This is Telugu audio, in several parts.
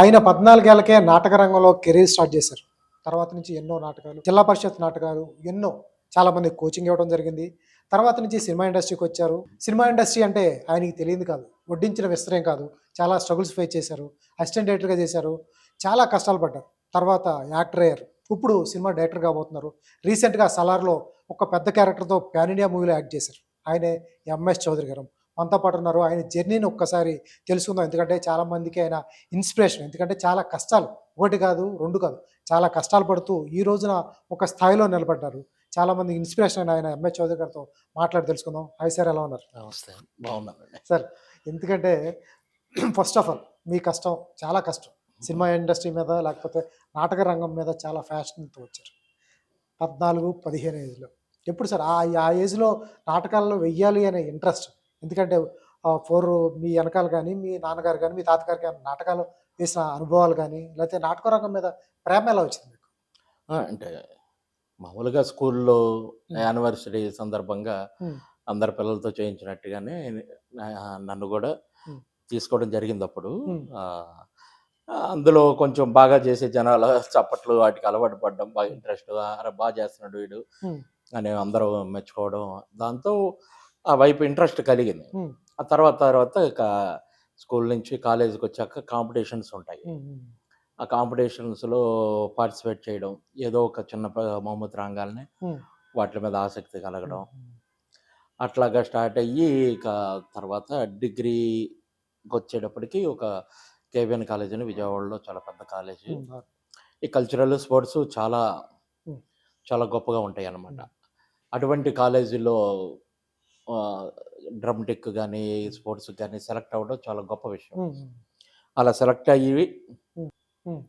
ఆయన 14 ఏళ్లకే నాటక రంగంలో కెరీర్ స్టార్ట్ చేశారు. తర్వాత నుంచి ఎన్నో నాటకాలు, జిల్లా పరిషత్ నాటకాలు ఎన్నో చాలా మందికి కోచింగ్ ఇవ్వడం జరిగింది. తర్వాత నుంచి సినిమా ఇండస్ట్రీకొచ్చారు. సినిమా ఇండస్ట్రీ అంటే ఆయనకి తెలియదు కాదు. వడ్డించిన విస్తరేం కాదు. చాలా స్ట్రగుల్స్ ఫేస్ చేశారు. అసిస్టెంట్ డైరెక్టర్‌గా చేశారు. చాలా కష్టాలు పడ్డారు. తర్వాత యాక్టర్ అయ్యారు. ఇప్పుడు సినిమా డైరెక్టర్ కాబోతున్నారు. రీసెంట్‌గా 'సలార్‌లో' ఒక పెద్ద క్యారెక్టర్‌తో పాన్ ఇండియా మూవీలో యాక్ట్ చేశారు. ఆయనే ఎంఎస్ చౌదరి గారు. మనతో పాటు ఉన్నారు. ఆయన జర్నీని ఒక్కసారి తెలుసుకుందాం. ఎందుకంటే చాలా మందికి ఆయన ఇన్స్పిరేషన్. ఎందుకంటే చాలా కష్టాలు, ఒకటి కాదు, 2 కాదు. చాలా కష్టాలు పడుతూ ఈ రోజున ఒక స్థాయిలో నిలబడ్డారు. చాలా మంది ఇన్స్పిరేషన్ ఆయన ఎంఎస్ చౌదరి గారితో మాట్లాడి తెలుసుకుందాం. హాయ్ సార్, ఎలా ఉన్నారు? నమస్తే. బాగున్నానండి. సార్, ఎందుకంటే ఫస్ట్ ఆఫ్ ఆల్ మీ కష్టం చాలా కష్టం. సినిమా ఇండస్ట్రీ మీద లేకపోతే నాటక రంగం మీద చాలా ఫ్యాషన్‌తో వచ్చారు. 14, 15 ఏజ్‌లో. ఎప్పుడు సార్ ఆ ఏజ్‌లో నాటకాల్లో వెయ్యాలి అనే ఇంట్రెస్ట్? ఎందుకంటే మీ ఎనకాల గాని, మీ నాన్నగారు గాని, మీ తాతగారికి ఏమన్నా నాటకాలు వేసిన అనుభవాలు గాని, లేకపోతే నాటక రంగం మీద ప్రేమ ఎలా వచ్చింది మీకు? అంటే మామూలుగా స్కూల్లో హ్మ్. యానివర్సరీ సందర్భంగా హ్మ్. అందరి పిల్లలతో చేయించినట్టుగానే నన్ను గూడా హ్మ్. తీసుకోవడం జరిగిందప్పుడు. హ్మ్. ఆహ్, అందులో కొంచెం బాగా చేసే జనాల చప్పట్లు వాటికి అలవాటు పడ్డం, బాగా హ్మ్. ఇంట్రెస్ట్ అరె! చేస్తున్నాడు వీడు హ్మ్. అని అందరూ మెచ్చుకోవడం. దాంతో ఆ వైపు ఇంట్రెస్ట్ కలిగింది. హ్మ్. ఆ తర్వాత ఇక స్కూల్ నుంచి కాలేజీకొచ్చాక కాంపిటీషన్స్ ఉంటాయి. హ్మ్. హ్మ్. ఆ కాంపిటీషన్స్‌లో పార్టిసిపేట్ చేయడం. ఏదో ఒక చిన్న బహుమతి రాంగాల్నే హ్మ్. వాటి మీద ఆసక్తి హ్మ్. కలగడం. హ్మ్. అట్లాగా స్టార్ట్ అయ్యి ఇక తర్వాత డిగ్రీకొచ్చేటప్పటికి ఒక కేవీఎన్ కాలేజ్ అని విజయవాడలో చాలా పెద్ద కాలేజు. హ్మ్. అవును. ఈ కల్చరల్, స్పోర్ట్స్ చాలా, హ్మ్. చాలా గొప్పగా ఉంటాయన్నమాట. హ్మ్. అటువంటి కాలేజీలో ఆహ్, డ్రమ్ టెక్ గాని, హ్మ్. స్పోర్ట్స్‌కి గాని సెలెక్ట్ అవ్వడం చాలా గొప్ప విషయం. హ్మ్. హ్మ్. అలా సెలెక్ట్ అయ్యి హ్మ్. హ్మ్.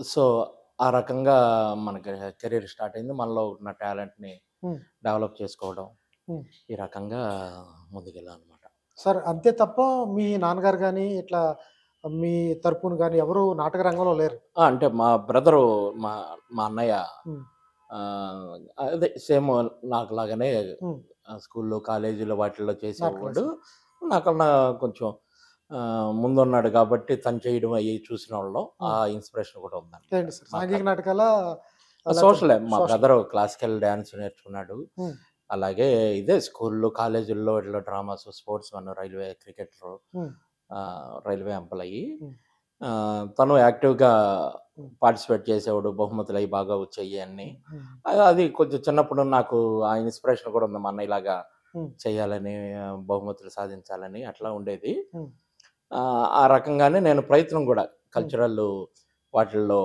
సో, ఆ రకంగా మనకి కెరీర్ స్టార్ట్ అయింది. మనలో ఉన్న టాలెంట్‌ని హ్మ్. డెవలప్ చేసుకోవడం. హ్మ్. ఈ రకంగా ముందుకెళ్ళాననమాట. సార్, అంతే తప్ప మీ నాన్నగారు గాని, ఇట్లా మీ తరపున గాని ఎవరు నాటక రంగంలో లేరు? అంటే మా బ్రదరు మా మా అన్నయ్య హ్మ్. ఆహ్, అదే సేమ్ నాకులాగానే హ్మ్. స్కూల్‌లో, కాలేజీలో వాటిల్లో చేసేవాడు. నాటకాలేసారు. నాకన్నా కొంచెం ముందున్నాడు కాబట్టి తను చేయడం అయ్యి చూసినోళ్ళం. ఆ హ్మ్. ఇన్‌స్పిరేషన్ కూడా ఉందనమాట. ఏంటి సార్? మా సాంఘిక బ్రదర్. నాటకాలా? లేతే సోషలే. మా సోషల్? బ్రదరు క్లాసికల్ డాన్స్ నేర్చుకున్నాడు. హ్మ్. అలాగే ఇదే స్కూల్‌లో, కాలేజీల్లో ఇట్లా dramas, sports one, railway cricketer, hmm. Railway employee. Hmm. తను యాక్టివ్‌గా హ్మ్. పార్టిసిపేట్ చేసేవాడు. బహుమతులయి బాగా వచ్చాయి అన్నీ. హ్మ్. హ్మ్. అది కొంచెం చిన్నప్పుడు నాకు ఆ ఇన్‌స్పిరేషన్ కూడా ఉంది. మా అన్నయ్యలాగా హ్మ్. చేయాలని, బహుమతులు సాధించాలని అట్లా ఉండేది. హ్మ్. ఆ రకంగానే నేను ప్రయత్నం గూడా హ్మ్. కల్చరల్ వాటిల్లో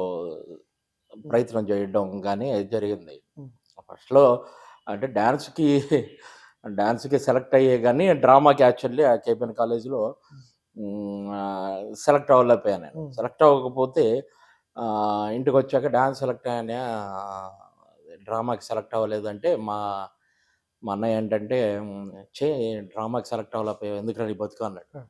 హ్మ్. ప్రయత్నం చేయడం గాని జరిగింది. హ్మ్. ఫస్ట్‌లో అంటే డాన్స్‌కి సెలెక్ట్ అయ్యే గాని డ్రామాకి యాక్చువల్లీ ఆ కేపీఎన్ కాలేజ్‌లో హ్మ్. సెలెక్ట్ అవ్వలేకపోయాను నేను. హ్మ్. సెలెక్ట్ అవ్వకపోతే ఇంటికొచ్చాక డాన్స్ సెలెక్ట్ అయ్యానా, డ్రామాకి సెలెక్ట్ అవ్వలేదంటే మా అన్నయ్య ఏంటంటే "ఛే! డ్రామాకి సెలెక్ట్ అవ్వలేకపోయావు ఎందుకురా నీ బతుకు" అన్నాడు.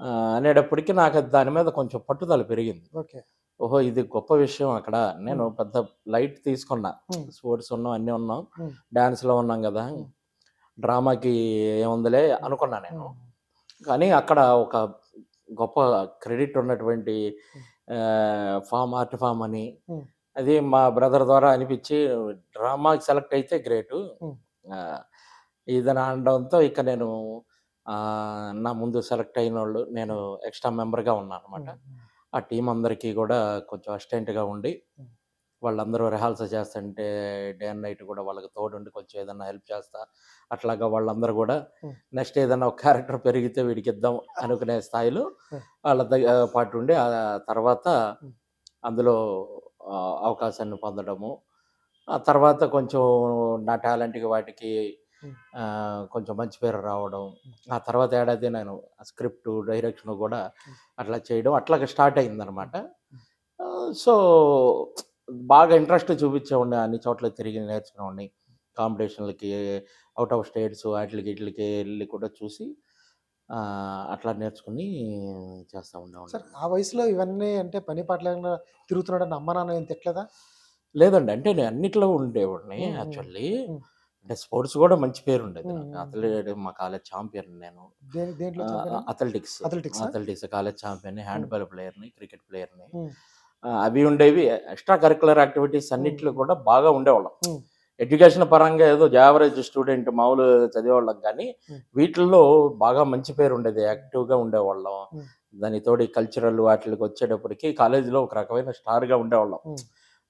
ఆ! అనేటప్పటికి నాకు దాని మీద కొంచెం పట్టుదల పెరిగింది. ఓకే. ఓహో! ఇది గొప్ప విషయం అక్కడ. నేను హ్మ్. పెద్ద లైట్ తీసుకున్నా. హ్మ్. స్పోర్ట్స్ ఉన్నాం, అన్నీ ఉన్నాం. హ్మ్. డాన్స్‌లో ఉన్నాం గదా! హ్మ్. డ్రామాకి ఏముందిలే హ్మ్. అనుకున్నా నేను. హ్మ్. కానీ అక్కడ ఒక గొప్ప క్రెడిట్ ఉన్నటువంటి హ్మ్. ఆర్ట్ ఫార్మ్ అని, హ్మ్. అది మా బ్రదర్ ద్వారా అనిపిచ్చి డ్రామాకి సెలెక్ట్ అయితే గ్రేటు. హ్మ్. ఆహ్, ఇదని అనడంతో ఇక నేను నా ముందు సెలెక్ట్ అయినోళ్ళు నేను హ్మ్. ఎక్స్‌ట్రా మెంబర్‌గా ఉన్నాననమాట. హ్మ్. హ్మ్. ఆ టీమ్ అందరికీ గూడా కొంచెం అసిస్టెంట్‌గా ఉండి హ్మ్. వాళ్ళందరూ రిహార్సల్ చేస్తుంటే డే అండ్ నైట్ గూడా వాళ్ళకి తోడుండి కొంచెం ఏదన్నా హెల్ప్ చేస్తా. అట్లాగా వాళ్ళందరూ గూడా హ్మ్. నెక్స్ట్ ఏదన్నా ఒక క్యారెక్టర్ పెరిగితే వీడికిద్దాం అనుకునే స్థాయిలో హ్మ్. వాళ్ళ పాటుండి తర్వాత హ్మ్. అందులో అవకాశాన్ని పొందడము. ఆ తర్వాత కొంచెం నా టాలెంట్‌కి వాటికి హ్మ్. కొంచెం మంచి పేరు రావడం. హ్మ్. ఆ తర్వాత ఏడాది నేను స్క్రిప్టు, డైరెక్షను గూడా హ్మ్. అట్లా చేయడం అట్లాగా స్టార్ట్ హ్మ్. అయిందనమాట. హ్మ్. సో, బాగా ఇంట్రెస్ట్ చూపిచ్చేవాడిని. అన్ని చోట్ల తిరిగి నేర్చుకునేవాడిని. కాంపిటీషన్‌లకి, ఔట్ ఆఫ్ స్టేట్స్ ఆటిలకి, ఈటిలకి ఎళ్లి కూడా చూసి అట్లా నేర్చుకొని చేస్తా సార్, ఉండేవాడిననమాట. ఆ వయసులో ఇవన్నీ అంటే పని పాట లేకుండా తిరుగుతున్నాడని అమ్మ, నాన్న ఏం తిట్టలేదా? లేదండి. అంటే నేను అన్నిట్లో ఉండేవాడిని హ్మ్. హ్మ్. యాక్చువల్లీ. హ్మ్. అంటే స్పోర్ట్స్ కూడా మంచి పేరు ఉండేది హ్మ్. నాకు. హ్మ్. అథ్లెట్ మా కాలేజ్ ఛాంపియన్ నేను. దేంట్లో ఛాంపియన్ అండి? అథ్లెటిక్స్. అథ్లెటిక్సా? Athletics college champion, hmm. Handball ప్లేయర్‌ని, క్రికెట్ ప్లేయర్‌ని. హ్మ్. అవి ఉండేవి. ఎక్స్‌ట్రా కరిక్యులర్ యాక్టివిటీస్ హ్మ్. అన్నిట్లో కూడా బాగా ఉండేవాళ్ళం. హ్మ్. ఎడ్యుకేషన్ పరంగా ఏదో యావరేజ్ స్టూడెంట్ మామూలు చదివేవాళ్ళం కానీ, హ్మ్. వీటిల్లో బాగా మంచి పేరు ఉండేది. యాక్టివ్‌గా ఉండేవాళ్ళం. హ్మ్. దానికి తోడు ఈ కల్చరల్ వాటిలకి వచ్చేటప్పటికి కాలేజీలో ఒక రకమైన స్టార్‌గా ఉండేవాళ్ళం. హ్మ్.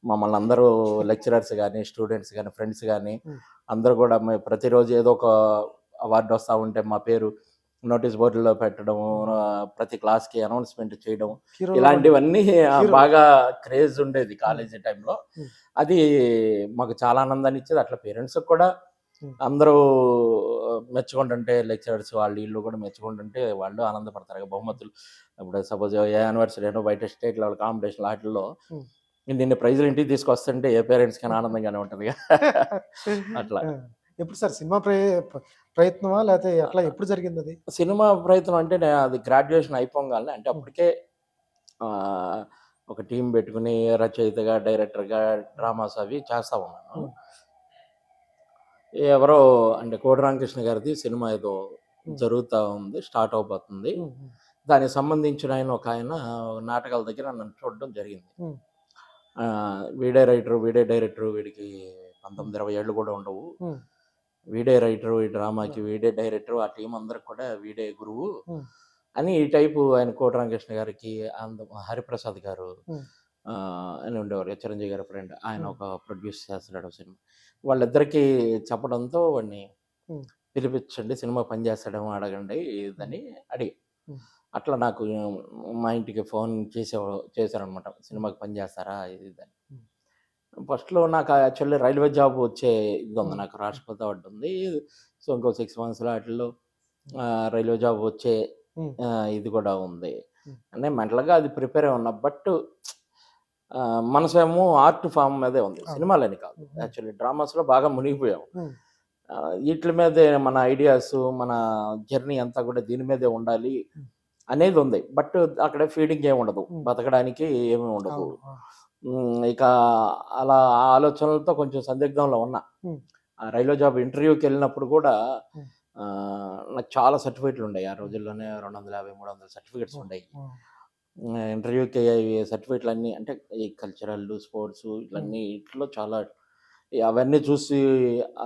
మమ్మల్ని అందరూ లెక్చరర్స్ గాని, స్టూడెంట్స్ గాని, ఫ్రెండ్స్ గాని హ్మ్. అందరూ కూడా ప్రతిరోజు ఏదో ఒక అవార్డ్ వస్తా ఉంటే మా పేరు నోటీస్ బోర్డులో పెట్టడం, హ్మ్. ప్రతి క్లాస్‌కి అనౌన్స్‌మెంట్ చేయడం, హీరోలాగా ఉండేవారు. ఇలాంటివన్నీ హీరోలు. బాగా క్రేజ్ ఉండేది హ్మ్. కాలేజీ టైంలో. హ్మ్. అది మాకు చాలా ఆనందాన్ని ఇచ్చేది. అట్లా పేరెంట్స్‌కి కూడా హ్మ్. అందరూ మెచ్చుకుంటుంటే లెక్చరర్స్ వాళ్ళు వీళ్ళు కూడా మెచ్చుకుంటుంటే వాళ్ళు ఆనందపడతారు. బహుమతులు ఇప్పుడు సపోజ్ ఏ యానివర్సరీ అనో బయట స్టేట్ లెవెల్ కాంపిటీషన్ ఆటిల్లో హ్మ్. ఇన్నిన్ని ప్రైజ్‌లు ఇంటికి తీసుకొస్తుంటే ఏ పేరెంట్స్‌కైనా ఆనందంగానే ఉంటదిగా. అట్లా. ఆ! ఎప్పుడు సార్ సినిమా ప్రయత్నమా? లేతే ఎట్లా ఆహ్, ఎప్పుడు జరిగిందది? సినిమా ప్రయత్నం అంటే అది గ్రాడ్యుయేషన్ అయిపోంగాల్నే అంటే హ్మ్. అప్పటికే ఆహ్, ఒక టీమ్ పెట్టుకొని రచయితగా, డైరెక్టర్‌గా డ్రామాస్ అవి చేస్తా ఉన్నాను. హ్మ్. ఎవరో అంటే కోడి రామకృష్ణ గారిది సినిమా ఏదో హ్మ్. జరుగుతా ఉంది. స్టార్ట్ అవ్వబోతుంది. హ్మ్. హ్మ్. దానికి సంబంధించిన ఒకాయన నాటకాల దగ్గర నన్ను చూడడం జరిగింది. హ్మ్. వీడే రైటరు, వీడే డైరెక్టరు, వీడికి హ్మ్. 19, 20 ఏళ్ళు కూడా ఉండవు. హ్మ్. వీడే రైటరు, ఈ డ్రామాకి హ్మ్. వీడే డైరెక్టరు, ఆ టీమ్ అందరికి కూడా వీడే గురువు హ్మ్. అని ఈ టైపు ఆయన కోటి రామకృష్ణ గారికి, హరిప్రసాద్ గారు హ్మ్. అని ఉండేవారు. చిరంజీవి గారి ఫ్రెండ్. ఆయన హ్మ్. ఒక ప్రొడ్యూస్ చేస్తున్నాడు ఓ సినిమా. వాళ్ళిద్దరికీ చెప్పడంతో వాడిని హ్మ్. పిలిపించండి. సినిమా పని చేస్తాడేమో అడగండి హ్మ్. ఇదని అడిగా. హ్మ్. అట్లా నాకు మా ఇంటికి ఫోన్ చేశారనమాట. హ్మ్. సినిమాకి పని చేస్తారా? ఇది ఇదని. హ్మ్. ఫస్ట్‌లో నాకు యాక్చువల్లీ రైల్వే జాబ్ వచ్చే ఇదుంది. హ్మ్. నాకు రాష్ట్రపతి అవార్డ్ ఉంది. సో, ఇంకో 6 మంత్స్‌లో ఆటిల్లో రైల్వే జాబ్ వచ్చే హ్మ్. ఇది కూడా ఉంది. హ్మ్. అంటే మెంటల్‌గా అది ప్రిపేర్ అయి ఉన్నా. బట్ మనసేమో ఆర్ట్ ఫార్మ్ మీదే ఉంది. అవును. సినిమాలని కాదు. హ్మ్. హ్మ్. యాక్చువల్లీ డ్రామాస్‌లో బాగా మునిగిపోయాం. హ్మ్. ఈట్లి మీదే మన ఐడియాసు, మన జర్నీ అంతా కూడా దీని మీదే ఉండాలి హ్మ్. అనేది ఉంది. బట్ అక్కడ ఫీడింగ్ ఏమి ఉండదు. హ్మ్. బతకడానికి ఏమి ఉండదు. అవును. అవును. ఇక అలా ఆ ఆలోచనలతో కొంచెం సందిగ్ధంలో ఉన్నా. హ్మ్. ఆ రైల్వే జాబ్ ఇంటర్వ్యూకెళ్ళినప్పుడు కూడా హ్మ్. నాకు చాలా సర్టిఫికేట్‌లుండేయి. ఆ హ్మ్. రోజుల్లోనే 250, 300 సర్టిఫికేట్స్ ఓహ్! ఉండేయి. ఓహ్! ఇంటర్వ్యూకి అయ్యేవి సర్టిఫికేట్‌లన్నీ అంటే ఈ కల్చరల్, స్పోర్ట్స్ హ్మ్. ఇట్లన్నీ ఈటిలో చాలా అవన్నీ చూసి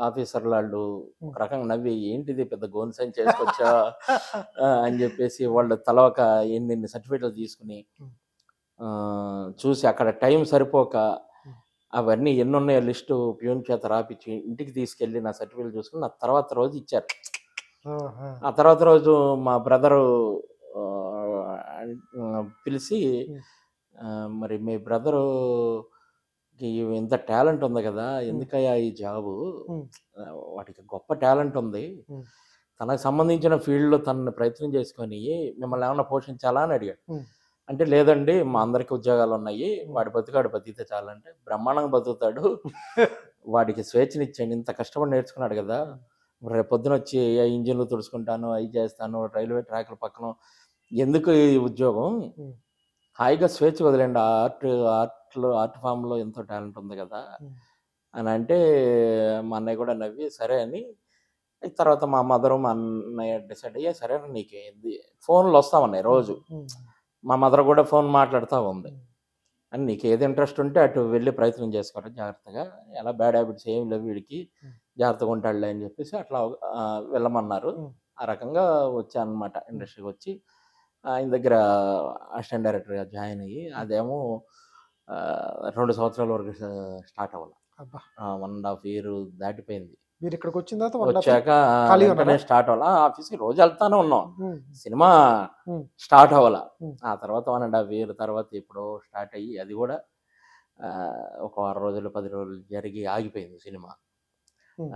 ఆఫీసర్‌లాళ్ళు ఒక హ్మ్. రకంగా నవ్వి "ఏంటిది పెద్ద గోను సంచి ఏసుకొచ్చావా?" అని జెప్పేసి వాళ్ళు తల ఒక ఎన్నిన్ని సర్టిఫికేట్‌లు తీసుకొని హ్మ్. చూసి అక్కడ టైం సరిపోక హ్మ్. అవన్నీ ఎన్నున్నాయో లిస్టు ప్యూన్ చేత రాపిచ్చి ఇంటికి తీసుకెళ్ళి నా సర్టిఫికేట్‌లు చూసుకొని నా తర్వాత రోజు ఇచ్చారు. ఆహా! ఆ తర్వాత రోజు మా బ్రదరు పిలిసి హ్మ్. "మరి మీ బ్రదరుకి ఇంత టాలెంట్ ఉంది గదా! హ్మ్. ఎందుకయ్యా ఈ జాబు? హ్మ్. వాడికి గొప్ప టాలెంట్ ఉంది. హ్మ్. తనకు సంబంధించిన ఫీల్డ్‌లో తనని ప్రయత్నం చేసుకొని మిమ్మల్ని ఏమన్నా పోషించాలా?" అని అడిగాడు. హ్మ్. అంటే లేదండి మా అందరికి ఉద్యోగాలున్నాయి. హ్మ్. వాడి బతుకు ఆడు బతికితే చాలంటే, బ్రహ్మాండంగా బతుకుతాడు. వాడికి స్వేచ్ఛనిచ్చేయండి. ఇంత కష్టపడి నేర్చుకున్నాడు గదా! హ్మ్. రేపొద్దునొచ్చి ఇంజిన్‌లు తుడుచుకుంటాను, అయి చేస్తాను, రైల్వే ట్రాక్‌ల పక్కన ఎందుకు ఈ ఉద్యోగం? హ్మ్. హాయిగా స్వేచ్ఛగా వదిలేయండి. ఆర్ట్ ఫార్మ్‌లో ఎంతో టాలెంట్ ఉంది గదా! హ్మ్. అనంటే మా అన్నయ్య గూడా నవ్వి సరే అని తర్వాత మా మదరు, మా అన్నయ్య డిసైడ్ అయ్యి సరేరా నీకేంది ఫోన్‌లొస్తా ఉన్నాయి హ్మ్. రోజు. హ్మ్. మా మదర్ గూడా ఫోన్ మాట్లాడుతా ఉంది. హ్మ్. అని నీకేది ఇంట్రెస్ట్ ఉంటే అటు వెళ్లి ప్రయత్నం చేసుకోరా జాగ్రత్తగా. ఎలా బ్యాడ్ హ్యాబిట్స్ ఏమి లేవు వీడికి. హ్మ్. జాగ్రత్తగా ఉంటాడులే అని చెప్పేసి అట్లా వెళ్ళమన్నారు. హ్మ్. ఆ రకంగా వచ్చాననమాట హ్మ్. ఇండస్ట్రీకొచ్చి. ఆయన దగ్గర అసిస్టెంట్ డైరెక్టర్‌గా జాయిన్ అయ్యి హ్మ్. అదేమో 2 సంవత్సరాల వరకు స్టార్ట్ అవ్వల. అబ్బా! 1 ½ ఇయర్ దాటిపోయింది. మీరిక్కడికొచ్చిన తర్వాత 1 ½ ఇయర్ వచ్చాక ఖాళీగా వెంటనే ఉన్నారా? స్టార్ట్ అవ్వల. ఆఫీస్‌కి రోజు ఎళ్తానే ఉన్నాం. హ్మ్. సినిమా హ్మ్. స్టార్ట్ అవ్వల. హ్మ్. ఆ తర్వాత 1 ½ ఇయర్ తర్వాత ఎప్పుడో స్టార్ట్ అయ్యి అది గూడా ఒక వారం రోజులు, 10 రోజులు జరిగి ఆగిపోయింది సినిమా. హ్మ్.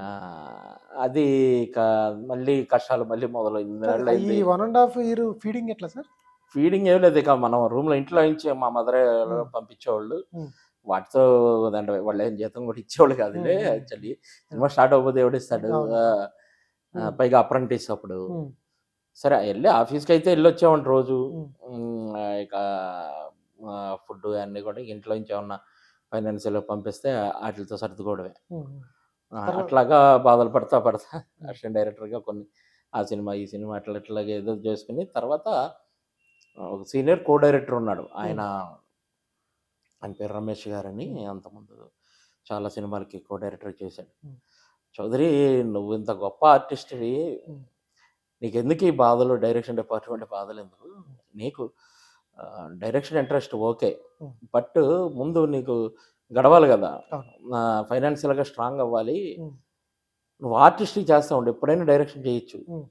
అది ఇక మళ్ళీ కష్టాలు మళ్ళీ మొదలైంది. సార్ ఈ ఇన్నేళ్లయింది. 1 ½ ఇయర్ ఫీడింగ్ ఎట్లా సార్? ఫీడింగ్ ఏమి లేదు. ఇక మనం రూమ్‌లో ఇంట్లో నుంచే మా మదరే హ్మ్. పంపించేవాళ్ళు. హ్మ్. వాటితో దండగ వాళ్ళేం జీతం కూడా ఇచ్చేవాళ్ళు హ్మ్. కాదులే హ్మ్. యాక్చువల్లీ. హ్మ్. సినిమా స్టార్ట్ అవ్వకపోతే ఎవడిస్తాడు? అవును. అవును. హ్మ్. పైగా అప్రెంటిస్ అప్పుడు. హ్మ్. సరే ఎళ్లి ఆఫీస్‌కైతే ఎళ్ళొచ్చేవాడిని రోజు. హ్మ్. ఇక ఫుడ్డు అన్నీ కూడా ఇంట్లో నుంచి ఏమన్నా ఫైనాన్షియల్‌గా పంపిస్తే ఆటిలతో సర్దుకోవడమే. హ్మ్. తర్వాత అట్లాగా బాధలు పడతా అసిస్టెంట్ డైరెక్టర్‌గా కొన్ని ఆ సినిమా, ఈ సినిమా అట్లాగా ఏదో చేసుకొని తర్వాత ఒక సీనియర్ కో డైరెక్టర్ ఉన్నాడు. హ్మ్. ఆయన పేరు రమేష్ గారని హ్మ్. అంతకుముందు చాలా సినిమాలకి కో డైరెక్టర్ చేశాడు. హ్మ్. చౌదరి నువ్వు ఇంత గొప్ప ఆర్టిస్ట్‌వి హ్మ్. నీకెందుకు ఈ బాధలు డైరెక్షన్ డిపార్ట్‌మెంట్ బాధలెందుకు? హ్మ్. నీకు డైరెక్షన్ ఇంట్రెస్ట్ ఓకే. హ్మ్. బట్ ముందు నీకు గడవాలి గదా! అవును. ఫైనాన్షియల్‌గా స్ట్రాంగ్ అవ్వాలి. హ్మ్. నువ్వు ఆర్టిస్ట్‌గా చేస్తా ఉండు. ఎప్పుడైనా డైరెక్షన్ చేయొచ్చు. హ్మ్.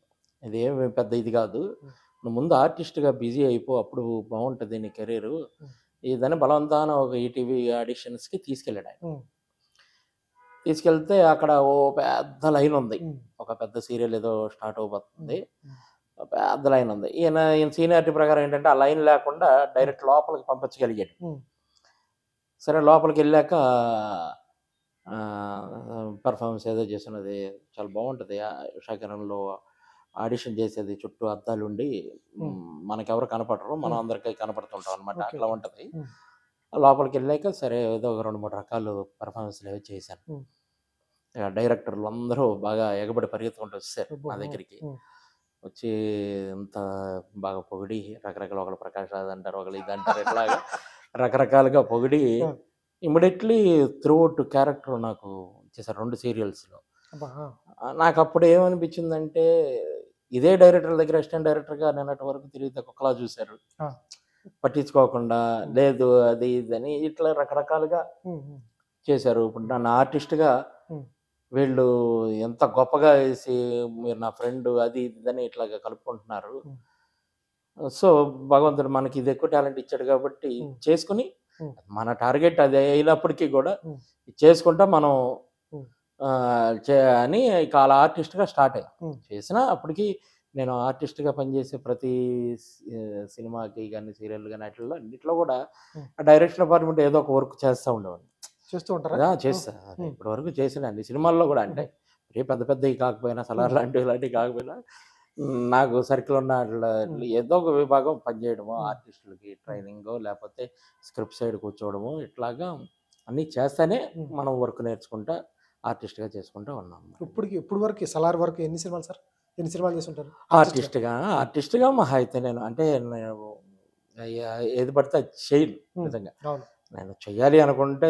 ఇదేమి పెద్ద ఇది గాదు. హ్మ్. నువ్వు ముందు ఆర్టిస్ట్‌గా బిజీ అయిపో. అప్పుడు బావుంటది నీ కెరీరు. హ్మ్. ఇదని బలవంతాన ఒక ఈటీవీ ఆడిషన్స్‌కి తీసుకెళ్ళాడాయన. హ్మ్. తీసుకెళ్తే అక్కడ ఓ పెద్ద లైనుంది. హ్మ్. ఒక పెద్ద సీరియల్ ఏదో స్టార్ట్ హ్మ్. అవ్వబోతుంది. హ్మ్. పెద్ద లైనుంది. ఈయన సీనియారిటీ ప్రకారం ఏంటంటే, ఆ లైన్ లేకుండా హ్మ్. డైరెక్ట్ లోపలికి పంపించగలిగాడు. హ్మ్. సరే లోపలికెళ్ళాక పెర్ఫార్మన్స్ ఏదో చేసినది చాలా బావుంటది. 'ఉషాకిరణ్‌లో' ఆడిషన్ చేసేది చుట్టూ అద్దాలుండి హ్మ్. మనకెవరు కనపడరు. మనం హ్మ్. అందరికి కనపడుతుంటాం అనమాట. ఓకే. అట్లా ఓకే. ఉంటది. హ్మ్. లోపలికెళ్ళాక సరే ఏదో ఒక 2, 3 రకాలు పెర్ఫార్మన్స్‌లవి చేశాను. హ్మ్. డైరెక్టర్లు అందరూ బాగా ఎగబడి పరిగెత్తుకుంటూ వచ్చేసారు అబ్బో! నా ఆ! దగ్గరికి. హ్మ్. వచ్చి అంత బాగా పొగిడి రకరకాల ఒకళ్ళు 'ప్రకాష్ రాజ్' అంటారు, ఒకళ్ళు ఇదంటారు ఇట్లాగా రకరకాలుగా పొగిడి ఆ! ఇమ్మీడియేట్‌లీ త్రూ ఔట్ క్యారెక్టర్ నాకు ఇచ్చేసారు 2 సీరియల్స్‌లో. అబ్బా! ఆ! నాకప్పుడు ఏమనిపించిందంటే, ఇదే డైరెక్టర్ దగ్గర అసిస్టెంట్ డైరెక్టర్‌గా నిన్నటి వరకు తిరిగితే కుక్కలా చూసారు. ఆ! పట్టించుకోకుండా హ్మ్. లేదు అది ఇది అని ఇట్లా రకరకాలుగా హ్మ్. హ్మ్. చేశారు. ఇప్పుడు హ్మ్. నన్ను ఆర్టిస్ట్‌గా హ్మ్. వీళ్ళు ఎంత గొప్పగా ఏసి మీరు నా ఫ్రెండు అది ఇది అని ఇట్లాగా కలుపుకుంటున్నారు. హ్మ్. సో, భగవంతుడు మనకి ఇది ఎక్కువ టాలెంట్ ఇచ్చాడు కాబట్టి హ్మ్. చేసుకొని, హ్మ్. మన టార్గెట్ అది అయినప్పటికీ గూడా హ్మ్. చేసుకుంటా మనం హ్మ్. చే అని ఇక అలా ఆర్టిస్ట్‌గా స్టార్ట్ అయ్యా. హ్మ్. చేసినా అప్పటికి నేను ఆర్టిస్ట్‌గా పనిచేసే ప్రతి సినిమాకి గాని, సీరియల్ గాని ఆటిల్లో అన్నిట్లో గూడా హ్మ్. ఆ డైరెక్షన్ డిపార్ట్‌మెంట్ ఏదో ఒక వర్క్ చేస్తా ఉండేవాడిని. చేస్తూ ఉంటారా? హ్మ్. చేస్తా. హ్మ్. ఇప్పటి వరకు చేసిన అన్ని సినిమాల్లో గూడా అంటే హుహు. ఏ పెద్ద పెద్దయి కాకపోయినా హ్మ్. 'సలార్' లాంటివి ఇలాంటివి కాకపోయినా నాకు సర్కిల్ ఉన్న ఆటిల్లో హ్మ్. ఏదో ఒక విభాగం పనిచేయడమో, హ్మ్. ఆర్టిస్టులకి హ్మ్. ట్రైనింగో లేపోతే స్క్రిప్ట్ సైడ్ కూర్చోవడమో ఇట్లాగా అన్నీ చేస్తేనే హ్మ్. మనం వర్క్ నేర్చుకుంటా ఆర్టిస్ట్‌గా చేసుకుంటా ఉన్నాం. ఇప్పటి వరకి 'సలార్' వరకు ఎన్ని సినిమాలు సార్? ఎన్ని సినిమాలు చేసుంటారు? ఆర్టిస్ట్‌గా. ఆర్టిస్ట్‌గా మహా అయితే నేను అంటే నేను ఏది పడితే అది చేయను హ్మ్. నిజంగా. అవును. నేను చెయ్యాలి అనుకుంటే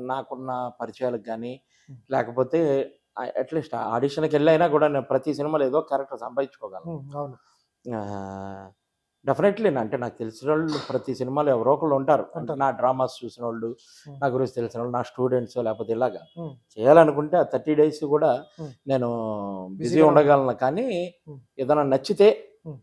నాకున్న పరిచయాలకు గానీ, హ్మ్. లేకపోతే అట్‌లీస్ట్ ఆడిషన్‌కెళ్ళైనా గూడా నేను ప్రతి సినిమాలో ఏదో ఒక క్యారెక్టర్ సంపాదించుకోగలను. హ్మ్. అవును. ఆహ్, డెఫినెట్‌లీ అంటే నాకు తెలిసినోళ్ళు ప్రతి సినిమాలో ఎవరో ఒకళ్ళు ఉంటారు. అంటే ఉంటారు. నా డ్రామాస్ చూసినోళ్ళు, హ్మ్. నా గురించి తెలిసినోళ్ళు, నా స్టూడెంట్సో లేకపోతే ఇలాగా. హ్మ్. చేయాలనుకుంటే ఆ 30 డేస్ గూడా హ్మ్. నేను బిజీ బిజీగానే ఉంటారు. ఉండగలను కానీ, హ్మ్. ఏదైనా నచ్చితే హ్మ్.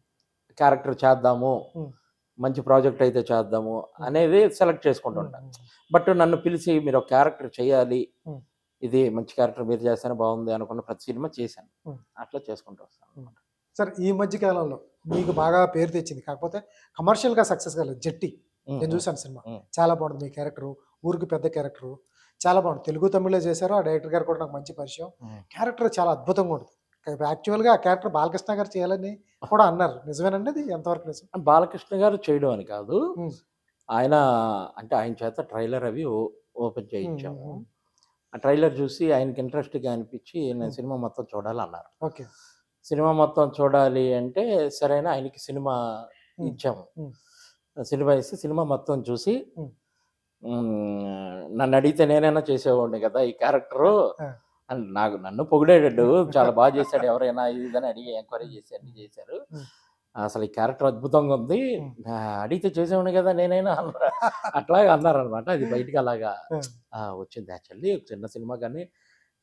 క్యారెక్టర్ చేద్దాము, హ్మ్. మంచి ప్రాజెక్ట్ అయితే చేద్దాము హ్మ్. అనేది సెలెక్ట్ చేసుకుంటూ హ్మ్. ఉంటాను. హ్మ్. బట్ నన్ను పిలిచి మీరొక క్యారెక్టర్ చేయాలి. హ్మ్. ఇది మంచి క్యారెక్టర్ మీరు చేస్తేనే బావుంది అనుకున్న ప్రతి సినిమా చేశాను. హ్మ్. అట్లా చేసుకుంటూ హ్మ్. వస్తాననమాట. సార్ ఈ మధ్య కాలంలో మీకు బాగా పేరు తెచ్చింది. కాకపోతే కమర్షియల్‌గా సక్సెస్ కాలేదు 'జట్టి'. హ్మ్. నేను హ్మ్. చూసాను సినిమా. హ్మ్. చాలా బాగుంది మీ క్యారెక్టరు. ఊరికి పెద్ద క్యారెక్టరు. చాలా బాగుంది. తెలుగు, తమిళ్‌లో చేశారు. ఆ డైరెక్టర్ గారు కూడా నాకు మంచి పరిచయం. హ్మ్. క్యారెక్టర్ చాలా అద్భుతంగా ఉంటది. యాక్చువల్‌గా ఆ క్యారెక్టర్ బాలకృష్ణ గారు చేయాలని కూడా అన్నారు. నిజమేనండి అది? ఎంతవరకు నిజం? బాలకృష్ణ గారు చేయడం అని కాదు. హ్మ్. ఆయన అంటే ఆయన చేత ట్రైలర్ అవి ఓపెన్ హ్మ్. హ్మ్. చేయించాము. హ్మ్. ఆ ట్రైలర్ చూసి ఆయనకి ఇంట్రెస్ట్‌గా అనిపించి నేను హ్మ్. సినిమా మొత్తం చూడాలన్నారు. ఓకే. సినిమా మొత్తం చూడాలి అంటే సరే అని ఆయనకి సినిమా హ్మ్. ఇచ్చాము. హ్మ్. సినిమా ఇస్తే సినిమా మొత్తం చూసి హ్మ్. నన్నడిగితే నేనైనా చేసేవాడిని గదా! ఈ క్యారెక్టరు ఆ! అని నన్ను పొగిడేటట్టు చాలా చేశాడు ఎవరైనా ఇది ఇది అని అడిగి ఎంక్వైరీ హ్మ్. చేసి అన్నీ హ్మ్. చేశారు. హ్మ్. అసలు ఈ క్యారెక్టర్ అద్భుతంగా ఉంది. హ్మ్. అడిగితే చేసేవాడిని గదా! నేనైనా అట్లాగా అన్నారనమాట. అది బయటికి అలాగా ఆ! వచ్చింది యాక్చువల్లీ. ఒక చిన్న సినిమా గాని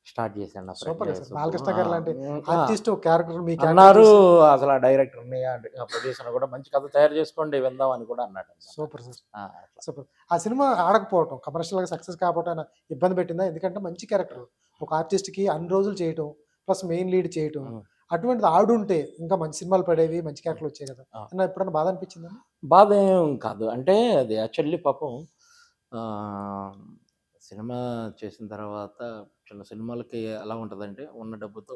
స్టార్ట్ చేశాను నా ఫ్రెండ్ సూపర్‌గా సార్. సుబ్బు. బాలకృష్ణ గారు లాంటి ఆ! ఆర్టిస్ట్ ఒక క్యారెక్టర్ మీ క్యారెక్టర్ అన్నారు చూసి అసలు ఆ డైరెక్టర్‌ని, ఆ ప్రొడ్యూసర్‌ని కూడా మంచి కథ తయారు చేసుకోండి విందాం అని కూడా అన్నాడనమాట. Super sir. అట్లా. సూపర్. ఆ సినిమా ఆడకపోవటం, కమర్షియల్‌గా సక్సెస్ కాకపోవటం ఏమైనా ఇబ్బంది పెట్టిందా? ఎందుకంటే మంచి క్యారెక్టర్. ఒక ఆర్టిస్ట్‌కి అన్ని రోజులు చేయటం, ప్లస్ మెయిన్ లీడ్ చేయటం. హ్మ్. అటువంటిది ఆడుంటే ఇంకా మంచి సినిమాలు పడేవి, మంచి హ్మ్. క్యారెక్టర్‌లు వచ్చాయి కదా! ఆ! ఏమన్నా ఎప్పుడైనా బాధ అనిపించిందండి? బాధ ఏం కాదు. అంటే అది యాక్చువల్లీ పాపం ఆహ్, సినిమా చేసిన తర్వాత చిన్న సినిమాలకి ఎలా ఉంటదంటే ఉన్న డబ్బుతో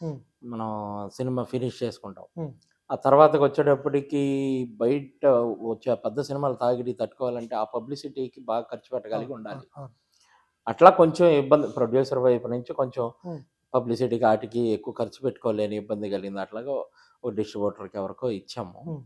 హ్మ్. మనం సినిమా ఫినిష్ చేసుకుంటాం. హ్మ్. ఆ తర్వాతకొచ్చేటప్పటికి బయట వచ్చే ఆ పెద్ద సినిమాలు తాకిడి తట్టుకోవాలంటే ఆ పబ్లిసిటీకి బాగా ఖర్చు అవును. పెట్టగలిగి అవును. ఉండాలి. అవును. అట్లా కొంచెం ఇబ్బంది ప్రొడ్యూసర్ వైపు నుంచి కొంచెం ఉమ్, పబ్లిసిటీకి ఆటికి ఎక్కువ ఖర్చు పెట్టుకోలేని ఇబ్బంది కలిగింది. అట్లాగా ఓ డిస్ట్రిబ్యూటర్‌కి ఎవరికో ఇచ్చాము. ఉమ్,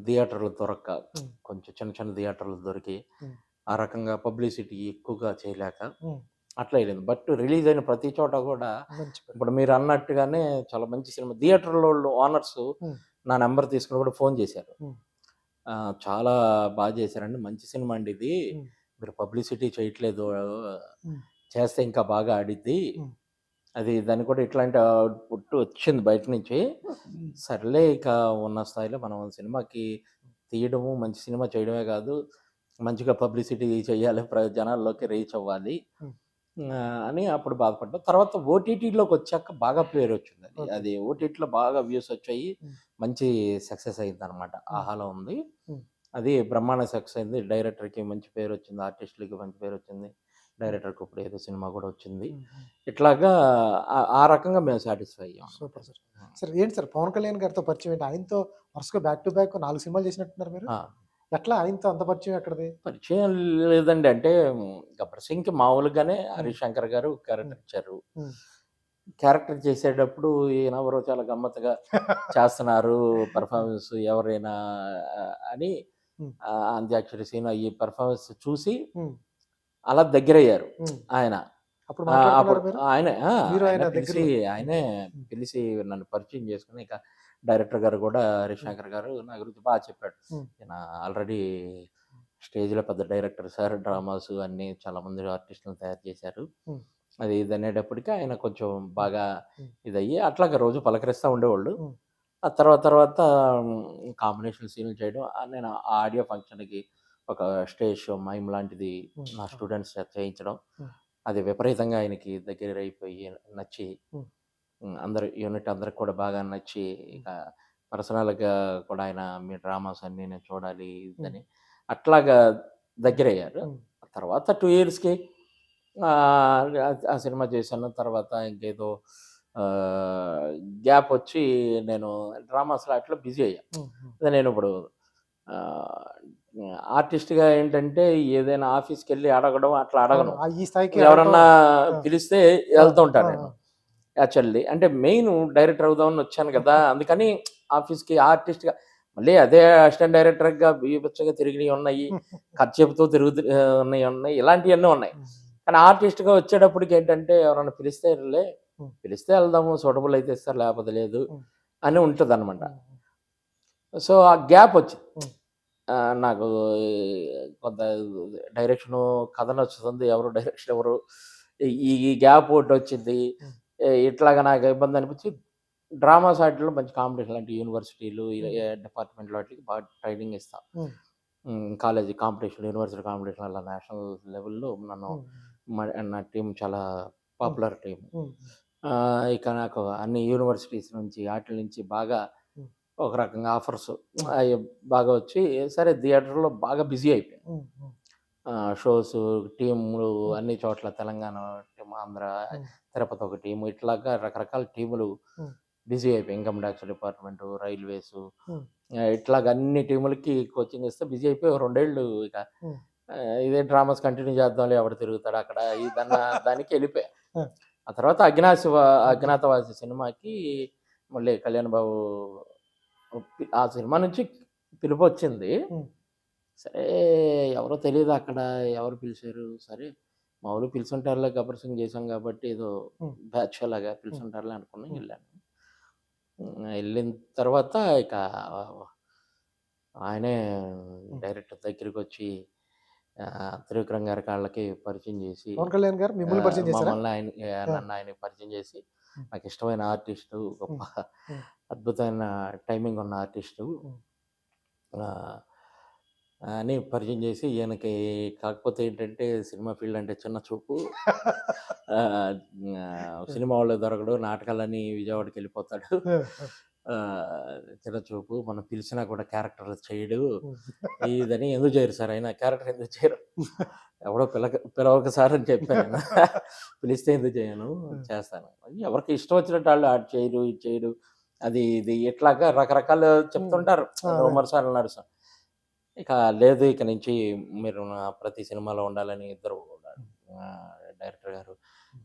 థియేటర్లు దొరక్క ఉమ్, కొంచెం చిన్న చిన్న థియేటర్లు దొరికి ఉమ్, ఆ రకంగా పబ్లిసిటీ ఎక్కువగా చేయలేక ఉమ్, అట్లా వెళ్ళింది. బట్ రిలీజ్ అయిన ప్రతి చోట కూడా మంచి పేరు. ఇప్పుడు మీరు అన్నట్టుగానే చాలా మంచి సినిమా థియేటర్‌లోళ్ళు ఓనర్స్ ఉమ్, నా నంబర్ తీసుకొని కూడా ఫోన్ చేశారు. ఉమ్, చాలా బాగా చేశారండి. మంచి సినిమా అండి ఇది. ఉమ్, మీరు పబ్లిసిటీ చేయట్లేదు. ఉమ్, చేస్తే ఇంకా బాగా ఆడిద్ది. ఉమ్, అది దానికి కూడా ఇట్లాంటి అవుట్‌పుట్ వచ్చింది బయట నుంచి. ఉమ్, సర్లే ఇక ఉన్న స్థాయిలో మనం సినిమాకి తీయడము, మంచి సినిమా చేయడమే కాదు, మంచిగా పబ్లిసిటీ చేయాలి. జనాల్లోకి రీచ్ అవ్వాలి. ఉమ్, అని అప్పుడు బాధపడ్డాం. తర్వాత ఓటీటీలోకొచ్చాక బాగా పేరొచ్చిందది. ఓకే. అది ఓటీటీలో బాగా వ్యూస్ వచ్చాయి. ఉమ్, మంచి సక్సెస్ అయిందనమాట. ఉమ్, ఆహాలో ఉంది. ఉమ్, అది బ్రహ్మాండ సక్సెస్ అయింది. డైరెక్టర్‌కి మంచి పేరొచ్చింది. ఆర్టిస్ట్‌లకి మంచి పేరొచ్చింది. ఉమ్, డైరెక్టర్‌కి ఇప్పుడు ఏదో సినిమా కూడా వచ్చింది. ఉమ్, ఉమ్. ఇట్లాగా ఆ రకంగా మేము సాటిస్ఫై అయ్యాం అనమాట. Super sir. సార్ ఏంటి సార్ పవన్ కళ్యాణ్ గారితో పరిచయం ఏంటి? ఆయనతో వరుసగా బ్యాక్ టు బ్యాక్ 4 సినిమాలు చేసినట్టున్నారు మీరు? ఆ! ఎట్లా ఆయనతో అంత పరిచయం ఎక్కడిది? పరిచయం లేదండి. అంటే 'గబ్బర్ సింగ్‌కి' మామూలుగానే హ్మ్. హరీష్ శంకర్ గారు హ్మ్. క్యారెక్టర్ ఇచ్చారు. హ్మ్. క్యారెక్టర్ చేసేటప్పుడు ఈయనెవరో చాలా గమ్మత్తుగా చేస్తున్నారు పెర్ఫార్మెన్స్ ఎవరైనా అని హ్మ్. అంత్యాక్షరి సీన్ ఈ పెర్ఫార్మెన్స్ చూసి హ్మ్. అలా దగ్గరయ్యారు హ్మ్. ఆయన. అప్పుడు అప్పుడు మాట్లాడుకున్నారా మీరు? ఆయనే మీరు ఆయన ఆయనే పిలిసి దగ్గరలో. హ్మ్. ఆయనే హ్మ్. పిలిసి నన్ను పరిచయం చేసుకొని ఇక డైరెక్టర్ గారు కూడా హ్మ్. హరిశంకర్ గారు నా గురించి బాగా చెప్పాడు. హ్మ్. ఈయన ఆల్రెడీ స్టేజ్‌లో పెద్ద డైరెక్టర్ సార్. హ్మ్. డ్రామాస్ అన్నీ చాలా మంది ఆర్టిస్ట్‌లని తయారు చేశారు. హ్మ్. అది ఇది అనేటప్పటికి ఆయన కొంచెం హ్మ్. బాగా హ్మ్. ఇదయ్యి అట్లాగా రోజు పలకరిస్తా ఉండేవాళ్ళు. హ్మ్. ఆ తర్వాత కాంబినేషన్ సీన్‌లు చేయడం నేను ఆ ఆడియో ఫంక్షన్‌కి ఒక స్టేజ్ షో మైమ్ లాంటిది హ్మ్. నా ఆ! స్టూడెంట్స్ చేత చేయించడం. హ్మ్. అది విపరీతంగా ఆయనకి దగ్గరైపోయి నచ్చి హ్మ్. అందరూ యూనిట్ అందరికి కూడా బాగా నచ్చి హ్మ్. ఇక పర్సనల్‌గా కూడా ఆయన మీ డ్రామాస్ అన్నీ నేను చూడాలి హ్మ్. ఇదని అట్లాగా హ్మ్. దగ్గరయ్యారు. హ్మ్. ఆ తర్వాత 2 ఇయర్స్‌కి ఆ సినిమా చేశాను. తర్వాత ఇంకేదో ఆహ్, గ్యాపొచ్చి నేను డ్రామాస్‌లో అట్లా బిజీ అయ్యాను. హ్మ్. హ్మ్. అదే నేనిప్పుడు ఆహ్, ఆర్టిస్ట్‌గా ఏంటంటే ఏదైనా ఆఫీస్‌కెళ్ళి అడగడం అట్లా అవును. అడగను. ఈ స్థాయికి ఎదగటం. ఎవరన్నా ఆ! పిలిస్తే ఆ! ఎళ్తూ ఆ! ఉంటాను ఆ! నేను. యాక్చువల్లీ అంటే మెయిన్ డైరెక్టర్ అవుదామని వచ్చాను గదా! అందుకని ఆఫీస్‌కి ఆర్టిస్ట్‌గా మళ్ళీ అదే అసిస్టెంట్ డైరెక్టర్‌గా బీభత్సంగా తిరిగినయి ఉన్నాయి. కథ చెబుతూ ఉన్నయి. ఇలాంటియన్నీ ఉన్నాయి. హ్మ్. కానీ ఆర్టిస్ట్‌గా వచ్చేటప్పటికేంటంటే ఎవరైనా పిలిస్తేలే, హ్మ్. పిలిస్తే ఎళ్దాము. సూటబుల్ అయితే ఇస్తారు. లేకపోతే లేదు హ్మ్. అని ఉంటదనమాట. హ్మ్. హ్మ్. సో, ఆ గ్యాపొచ్చింది. హ్మ్. నాకు కొంత డైరెక్షను కథ నచ్చుతుంది. ఎవరు డైరెక్షన్ ఎవరు? ఈ గ్యాప్ ఒకటొచ్చింది. హ్మ్. ఇట్లాగా నాకు ఇబ్బంది అనిపించి డ్రామాస్ ఆటిల్లో మంచి కాంపిటీషన్ లాంటి యూనివర్సిటీలు హ్మ్. డిపార్ట్మెంట్‌లో వాటికి బాగా ట్రైనింగ్ ఇస్తా. హ్మ్. కాలేజీ కాంపిటీషన్, యూనివర్సిటీ కాంపిటీషన్ అలా నేషనల్ లెవెల్‌లో నన్ను హ్మ్. నా టీమ్ చాలా హ్మ్. Popular team. హ్మ్. ఇక నాకు అన్ని యూనివర్సిటీస్ నుంచి ఆటిల నుంచి బాగా హ్మ్. ఒక రకంగా ఆఫర్స్ హ్మ్. అయి బాగా వచ్చి సరే థియేటర్‌లో బాగా బిజీ అయిపోయాను. హ్మ్. హ్మ్. షోసు, టీములు హ్మ్. అన్ని చోట్ల తెలంగాణ టీమ్, ఆంధ్ర, హ్మ్. తిరుపతి ఒక టీము ఇట్లాగా రకరకాల టీములు హ్మ్. బిజీ అయిపోయాయి. ఇన్‌కమ్ టాక్స్ డిపార్ట్‌మెంటు, రైల్వేసు హ్మ్. ఇట్లాగ అన్ని టీములకి కోచింగ్ ఇస్తే బిజీ అయిపోయి ఓ 2 ఏళ్ళు ఇక హ్మ్. ఇదే డ్రామాస్ కంటిన్యూ చేద్దాంలే ఎవడు తిరుగుతాడు అక్కడ ఇదన్న దానికెళ్ళిపోయా. ఆ! ఆ తర్వాత అజ్ఞాతవాసి సినిమాకి మళ్ళీ కళ్యాణ్ బాబు ఆ సినిమా నుంచి పిలుపొచ్చింది. హ్మ్. సరే ఎవరో తెలీదు అక్కడ ఎవరు పిలిచారు. సరే మామూలుగా పిలిచుంటారులే 'గబ్బర్ సింగ్' చేశాం కాబట్టి ఏదో హ్మ్. బ్యాచ్ అలాగా హ్మ్. పిలిచుంటారులే అనుకుని హ్మ్. ఎళ్ళాను. ఎళ్ళిన తర్వాత ఇక ఆయనే హ్మ్. డైరెక్టర్ దగ్గరికొచ్చి 'త్రివిక్రమ్' గారి కాళ్ళకి పరిచయం చేసి పవన్ కళ్యాణ్ గారు మిమ్మల్ని పరిచయం చేసారా? మమ్మల్ని ఆ! నన్ను ఆయనకి పరిచయం చేసి హ్మ్. నాకిష్టమైన ఆర్టిస్టు, గొప్ప హ్మ్. హ్మ్. అద్భుతమైన టైమింగ్ ఉన్న ఆర్టిస్టు. హ్మ్. ఆహ్, అని పరిచయం చేసి ఈయనకి కాకపోతే ఏంటంటే సినిమా ఫీల్డ్ అంటే చిన్న చూపు. ఆహ్, సినిమా వాళ్ళు దొరకడు. నాటకాలని విజయవాడకెళ్ళిపోతాడు. ఆ! ఆ! చిన్న చూపు. మనం పిలిచినా కూడా క్యారెక్టర్లు చేయడు. హ్మ్. ఇదని ఎందుకు చేయరు సార్ అయినా క్యారెక్టర్ ఎందుకు చేయరు? ఎవడో పిలవక సార్ అని చెప్పా నేను. పిలిస్తే ఎందుకు చేయను? హ్మ్. చేస్తాను. ఎవరికి ఇష్టం వచ్చినట్టు ఆళ్ళు అది చేయరు, ఇది చేయరు. అది ఇది ఇట్లాగా రకరకాలు హ్మ్. చెప్తుంటారు. ఆ! అదే. రూమర్స్ అలా నడుస్తాయి. ఇక లేదు ఇక నుంచి మీరు నా ప్రతి సినిమాలో ఉండాలని ఇద్దరు డైరెక్టర్ గారు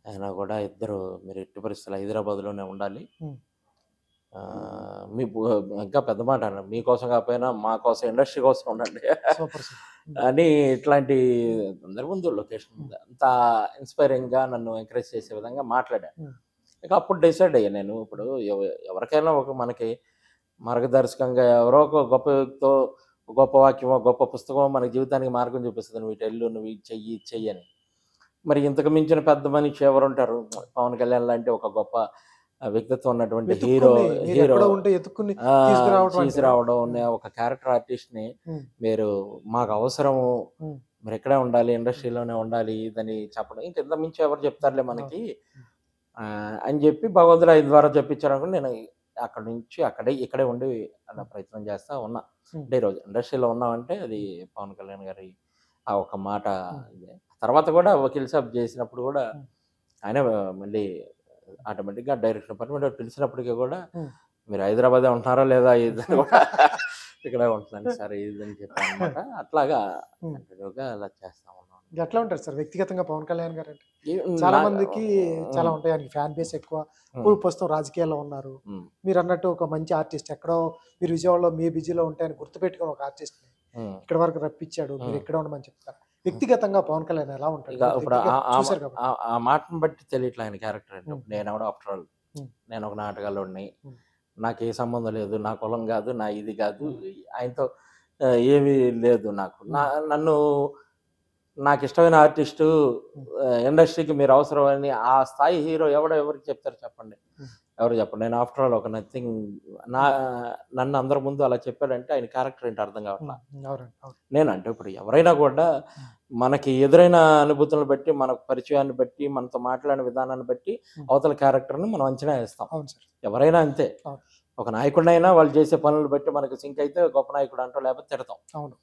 ఆయన కూడా ఇద్దరు మీరు ఎట్టి పరిస్థితులు హైదరాబాద్లోనే ఉండాలి, ఉమ్, మీ ఇంకా పెద్ద మాట అన్నారు, మీకోసం కాకపోయినా మా కోసం ఇండస్ట్రీ కోసం ఉండండి సూపర్ సూపర్. అని ఇట్లాంటి అందరి ముందు లొకేషన్ ముందు అంత ఇన్స్పైరింగ్గా నన్ను ఎంకరేజ్ చేసే విధంగా మాట్లాడాను. ఉమ్, ఇక అప్పుడు డిసైడ్ అయ్యా నేను, ఇప్పుడు ఎవరికైనా ఒక మనకి మార్గదర్శకంగా ఎవరో ఒక గొప్ప వ్యక్తితో గొప్ప వాక్యమో గొప్ప పుస్తకమో మన జీవితానికి మార్గం చూపిస్తుంది, నువ్వు ఇటు వెళ్ళు, నువ్వు ఇది చెయ్యి ఇది చెయ్యి అని. మరి ఇంతకు మించిన పెద్ద మనిషి ఎవరు ఉంటారు? పవన్ కళ్యాణ్ లాంటి ఒక గొప్ప వ్యక్తిత్వం ఉన్నటువంటి హీరో వెతుక్కుని మీరు హీరో ఎక్కడో ఉంటే ఎత్తుక్కుని తీసుకురావడం అంటే, తీసుకురావడం ఉమ్, ఒక క్యారెక్టర్ ఆర్టిస్ట్ని ఉమ్, మీరు మాకు అవసరము, ఉమ్, మీరు ఎక్కడే ఉండాలి, ఇండస్ట్రీలోనే ఉండాలి ఇదని చెప్పడం ఇంక ఇంత మించి ఎవరు చెప్తారులే మనకి అని చెప్పి భగవంతుడు ఆయన ద్వారా చెప్పించారు అనుకుని నేను అక్కడ నుంచి ఇక్కడే ఉండి అలా ప్రయత్నం చేస్తా ఉన్నా. అంటే ఈరోజు ఇండస్ట్రీలో ఉన్నామంటే అది పవన్ కళ్యాణ్ గారి ఆ ఒక మాట ఇదే. తర్వాత కూడా వకీల్ సాబ్ చేసినప్పుడు కూడా ఆయన మళ్ళీ ఆటోమేటిక్గా డైరెక్షన్ డిపార్ట్మెంట్ పిలిచినప్పటికీ కూడా ఉమ్. మీరు హైదరాబాదే ఉంటున్నారా లేదా ఇదని కూడా ఇక్కడే ఉంటున్నాను సార్ ఇదని చెప్పాను అనమాట. అట్లాగా ఉమ్. కంటిన్యూగా అలా చేస్తా ఉన్నాను. ఎట్లా ఉంటారు సార్ వ్యక్తిగతంగా పవన్ కళ్యాణ్ గారు అంటే? ఈ- చాలా నా- మందికి చాలా ఉంటాయి, ఆయనకి ఫ్యాన్ బేస్ ఎక్కువ. ఉమ్, ఇప్పుడు ప్రస్తుతం రాజకీయాల్లో ఉన్నారు. ఉమ్, మీరు అన్నట్టు ఒక మంచి ఆర్టిస్ట్ ఎక్కడో మీరు విజయవాడలో మీ బిజీలో ఉంటే ఆయన గుర్తుపెట్టుకుని ఒక ఆర్టిస్ట్ ఉమ్. ఇక్కడ వరకు రప్పించాడు, మీరు ఎక్కడ ఉండమని చెప్తారు. వ్యక్తిగతంగా పవన్ కళ్యాణ్ ఎలా ఉంటాడు? ఇక ఇప్పుడు వ్యక్తిగత చూశారు కాబట్టి. ఆ మాటను బట్టి తెలియట్లే ఆయన క్యారెక్టర్ అంటే. ఉమ్. నేను ఎవడో ఆఫ్టర్ ఆల్ ఉమ్. నేను ఒక నాటకాల్లోని, ఉమ్. నాకు ఏ సంబంధం లేదు, నా కులం కాదు, నా ఇది కాదు, ఆయనతో ఏమీ లేదు నాకు. నన్ను నాకు ఇష్టమైన ఆర్టిస్టు ఇండస్ట్రీకి మీరు అవసరం అని ఆ స్థాయి హీరో ఎవరికి చెప్తారు చెప్పండి? ఎవరు చెప్పండి. నేను ఆఫ్టర్ ఆల్ ఒక నథింగ్. నన్ను అందరి ముందు అలా చెప్పాడంటే ఆయన క్యారెక్టర్ ఏంటి అర్థం కావట్లా. అవునండి, అవును. నేనంటే ఇప్పుడు ఎవరైనా కూడా మనకి ఎదురైన అనుభూతులను బట్టి, మన పరిచయాన్ని బట్టి, మనతో మాట్లాడిన విధానాన్ని బట్టి అవతల క్యారెక్టర్ని మనం అంచనా వేస్తాం. అవును సార్. ఎవరైనా అంతే. అవును. ఒక నాయకుడినైనా వాళ్ళు చేసే పనులు బట్టి మనకు సింక్ అయితే గొప్ప నాయకుడు అంటాం, లేకపోతే తిడతాం. అవును.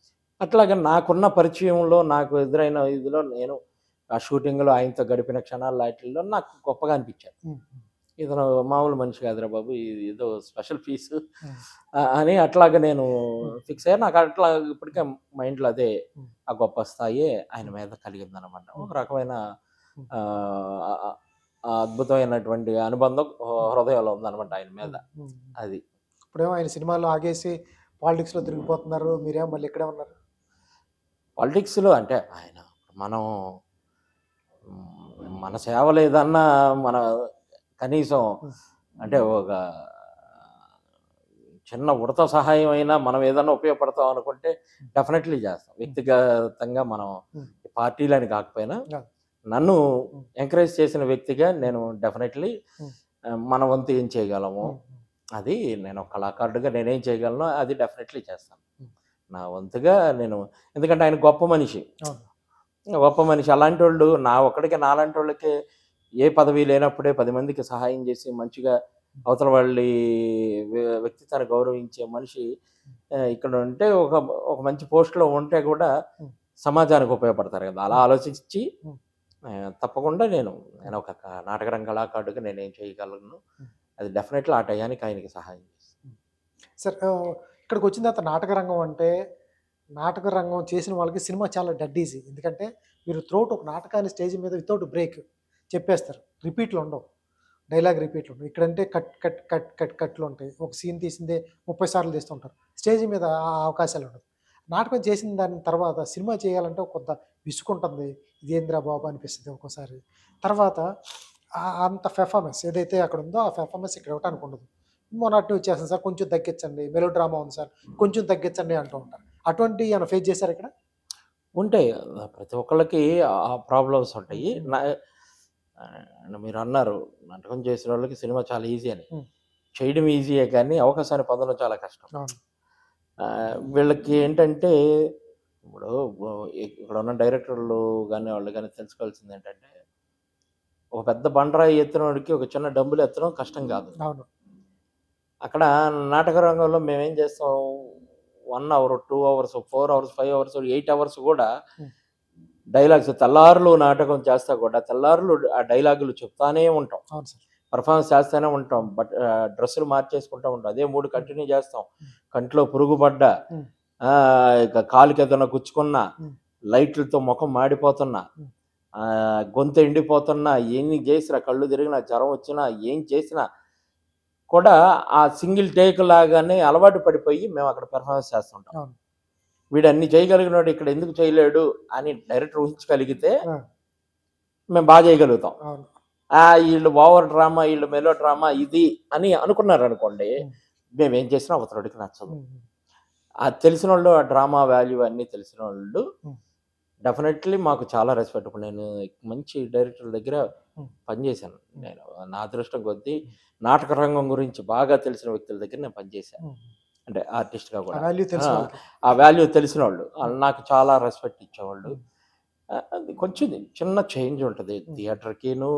అట్లాగే నాకున్న పరిచయంలో, నాకు ఎదురైన ఇదిలో నేను ఆ షూటింగ్లో ఆయనతో గడిపిన క్షణాలు వాటిల్లో నాకు గొప్పగా అనిపించారు. ఉమ్. ఇతను మామూలు మనిషి కాదురా బాబు, ఇది ఏదో స్పెషల్ పీస్ ఉమ్. అని అట్లాగా నేను ఫిక్స్ అయ్యా. నాకు అట్లా ఇప్పటికే మైండ్లో అదే ఆ గొప్ప స్థాయి ఆయన మీద కలిగిందనమాట. ఒక రకమైన ఆ, ఆ అద్భుతమైనటువంటి అనుబంధం హృదయంలో ఉందన్నమాట ఆయన మీద. అది ఇప్పుడేమో ఆయన సినిమాలో ఆగేసి పాలిటిక్స్లో తిరిగిపోతున్నారు, మీరేమో మళ్ళీ ఇక్కడే ఉన్నారు. పాలిటిక్స్లో అంటే ఆయన మనం మన సేవ లేదన్నా మన కనీసం అంటే ఒక చిన్న ఉడత సహాయం అయినా మనం ఏదైనా ఉపయోగపడతాం అనుకుంటే డెఫినెట్లీ చేస్తాం. వ్యక్తిగతంగా మనం పార్టీలని కాకపోయినా నన్ను ఎంకరేజ్ చేసిన వ్యక్తిగా నేను డెఫినెట్లీ మన వంతు ఏం చేయగలము అది నేను ఒక కళాకారుడిగా నేనేం చేయగలను అది డెఫినెట్లీ చేస్తాను నా వంతుగా నేను. ఎందుకంటే ఆయన గొప్ప మనిషి, గొప్ప మనిషి. అలాంటి వాళ్ళు ఒక్కడికి నాలాంటి వాళ్ళకి ఏ పదవి లేనప్పుడే 10 మందికి సహాయం చేసి మంచిగా అవతల వాళ్ళ వ్యక్తిత్వాన్ని గౌరవించే మనిషి ఇక్కడ ఉంటే ఒక మంచి పోస్ట్లో ఉంటే కూడా సమాజానికి ఉపయోగపడతారు కదా. అలా ఆలోచించి తప్పకుండా నేను ఒక నాటకరంగ కళాకారుడిగా నేనేం చేయగలను అది డెఫినెట్లీ ఆ టయానికి ఆయనకి సహాయం చేస్తాను. సార్ ఇక్కడికి వచ్చిన తర్వాత నాటక రంగం అంటే, నాటక రంగం చేసిన వాళ్ళకి సినిమా చాలా డెడ్ ఈజీ. ఎందుకంటే మీరు త్రోట్ ఒక నాటకాన్ని స్టేజ్ మీద వితౌట్ బ్రేక్ చెప్పేస్తారు, రిపీట్లు ఉండవు, డైలాగ్ రిపీట్లు ఉండవు. ఇక్కడంటే కట్ కట్ కట్ కట్ కట్లు ఉంటాయి, ఒక సీన్ తీసిందే 30 సార్లు తీస్తుంటారు. స్టేజ్ మీద ఆ అవకాశాలు ఉండదు. నాటకం చేసిన దాని తర్వాత సినిమా చేయాలంటే కొంత విసుకుంటుంది, ఇదేంద్రా బాబు అనిపిస్తుంది ఒక్కోసారి. తర్వాత అంత పెర్ఫార్మెన్స్ ఏదైతే అక్కడ ఉందో ఆ పెర్ఫార్మెన్స్ ఇక్కడ ఇవ్వడానికి ఉండదు. మొన్నటి వచ్చేస్తుంది సార్, కొంచెం తగ్గించండి, మెలో డ్రామా ఉంది సార్ కొంచెం తగ్గించండి అంటూ ఉంటారు. అటువంటి ఏమైనా ఫేస్ చేశారు ఇక్కడ? ఉంటాయి, ప్రతి ఒక్కళ్ళకి ఆ ప్రాబ్లమ్స్ ఉంటాయి. మీరు అన్నారు నాటకం చేసిన వాళ్ళకి సినిమా చాలా ఈజీ అని. చేయడం ఈజీయే కానీ అవకాశాన్ని పొందడం చాలా కష్టం. వీళ్ళకి ఏంటంటే ఇప్పుడు ఇక్కడ ఉన్న డైరెక్టర్లు కానీ వాళ్ళు కానీ తెలుసుకోవాల్సింది ఏంటంటే, ఒక పెద్ద బండరాయి ఎత్తినోడికి ఒక చిన్న డంబులు ఎత్తడం కష్టం కాదు. అవును. అక్కడ నాటక రంగంలో మేమేం చేస్తాం, 1 hour 2 hours 4 hours 5 hours 8 hours కూడా డైలాగ్స్, తెల్లారులు నాటకం చేస్తా కూడా తెల్లారులు ఆ డైలాగులు చెప్తానే ఉంటాం, పర్ఫార్మెన్స్ చేస్తూనే ఉంటాం, బట్ డ్రెస్సులు మార్చేసుకుంటూ ఉంటాం, అదే 3 కంటిన్యూ చేస్తాం. కంట్లో పురుగుపడ్డా, ఇక కాలుకి ఏదైనా గుచ్చుకున్నా, లైట్లతో ముఖం మాడిపోతున్నా, గొంతు ఎండిపోతున్నా, ఎన్ని చేసినా, కళ్ళు తిరిగినా, జ్వరం వచ్చినా, ఏం చేసినా కూడా ఆ సింగిల్ టేక్ లాగానే అలవాటు పడిపోయి మేము అక్కడ పెర్ఫార్మెన్స్ చేస్తుంటాం. అవును. వీడు అన్ని చేయగలిగినోడు ఇక్కడ ఎందుకు చేయలేడు అని డైరెక్టర్ ఊహించగలిగితే ఆ! మేము బాగా చేయగలుగుతాం. అవును. వీళ్ళు ఓవర్ డ్రామా, వీళ్ళు మెలో డ్రామా ఇది అని అనుకున్నారనుకోండి, హ్మ్. మేమేం చేసినా అవతలోడికి నచ్చదు. హ్మ్. హ్మ్. అది తెలిసినోళ్ళు, ఆ డ్రామా వాల్యూ అన్నీ తెలిసినోళ్ళు హ్మ్. డెఫినెట్‌లీ మాకు చాలా రెస్పెక్ట్. ఇప్పుడు నేను మంచి డైరెక్టర్ల దగ్గర హ్మ్. పనిచేశాను. హ్మ్. నేను నా అదృష్టం కొద్దీ హ్మ్. నాటక రంగం గురించి బాగా తెలిసిన వ్యక్తుల దగ్గర నేను పనిచేశాను. హ్మ్. అంటే ఆర్టిస్ట్‌గా ఆ కూడా. వాల్యూ ఆ! తెలిసిన వాళ్ళకి. ఆ వాల్యూ తెలిసినోళ్ళు. హ్మ్. ఆళ్ళు నాకు చాలా రెస్పెక్ట్ ఇచ్చేవాళ్ళు. హ్మ్. అది కొంచెం చిన్న చేంజ్ ఉంటది. హ్మ్. థియేటర్‌కిను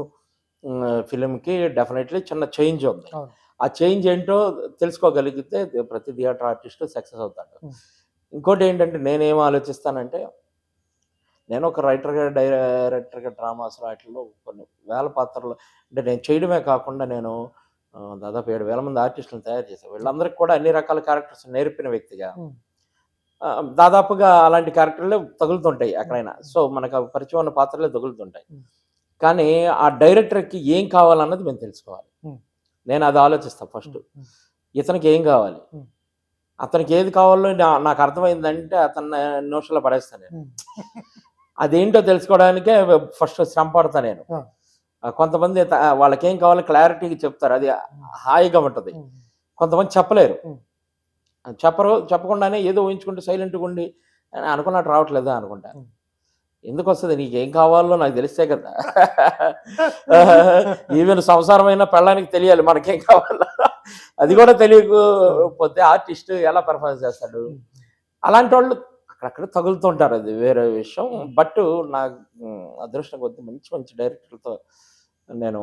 ఫిల్మ్‌కి డెఫినెట్‌లీ చిన్న చేంజ్ ఉంది. అవును. ఆ చేంజ్ ఏంటో తెలుసుకోగలిగితే ప్రతి థియేటర్ ఆర్టిస్టు సక్సెస్ అవుతాడు. హ్మ్. ఇంకోటేంటంటే నేనేం ఆలోచిస్తానంటే, నేను ఒక రైటర్‌గా, డైరెక్టర్‌గా డ్రామాస్‌లో ఆటిల్లో కొన్ని వేల పాత్రలు అంటే నేను చేయడమే కాకుండా నేను దాదాపు 7,000 మంది ఆర్టిస్టులను తయారు చేశాను. వీళ్ళందరికీ కూడా అన్ని రకాల క్యారెక్టర్స్ నేర్పిన వ్యక్తిగా హ్మ్. దాదాపుగా అలాంటి క్యారెక్టర్‌లే తగులుతుంటాయి హ్మ్. ఎక్కడైనా. సో, మనకు ఆ పరిచయం ఉన్న పాత్రలే తగులుతుంటాయి. హ్మ్. కానీ ఆ డైరెక్టర్‌కి ఏం కావాలన్నది మేము తెలుసుకోవాలి. హ్మ్. నేను అది ఆలోచిస్తా ఫస్ట్. హ్మ్. హ్మ్. ఇతనికి ఏం కావాలి? హ్మ్. అతనికి ఏది కావాలో నాకు అర్థమైందంటే అతన్ని నోషన్‌లో పడేస్తాను నేను. హ్మ్. అదేంటో తెలుసుకోవడానికే ఫస్ట్ శ్రమ పడతా నేను. ఆ! కొంతమంది వాళ్ళకేం కావాలో క్లారిటీగా చెప్తారు. అది హ్మ్. హాయిగా ఉంటది. హ్మ్. కొంతమంది చెప్పలేరు. హ్మ్. చెప్పకుండానే ఏదో ఊహించుకుంటూ సైలెంట్‌గుండి అనుకున్నట్టు రావట్లేదా అనుకుంటా. హ్మ్. ఎందుకొస్తది? నీకేం కావాలో నాకు తెలిస్తే కదా! ఈవెన్ సంసారమైన పెళ్ళానికి తెలియాలి మనకేం కావాలో. అది కూడా అవును. తెలియకపోతే ఆర్టిస్ట్ ఎలా పెర్ఫార్మ్ చేస్తాడు? హ్మ్. అలాంటోళ్ళు అక్కడక్కడ తగులుతుంటారు. అది వేరే విషయం. హ్మ్. బట్ నాకు అదృష్టం కొద్దీ మంచి మంచి డైరెక్టర్‌లతో నేను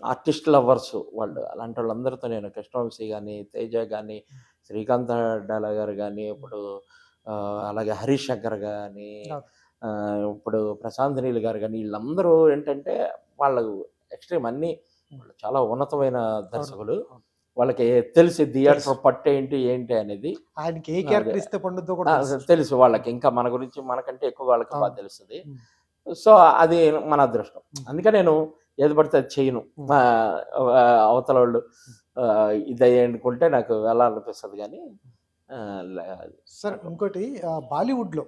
ఆర్టిస్ట్ లవర్స్ వాళ్ళు. హ్మ్. అలాంటోళ్ళందరితో నేను కృష్ణవంశీ గాని, తేజ గాని, శ్రీకాంత్ డాల గారు గాని, హ్మ్. ఇప్పుడు అలాగే హరీష్ శంకర్ గాని, అవును. ఇప్పుడు ప్రశాంత్ నీల్ గారు గాని, ఈళ్ళందరూ ఏంటంటే వాళ్ళు ఎక్స్‌ట్రీమ్ అన్నీ హ్మ్. వాళ్ళు చాలా ఉన్నతమైన అవును. దర్శకులు. అవును. వాళ్ళకి తెలిసి తెలుసు. థియేటర్ పట్టేంటి, ఏంటి అనేది. ఆయనకి ఏ అదే. క్యారెక్టర్ ఇస్తే పండుద్దో కూడా తెలుసు. తెలుసు హ్మ్. వాళ్ళకి. ఇంకా మన గురించి మనకంటే ఎక్కువ వాళ్ళకి అవును. తెలుస్తది. హ్మ్. సో, అది మన అదృష్టం. హ్మ్. అందుకే నేను ఏది పడితే అది చెయ్యను. హ్మ్. అవతలోళ్ళు హ్మ్. హ్మ్. ఇదయ్యనుకుంటే నాకు వెళ్ళాలనిపిస్తది గానీ లే సరే అట్లా. ఇంకోటి బాలీవుడ్‌లో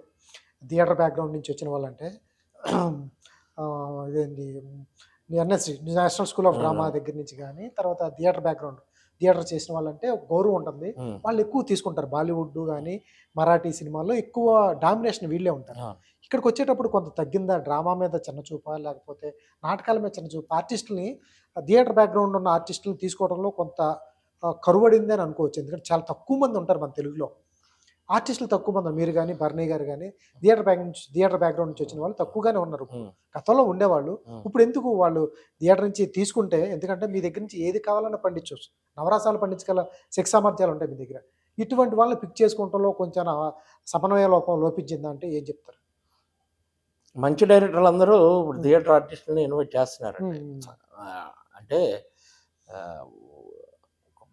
థియేటర్ బ్యాక్‌గ్రౌండ్ నుంచి వచ్చిన వాళ్ళంటే ఇదేంటి NSD national school of drama హ్మ్. దగ్గర నుంచి గాని, తర్వాత థియేటర్ చేసిన వాళ్ళంటే ఒక గౌరవం ఉంటుంది. హ్మ్. వాళ్ళు ఎక్కువ తీసుకుంటారు. బాలీవుడ్ గాని, మరాఠీ సినిమాల్లో ఎక్కువ డామినేషన్ వీళ్ళే ఉంటారు. అవును. ఇక్కడికొచ్చేటప్పుడు కొంత తగ్గిందా? డ్రామా మీద చిన్న చూపా? లేకపోతే నాటకాల మీద చిన్న చూపా? ఆర్టిస్ట్‌లని థియేటర్ బ్యాక్‌గ్రౌండ్ ఉన్న ఆర్టిస్ట్‌లని తీసుకోవడంలో కొంత కరువడింది అని అనుకోవచ్చు. ఎందుకంటే చాలా తక్కువ మంది ఉంటారు మన తెలుగులో. ఆర్టిస్టులు తక్కువ మంది. మీరు గాని, భరణి గారు గాని థియేటర్ బ్యాక్‌గ్రౌండ్ నుంచి వచ్చిన వాళ్ళు తక్కువగానే ఉన్నారు ఇప్పుడు. హ్మ్. గతంలో ఉండేవాళ్ళు. హ్మ్. ఇప్పుడెందుకు వాళ్ళు థియేటర్ నుంచి తీసుకుంటే ఎందుకంటే మీ దగ్గర నుంచి ఏది కావాలన్నా పండించొచ్చు. నవరసాలు పండించగల శక్తి సామర్థ్యాలు ఉంటాయి మీ దగ్గర. ఇటువంటి వాళ్ళని పిక్ చేసుకోవటంలో కొంచెం సమన్వయ లోపం లోపించిందా అంటే ఏం చెప్తారు? మంచి డైరెక్టర్లందరూ ఇప్పుడు హ్మ్. థియేటర్ ఆర్టిస్ట్‌లని ఇన్వైట్ చేస్తున్నారండి. హ్మ్. హ్మ్. అంటే ఆహ్,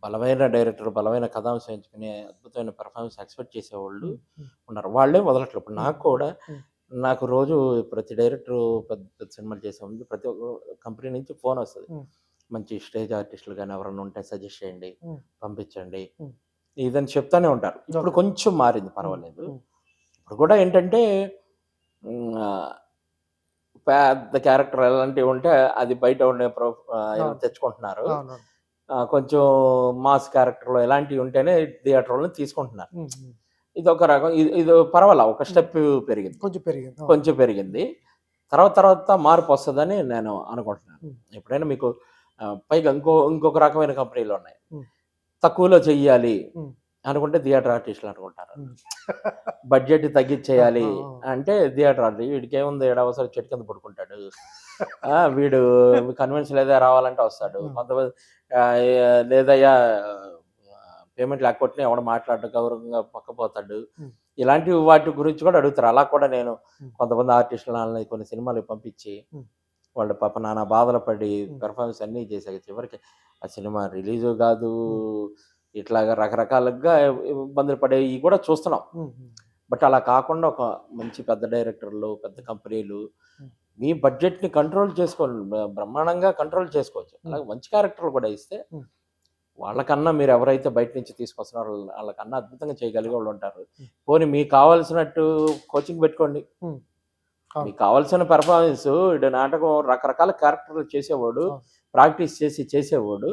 బలమైన డైరెక్టర్, బలమైన కథాంశం ఎంచుకుని అద్భుతమైన పెర్ఫార్మన్స్ ఎక్స్‌పెక్ట్ చేసేవాళ్ళు హ్మ్. హ్మ్. ఉన్నారు. వాళ్ళే మొదలట్లేదు. ఇప్పుడు హ్మ్. నాకు కూడా హ్మ్. నాకు రోజు ప్రతి డైరెక్టరు పెద్ద పెద్ద సినిమాలు చేసే ముందు ప్రతి ఒక్క కంపెనీ నుంచి ఫోనొస్తది. హ్మ్. మంచి స్టేజ్ ఆర్టిస్టులు గాని ఎవరైనా ఉంటే సజెస్ట్ చేయండి, హ్మ్. పంపించండి. హ్మ్. ఇదని చెప్తానే ఉంటారు. ఇప్పుడు ఓకే. కొంచెం మారింది హ్మ్. పర్వాలేదు. హ్మ్. ఇప్పుడు కూడా ఏంటంటే హ్మ్. పెద్ద క్యారెక్టర్ ఎలాంటివి ఉంటే అది బయట ఉండే ఇలా అవును. తెచ్చుకుంటున్నారు. అవునవును. కొంచెం మాస్ క్యారెక్టర్‌లో ఇలాంటివి ఉంటేనే థియేటరోళ్ళని తీసుకుంటున్నారు. హ్మ్. హ్మ్. ఇదొక రకం. ఇది పర్వాలా ఒక హ్మ్. స్టెప్ పెరిగింది. కొంచెం పెరిగింది. అవును. కొంచెం హ్మ్. పెరిగింది. తర్వాత తర్వాత మార్పొస్తదని నేను అనుకుంటున్నాను. హ్మ్. ఎప్పుడైనా మీకు పైగా ఇంకొక రకమైన కంపెనీలున్నాయి. హ్మ్. తక్కువలో చెయ్యాలి హ్మ్. అనుకుంటే థియేటర్ ఆర్టిస్టులు అనుకుంటారు. హ్మ్. బడ్జెట్ ఆ! తగ్గిచ్చేయాలి ఆ! ఆ! అంటే థియేటర్ ఆర్టిస్ట్ వీడికేముంది ఈడవసరం చెట్టు కింద పడుకుంటాడు. వీడు కన్విన్స్ లేదా రావాలంటే వస్తాడు. హ్మ్. కొంతమంది లేదయ్యా పేమెంట్ లేకపోతే ఎవడు మాట్లాడడు గౌరవంగా పక్కపోతాడు. హ్మ్. ఇలాంటి వాటి గురించి కూడా అడుగుతారు. అలా కూడా నేను హ్మ్. కొంతమంది ఆర్టిస్టులని కొన్ని సినిమాలకి పంపించి, హ్మ్. వాళ్ళు పాపం నానా బాధలు పడి హ్మ్. పెర్ఫార్మన్స్ అన్నీ చేశాక చివరికి ఆ సినిమా రిలీజు గాదు. హ్మ్. ఇట్లాగా రకరకాలుగా ఇబ్బందులు పడేయి కూడా చూస్తున్నాం. హ్మ్. హ్మ్. బట్ అలా కాకుండా ఒక మంచి పెద్ద డైరెక్టర్లు, పెద్ద కంపెనీలు హ్మ్. మీ బడ్జెట్ని కంట్రోల్ చేసుకోండి, బ్రహ్మాండంగా కంట్రోల్ చేసుకోవచ్చు. అలాగే మంచి క్యారెక్టర్లు కూడా ఇస్తే Hmm. వాళ్ళకన్నా మీరు ఎవరైతే బయట నుంచి తీసుకొస్తున్నారో వాళ్ళకన్నా అద్భుతంగా చేయగలిగే వాళ్ళు ఉంటారు. Hmm. పోనీ మీకు కావాల్సినట్టు కోచింగ్ పెట్టుకోండి. అవును. మీకు కావాల్సిన పెర్ఫార్మెన్స్ ఇటు నాటకం రకరకాల క్యారెక్టర్లు చేసేవాడు, అవును. ప్రాక్టీస్ చేసి చేసేవాడు.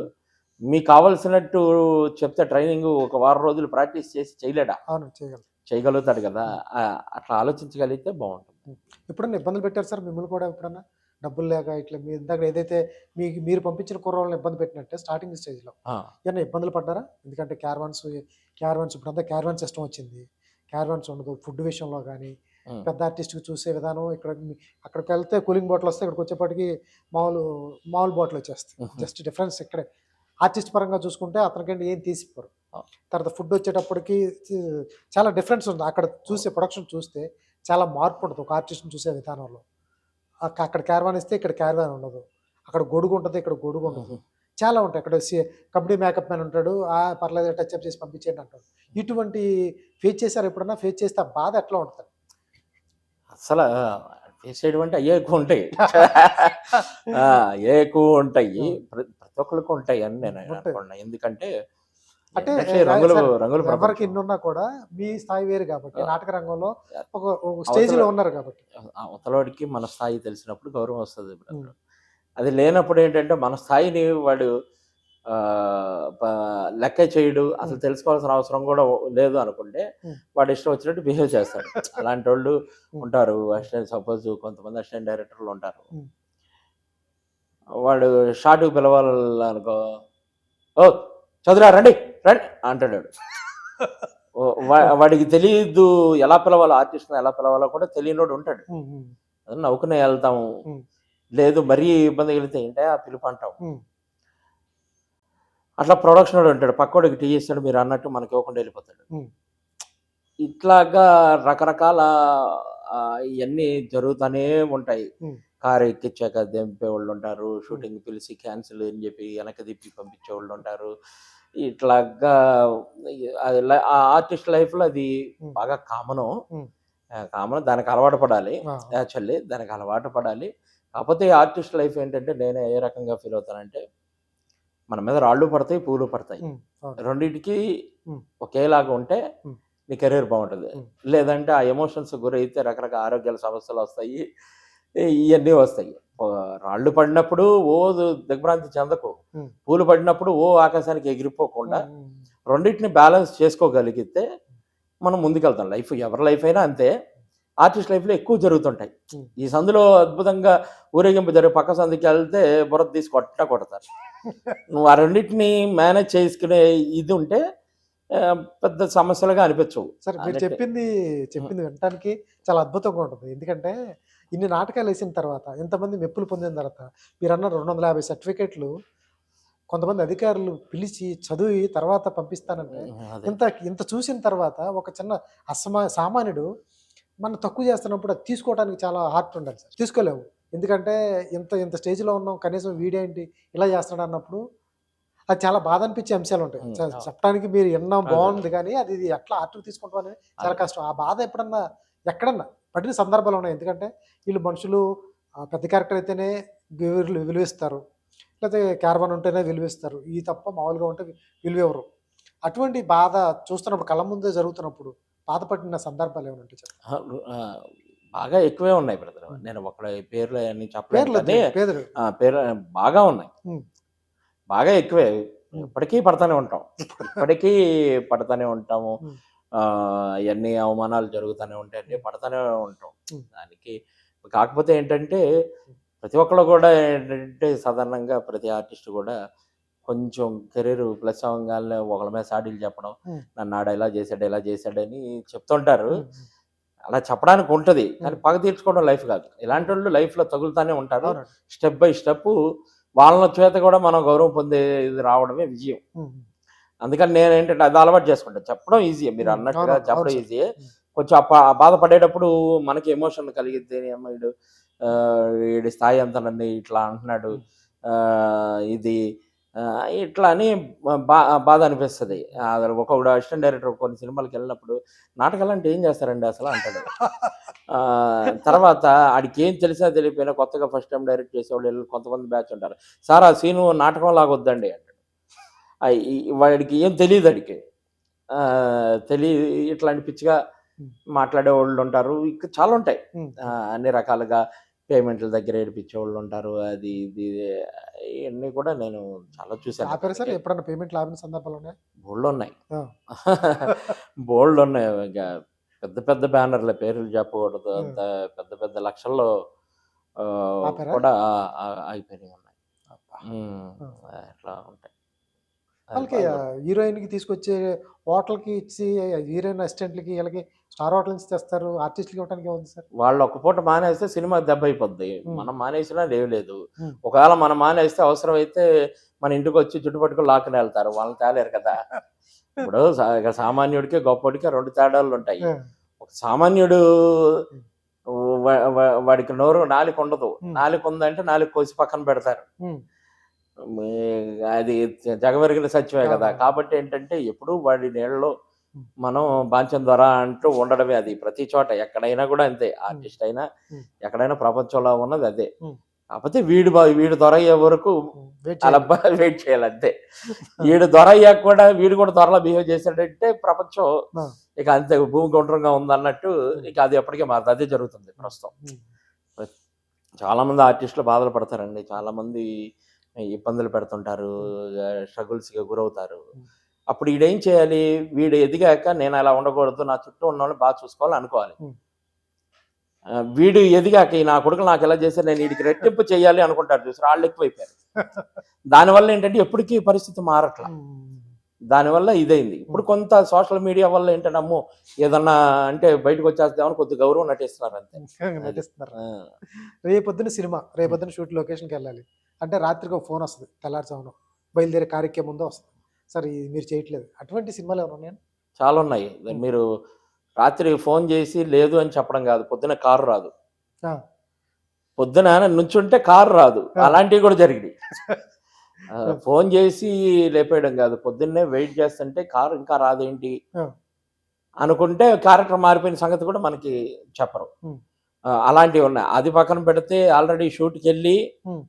మీకు కావాల్సినట్టు చెప్తే ట్రైనింగ్ ఒక వారం రోజులు ప్రాక్టీస్ చేసి చేయలేడా? అవును, చేయగలరు. చేయగలుగుతాడు కదా! అట్లా ఆలోచించగలిగితే బాగుంటుంది. ఎప్పుడన్నా ఇబ్బందులు పెట్టారు సార్ మిమ్మల్ని కూడా ఎప్పుడన్నా? డబ్బులు లేక ఇట్లా మీరు ఇందాక ఏదైతే మీరు పంపించిన కుర్రోళ్ళని ఇబ్బంది పెట్టినట్టే స్టార్టింగ్ స్టేజ్‌లో ఆ, ఏమన్నా ఇబ్బందులు పడ్డారా? ఎందుకంటే క్యారవాన్స్ ఇప్పుడంతా క్యారవాన్ సిస్టమ్ వచ్చింది. క్యారవాన్స్ ఉండదు. ఫుడ్ విషయంలో గానీ, ఉమ్, పెద్ద ఆర్టిస్ట్‌కి చూసే విధానం ఇక్కడ అక్కడికెళ్తే కూలింగ్ బాటిల్ వస్తాయి. ఇక్కడికొచ్చేపాటికి మామూలు మామూలు బాటిల్ వచ్చేస్తాయి. ఉహు, జస్ట్ డిఫరెన్స్ ఇక్కడే. ఆర్టిస్ట్ పరంగా చూసుకుంటే అతనికంటే ఏం తీసిపోరు. ఆ, తర్వాత ఫుడ్ వచ్చేటప్పటికి చి చాలా డిఫరెన్స్ ఉంది. అక్కడ చూసే ప్రొడక్షన్ చూస్తే చాలా మార్పు ఉంటది. ఒక ఆర్టిస్ట్‌ని చూసే విధానంలో. అక్కడ క్యారవాన్ ఇస్తే ఇక్కడ క్యారవాన్ ఉండదు. అక్కడ గొడుగు ఉంటది. ఇక్కడ గొడుగు ఉండదు. ఉహు. చాలా ఉంటాయి. అక్కడ కబడ్డీ మేకప్ మ్యాన్ ఉంటాడు. పర్లేదు టచ్ అప్ చేసి పంపించేయండి అంటాడు. ఇటువంటి ఫేస్ చేసారా ఎప్పుడన్నా? ఫేస్ చేస్తే ఆ బాధ ఎట్లా ఉంటది? అసలు ఫేస్ చేయడం అంటే అయ్యే ఎక్కువ ఉంటాయి. అయ్యే ఎక్కువ ఉంటాయి. ప్రతి ఒక్కరికి ఉంటాయి అని నేను ఉంటాయి. అనుకున్నా. ఎందుకంటే అంటే ఇండస్ట్రీ రంగులు సరే, రంగులు ఎవరికి ప్రపంచం. ఎన్నున్నా కూడా మీ స్థాయి వేరు కాబట్టి ఆ, నాటక రంగంలో ఒక ఒక అవతల స్టేజ్‌లో ఉన్నారు కాబట్టి. అవతలవాడికి మన స్థాయి తెలిసినప్పుడు గౌరవం వస్తుంది. హ్మ్. అది లేనప్పుడు ఏంటంటే మన స్థాయిని వాడు లెక్క చేయడు, అసలు హ్మ్. తెలుసుకోవాల్సిన అవసరం కూడా లేదు అనుకుంటే హ్మ్. వాడు ఇష్టం వచ్చినట్టు బిహేవ్ చేస్తాడు. అలాంటి వాళ్ళు హ్మ్. ఉంటారు. అసిస్టెంట్ సపోజ్ కొంతమంది అసిస్టెంట్ డైరెక్టర్లు ఉంటారు. హ్మ్. వాడు షార్ట్కి పిలవాలనుకో, ఓ చదురా రండి రండి అంటాడు వాడు. వాడికి తెలియదు ఎలా పిలవాలో, ఆర్టిస్ట్ని ఎలా పిలవాలో కూడా తెలియనోడు ఉంటాడు. హ్మ్. హ్మ్. అది నవ్వుకునే వెళ్తాము. హ్మ్. లేదు మరీ ఇబ్బంది కలిగితే ఏంటే ఆ పిలుపు అంటాం. హ్మ్. అట్లా ప్రొడక్షన్ వాడు ఉంటాడు, పక్కోడికి టీ ఇస్తాడు, మీరు అన్నట్టు మనకి ఇవ్వకుండా వెళ్ళిపోతాడు. హ్మ్. ఇట్లాగా రకరకాల ఇవన్నీ జరుగుతూనే ఉంటాయి. హ్మ్. కారు ఎక్కించాక దింపేవాళ్ళు ఉంటారు, హ్మ్. షూటింగ్ పిలిచి క్యాన్సిల్ అని చెప్పి వెనక తిప్పి పంపించేవాళ్ళు ఉంటారు. ఇట్లాగా ఆ ఆర్టిస్ట్ లైఫ్లో అది హ్మ్. బాగా కామను. హ్మ్. కామన్, దానికి అలవాటు పడాలి. ఆ! యాక్చువల్లీ దానికి అలవాటు పడాలి. కాకపోతే ఆర్టిస్ట్ లైఫ్ ఏంటంటే నేను ఏ రకంగా ఫీల్ అవుతానంటే, మన మీద రాళ్ళు పడతాయి, పూలు పడతాయి. హ్మ్. అవును. రెండిటికి హ్మ్. ఒకేలాగా ఉంటే హ్మ్. నీ కెరీర్ బాగుంటుంది. హ్మ్. లేదంటే ఆ ఎమోషన్స్ గురైతే రకరకాల ఆరోగ్యాల సమస్యలు వస్తాయి. ఇవన్నీ వస్తాయి. రాళ్ళు పడినప్పుడు దిగ్భ్రాంతి చెందకు. హ్మ్. పూలు పడినప్పుడు ఆకాశానికి ఎగిరిపోకుండా హ్మ్. హ్మ్. రెండిటిని బ్యాలెన్స్ చేసుకోగలిగితే మనం ముందుకెళ్తాం. లైఫ్ ఎవరి లైఫ్ అయినా అంతే. ఆర్టిస్ట్ లైఫ్‌లో ఎక్కువ జరుగుతుంటాయి. హ్మ్. ఈ సందులో అద్భుతంగా ఊరేగింపు జరిగే పక్క సందుకెళ్తే బురద తీసి కొడతారు. నువ్వు ఆ రెండిటిని మేనేజ్ చేసుకునే ఇది ఉంటే పెద్ద సమస్యలుగా అనిపించవు. సరే, మీరు అన్నట్టే. హ్మ్. చెప్పింది వినటానికి చాలా అద్భుతంగా ఉంటుంది. ఎందుకంటే ఇన్ని నాటకాలేసిన తర్వాత, ఇంతమంది మెప్పులు పొందిన తర్వాత మీరన్న 250 సర్టిఫికేట్‌లు కొంతమంది అధికారులు పిలిచి చదివి తర్వాత పంపిస్తానంటే, అదే. ఇంత ఇంత చూసిన తర్వాత ఒక చిన్న సామాన్యుడు మనం తక్కువ చేస్తున్నప్పుడు అది తీసుకోవడానికి చాలా హార్ట్ ఉండాలి సార్. తీసుకోలేము. ఎందుకంటే ఇంత ఇంత స్టేజ్‌లో ఉన్నాం. కనీసం వీడేంటి ఇలా చేస్తున్నాడు అన్నప్పుడు అది చాలా బాధ అనిపించే అంశాలుంటాయి. హ్మ్. చెప్పడానికి మీరు విన్నాం అదే. బావుంది గానీ, అది ఇది ఎట్లా ఆర్ట్‌కి తీసుకుంటాం అనేది చాలా అదే. కష్టం. ఆ బాధ ఎప్పుడన్నా ఎక్కడన్నా పడిన సందర్భాలున్నాయి. ఎందుకంటే వీళ్ళు మనుషులు పెద్ద క్యారెక్టర్ అయితేనే విలువిస్తారు. లేతే క్యారవాన్ ఉంటేనే విలువిస్తారు. ఈ తప్ప మామూలుగా ఉంటే విలువివ్వరు. అటువంటి బాధ చూస్తున్నప్పుడు కళ్ళ ముందే జరుగుతున్నప్పుడు బాధపడిన సందర్భాలేమైనా ఉంటే చెప్పండి? ఆహ్, బాగా ఎక్కువే ఉన్నాయి బ్రదర్. హ్మ్. నేను ఒకళ్ళ పేర్లు అయన్నీ చెప్పలేను కానీ పేర్లొద్దులెండి. పేదలు. పేరు బాగా ఉన్నాయి. హ్మ్. బాగా ఎక్కువే. హ్మ్. ఇప్పటికీ పడతానే ఉంటాం. ఇప్పటికీ పడతానే ఉంటాము. హ్మ్. ఇయన్నీ అవమానాలు జరుగుతానే ఉంటాయండి. హ్మ్. పడతానే ఉంటాం. హ్మ్. దానికి కాకపోతే ఏంటంటే, హ్మ్. ప్రతి ఒక్కళ్ళు కూడా ఏంటంటే సాధారణంగా ప్రతి ఆర్టిస్ట్ కూడా కొంచెం కెరీర్ ప్లస్ అవ్వంగాల్నే ఒకళ్ళ మీద సాడీలు చెప్పడం, హ్మ్. నన్ను ఆడు ఇలా చేసాడు, ఇలా చేసాడని చెప్తుంటారు. హ్మ్. హ్మ్. అలా చెప్పడానికి ఉంటది. కానీ హ్మ్. పగ తీర్చుకోవడం లైఫ్ కాదు. హ్మ్. ఇలాంటోళ్ళు లైఫ్‌లో తగులుతానే ఉంటారు. అవునండి. స్టెప్ బై స్టెప్ వాళ్ళ చేత కూడా మనం గౌరవం పొందేది రావడమే విజయం. హ్మ్. హ్మ్. అందుకని నేనేంటంటే అది అలవాటు చేసుకుంటా. చెప్పడం ఈజీయే. హ్మ్. మీరన్నట్టుగా అవునవును. అవును చెప్పడం సార్. ఈజీయే. హ్మ్. కొంచెం ఆ బాధపడేటప్పుడు మనకి ఎమోషన్ కలిగిద్ది. అమ్మ ఈడి స్థాయి అంతా నన్ను ఇట్లా అంటున్నాడు. హ్మ్. ఇది ఇట్లా అని బాధ అనిపిస్తది. ఒక్కొక్కడు అసిస్టెంట్ డైరెక్టర్ కొన్ని సినిమాలకి వెళ్ళినప్పుడు, "నాటకాలంటే ఏం చేస్తారండి అసలు" అంటాడు. తర్వాత ఆడికేం తెలిసినా తెలియకపోయినా కొత్తగా ఫస్ట్ టైమ్ డైరెక్ట్ చేసేవాళ్ళు కొంతమంది బ్యాచ్ ఉంటారు. "సార్ ఆ సీను నాటకంలాగా వద్దండి" అంటాడు. వాడికి ఏం తెలీదు ఆడికి. ఇట్లాంటి పిచ్చిగా హ్మ్. మాట్లాడేవాళ్ళుంటారు. ఇంకా చాలా ఉంటాయి. హ్మ్. అన్ని రకాలుగా పేమెంట్‌ల దగ్గర ఏడిపించేవాళ్ళుంటారు. అది ఇది ఇయన్నీ కూడా నేను చాలా చూసాను ఆపారా సార్? ఇప్పటికి. ఎప్పుడన్నా పేమెంట్లు ఆపిన సందర్భాలున్నాయా? బోలెడున్నాయి. ఆ! బోలెడున్నాయి. ఇక పెద్ద పెద్ద బ్యానర్‌లే పేర్లు చెప్పకూడదు. ఆ! అంత పెద్ద పెద్ద లక్షల్లో ఆపారా? కూడా ఆగిపోయినయి ఉన్నాయి. అబ్బా! హ్మ్. ఆ! అట్లా ఉంటాయి. అది వాళ్ళకి బాగా గుర్తు. హీరోయిన్‌కి తీసుకొచ్చే హోటల్‌కి ఇచ్చి హీరోయిన్ అసిస్టెంట్‌లకి ఈళ్ళకి స్టార్ హోటల్ నుంచి తెస్తారు. ఆర్టిస్ట్‌లకి ఇవ్వడానికి ఏముంది సార్? వాళ్ళు ఒక పూట మానేస్తే సినిమా దెబ్బయిపోద్ది. హ్మ్. మనం మానేసినా లేదు. హ్మ్. ఒకవేళ మనం మానేస్తే అవసరమైతే మన ఇంటికొచ్చి జుట్టు పట్టుకొని లాక్కుని ఎళ్తారు. వాళ్ళని తేలేరు కదా! ఇప్పుడు ఇక సామాన్యుడికి, గొప్పోడికి 2 తేడాలుంటాయి. ఆ! ఒక సామాన్యుడు హ్మ్. వ వ వాడికి నాలుకుండదు. హ్మ్. నాలుకుందంటే నాలుక కోసి పక్కన పెడతారు. హ్మ్. మీ అది జగమెరిగిన సత్యమే కదా! అవునవును. కాబట్టి ఏంటంటే ఎప్పుడూ వాడి నీడలో హ్మ్. మనం బాంచం దొర అంటూ ఉండడమే అది. ప్రతి చోట ఎక్కడైనా కూడా అంతే. హ్మ్. ఆర్టిస్ట్ అయినా, హ్మ్. ఎక్కడైనా ప్రపంచంలో ఉన్నది అదే. హ్మ్. కాపోతే వీడు దొరయ్యే వరకు హ్మ్. వెయిట్ అలా చేయాలి. వెయిట్ చేయాలంతే. ఆ! ఈడు దొరయ్యాక కూడా వీడు కూడా దొరలా బిహేవ్ చేసాడంటే ప్రపంచం ఆ! ఇక అంతే భూమి గుండ్రంగా ఉందన్నట్టు హ్మ్. ఇక అది ఎప్పటికి మారదు. అదే జరుగుతుంది హ్మ్. ప్రస్తుతం. హ్మ్. చాలామంది ఆర్టిస్టులు బాధలు పడతారండి. చాలామంది ఇబ్బందులు పెడుతుంటారు. హ్మ్. స్ట్రగుల్స్‌కి గురవుతారు. హ్మ్. అప్పుడు ఈడేం చేయాలి? వీడు ఎదిగాక నేను అలా ఉండకూడదు. నా చుట్టూ ఉన్నోళ్ళని చూసుకోవాలి అనుకోవాలి. హ్మ్. వీడు ఎదిగాక నా కొడుకులు నాకిలా చేశారు. నేను ఈడికి రెట్టింపు చేయాలి అనుకుంటారు చూసారా? ఆళ్ళెక్కువైపోయారు. దానివల్ల ఏంటంటే ఎప్పటికి పరిస్థితి మారట్ల. హ్మ్. దానివల్ల ఇదైంది. ఇప్పుడు హ్మ్. కొంత సోషల్ మీడియా వల్ల ఏంటంటే అమ్మో! ఏదన్నా అంటే బయటకొచ్చేద్దామని కొద్దిగా గౌరవం నటిస్తున్నారంతే. ముఖ్యంగా అది. నటిస్తున్నారు. ఆ! రేపొద్దున సినిమా. హ్మ్. రేపొద్దున షూట్ లొకేషన్‌కెళ్ళాలి. అంటే రాత్రికి ఒక ఫోనొస్తది. తెల్లారుజామున. బయలుదేరే కారెక్కే ముందే వస్తది. సార్ ఇది మీరు చేయట్లేదు. అటువంటి సినిమాలేమైనా ఉన్నాయా? చాలున్నాయి. హ్మ్. మీరు రాత్రి ఫోను జేసి లేదు అని చెప్పడం గాదు. పొద్దున్న కారు రాదు. ఆ! పొద్దున నుంచుంటే కారు రాదు. ఆ! అలాంటివి గూడా జరిగినియి. ఆ! ఫోను జేసి లేపేయడం గాదు. పొద్దున్నే వెయిట్ చేస్తుంటే కారు ఇంకా రాదేంటి ఆ! అనుకుంటే క్యారెక్టర్ మారిపోయిన సంగతి కూడా మనకి చెప్పరు. హ్మ్. అలాంటివున్నాయి. అది పక్కన పెడితే ఆల్రెడీ షూట్‌కెళ్ళి హ్మ్.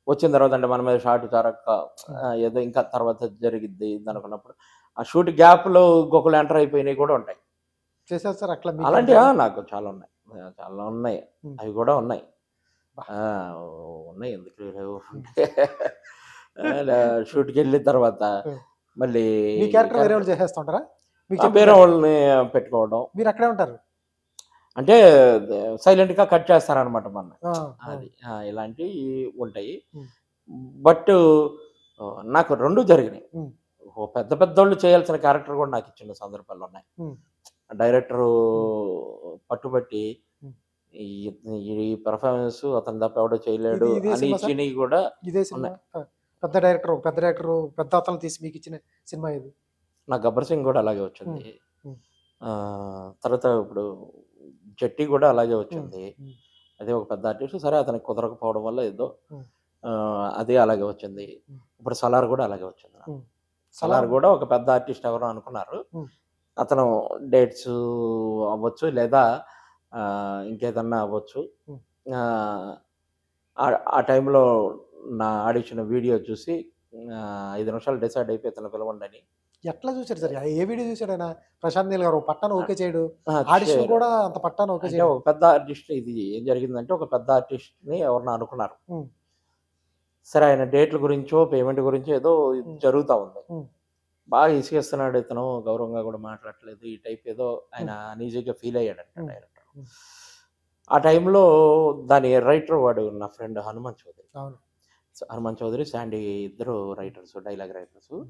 వచ్చిన తర్వాత అంటే మన మీద షాట్ జరక్క హ్మ్. ఏదో ఇంకా తర్వాత జరిగిద్ది ఇదనుకున్నప్పుడు, ఆ షూట్ గ్యాప్‌లో ఇంకొకళ్ళు ఎంటర్ అయిపోయినయి కూడా ఉంటాయి. చేసారా సార్ అట్లా మీకేమైనా అలాంటివి జరిగిందా? నాకు చాలా ఉన్నాయి. చాలా ఉన్నాయి. హ్మ్. అవి కూడా ఉన్నాయి. అబ్బా! ఆ! ఉన్నాయి ఎందుకు లేవు. హ్మ్. హ్మ్. షూట్‌కెళ్ళిన తర్వాత హ్మ్. మళ్ళీ మీ క్యారెక్టర్ వేరే వాళ్ళు క్యారెక్టర్ చేసేస్తా ఉంటారా? మీకు చెప్పిన వేరే క్యారెక్టర్. వాళ్ళని పెట్టుకోవడం. మీరక్కడే ఉంటారు. అంటే సైలెంట్‌గా కట్ చేస్తారనమాట మనల్ని. ఆ! ఆ! అది. ఇలాంటివి ఉంటాయి. హ్మ్. బట్ నాకు 2 జరిగినాయి. హ్మ్. పెద్ద పెద్దోళ్ళు చేయాల్సిన క్యారెక్టర్ కూడా నాకిచ్చిన సందర్భాలున్నాయి. హ్మ్. డైరెక్టరు హ్మ్. పట్టుబట్టి హ్మ్. ఈ ఈ పెర్ఫార్మన్స్ అతను తప్ప ఎవడు చేయలేడు ఇదే అని సినిమా సార్? ఇచ్చినయి కూడా ఇదే సినిమా? ఉన్నాయి. పెద్ద డైరెక్టరు పెద్ద అతను తీసి మీకిచ్చిన సినిమా ఏది? నాకు 'గబ్బర్ సింగ్' కూడా అలాగే హ్మ్. వచ్చింది. హ్మ్. తర్వాత ఇప్పుడు 'జట్టి' కూడా అలాగే హ్మ్. వచ్చింది. హ్మ్. అదే ఒక పెద్ద ఆర్టిస్ట్. సరే అతనికి కుదరకపోవడం వల్ల ఏదో హ్మ్. అదే అలాగే వచ్చింది. హ్మ్. ఇప్పుడు 'సలార్' కూడా అలాగే వచ్చింది నాకు. హ్మ్. 'సలార్' 'సలార్'. కూడా ఒక పెద్ద ఆర్టిస్ట్ ఎవరో అనుకున్నారు. హ్మ్. అతను డేట్స్ అవ్వచ్చు లేదా ఇంకేదన్నా అవ్వచ్చు. హ్మ్. ఆహ్, ఆ ఆ టైంలో నా ఆడిషన్ వీడియో చూసి 5 నిమిషాలు డిసైడ్ అయిపోయి ఇతన్ని పిలవండని. ఎట్లా చూసారు సార్? ఏ వీడియో చూసాడాయన? ప్రశాంత్ నీల్ గారు ఒక పట్టాన ఆహ్, ఓకే చేయడు. ఆ! ఆడిషన్ షేర్ కూడా అంత పట్టాన ఓకే అంటే చేయడు. ఒక పెద్ద ఆర్టిస్ట్ ఇది ఏం జరిగిందంటే ఒక పెద్ద ఆర్టిస్ట్‌ని ఎవరినో అనుకున్నారు. హ్మ్. సరే ఆయన డేట్‌ల గురించో, పేమెంట్ గురించో ఏదో హ్మ్. జరుగుతా ఉంది. హ్మ్. బాగా ఇసిగిస్తున్నాడు ఇతను. గౌరవంగా కూడా మాట్లాడట్లేదు. ఈ టైప్ ఏదో ఆయన హ్మ్. అన్‌ఈజీగా ఫీల్ అయ్యాడంట హ్మ్. డైరెక్టర్. హ్మ్. ఆ టైంలో దాని రైటర్ వాడు నా ఫ్రెండ్ హనుమాన్ చౌదరి. అవును. హనుమాన్ చౌదరి, శాండీ ఇద్దరు హ్మ్. Writers, dialogue writers. హ్మ్.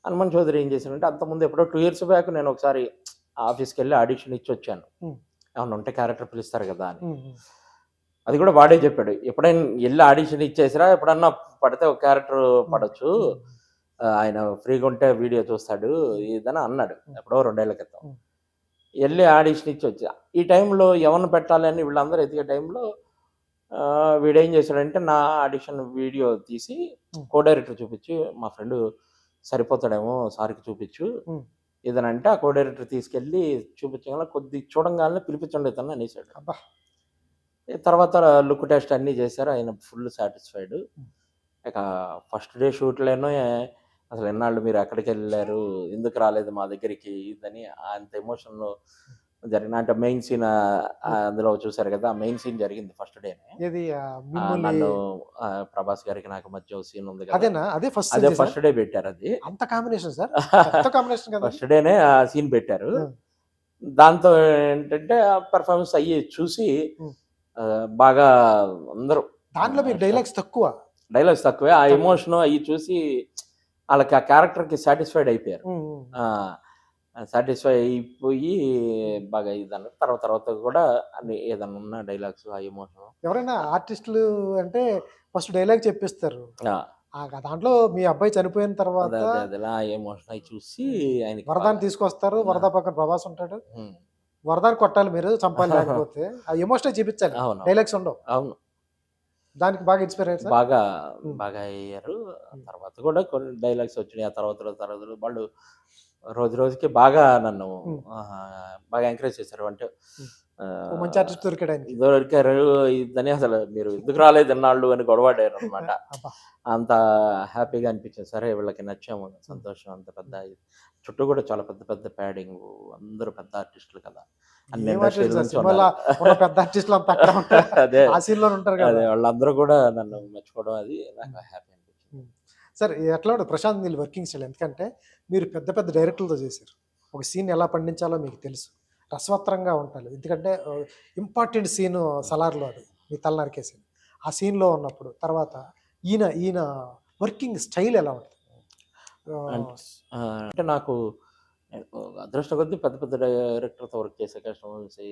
హనుమాన్ చౌదరి ఏం చేశాడంటే అంతకుముందు ఎప్పుడో 2 ఇయర్స్ బ్యాక్ నేను ఒకసారి ఆఫీస్‌కెళ్ళి ఆడిషన్ ఇచ్చొచ్చాను. హ్మ్. ఏమన్నా ఉంటే క్యారెక్టర్ పిలుస్తారు కదా! అని. హ్మ్. హ్మ్. అది కూడా వాడే చెప్పాడు. ఎప్పుడైనా ఎళ్లి ఆడిషన్ ఇచ్చేసిరా ఎప్పుడన్నా పడితే ఒక క్యారెక్టర్ హ్మ్. పడొచ్చు. హ్మ్. ఆయన ఫ్రీగా ఉంటే వీడియో చూస్తాడు. హ్మ్. ఇదని అన్నాడు. హ్మ్. ఎప్పుడో 2 ఏళ్ల క్రితం. హ్మ్. ఎళ్లి ఆడిషన్ ఇచ్చొచ్చా. ఈ టైంలో ఎవరిని పెట్టాలి అని వీళ్ళందరూ ఎతికే టైంలో వీడేం చేశాడంటే నా ఆడిషన్ వీడియో తీసి హ్మ్. కో డైరెక్టర్ చూపించి, మా ఫ్రెండ్ సరిపోతాడేమో సార్‌కి చూపించు హ్మ్. ఏదనంటే, ఆ కో డైరెక్టర్ తీసుకెళ్ళి చూపించగానే చూడంగానే పిలిపించండి ఇతన్ని అనేసాడు. అబ్బా! తర్వాత లుక్ టెస్ట్ అన్నీ చేశారు. ఆయన ఫుల్ సాటిస్ఫైడ్. హ్మ్. ఇక ఫస్ట్ డే షూట్‌లోనే అసలు ఎన్నాళ్ళు మీరు ఎక్కడికెళ్లారు? ఎందుకు రాలేదు మా దగ్గరికి? ఇదని అంత ఎమోషన్‌లో జరిగిన అంటే మెయిన్ సీన్ హ్మ్. అందులో చూసారు కదా! ఆ మెయిన్ సీన్ జరిగింది ఫస్ట్ డేనే. ఏది మిమ్మల్ని నన్ను 'ప్రభాస్' గారికి నాకు మధ్య ఓ సీన్ ఉంది కదా! అదేనా? అదే ఫస్ట్ సీన్ అదే చేసారా? ఫస్ట్ డే పెట్టారది. అంత కాంబినేషన్ సార్? కొత్త కాంబినేషన్ కదా అది? ఫస్ట్ డేనే ఆ సీన్ పెట్టారు. ఆ! దాంతో ఏంటంటే ఆ పెర్ఫార్మన్స్ అయ్యి చూసి హ్మ్. బాగా అందరూ దాంట్లో మీకు డైలాగ్స్ తక్కువ. డైలాగ్స్ తక్కువే. ఆ తక్కువ. ఎమోషను అయి చూసి ఆళ్ళకి ఆ క్యారెక్టర్‌కి సాటిస్ఫైడ్ అయిపోయారు. హ్మ్. హ్మ్. ఆ! సాటిస్ఫై అయిపోయి బాగా ఇదన్నారు. తర్వాత తర్వాత కూడా అన్ని ఏదన్నా ఉన్న డైలాగ్స్ ఆ ఎమోషను ఎవరైనా ఆర్టిస్టులు అంటే ఫస్ట్ డైలాగ్ చెప్పిస్తారు. ఆ! దాంట్లో మీ అబ్బాయి చనిపోయిన అదే. తర్వాత అదే. అదేలా ఆ ఎమోషన్ అయి చూసి ఆయనకి బాగా వరదాన్ని తీసుకొస్తారు. ఆ! వరద పక్కన ప్రభాస్ ఉంటాడు. హ్మ్. వరదాన్ని కొట్టాలి మీరు చంపాలి లేకపోతే. ఆ ఎమోషనే చూపించాలి. అవునవును. డైలాగ్స్ ఉండవు. అవును. దానికి బాగా ఇన్‌స్పైర్ అయ్యారా సార్? బాగా, హ్మ్. బాగా అయ్యారు. హ్మ్. తర్వాత కూడా కొన్ని డైలాగ్స్ వచ్చినాయి. ఆ తర్వాత వాళ్ళు రోజు రోజుకి బాగా నన్ను హ్మ్. బాగా ఎంకరేజ్ చేశారు. అంటే హ్మ్. ఓ మంచి ఆహ్, ఆర్టిస్ట్ దొరికాడు ఆయనకి. దొరికారు ఇదని అసలు మీరు ఎందుకు రాలేదు ఇన్నాళ్ళు అని గొడవాడారనమాట. అబ్బా! అంత హ్యాపీగా అనిపించింది. సరే వీళ్ళకి నచ్చాము హ్మ్. సంతోషం అంత పెద్ద హ్మ్. చుట్టూ కూడా చాలా పెద్ద పెద్ద ప్యాడింగు అందరూ పెద్ద ఆర్టిస్టులు కదా! అన్ని ఏం ఆర్టిస్ట్ ఇండస్ట్రీల సార్ నుంచి సినిమాలో ఉన్నారు. ఉన్న పెద్ద ఆర్టిస్టులు అంతా అక్కడే ఉంటారు. అదే. ఆ సీన్‌లోనే ఉంటారు అదే కదా! వాళ్ళందరూ కూడా నన్ను మెచ్చుకోవడం అది నాకు హ్మ్. హ్యాపీ అనిపించింది. హ్మ్. సార్ ఎట్లా ఉంటది ప్రశాంత్ నీల్ వర్కింగ్ స్టైల్? ఎందుకంటే మీరు పెద్ద పెద్ద డైరెక్టర్లతో చేశారు. ఒక సీన్ ఎలా పండించాలో మీకు తెలుసు. రసవత్తరంగా ఉండాలి. ఎందుకంటే ఇంపార్టెంట్ సీను హ్మ్. 'సలార్‌లో' అది. మీ తల నరికే సీన్. ఆ సీన్‌లో ఉన్నప్పుడు తర్వాత ఈయన వర్కింగ్ స్టైల్ ఎలా ఉంటది? అంటే ఆహ్, అంటే నాకు అదృష్టం కొద్దీ పెద్ద పెద్ద డైరెక్టర్‌తో వర్క్ చేసే కష్టం వచ్చి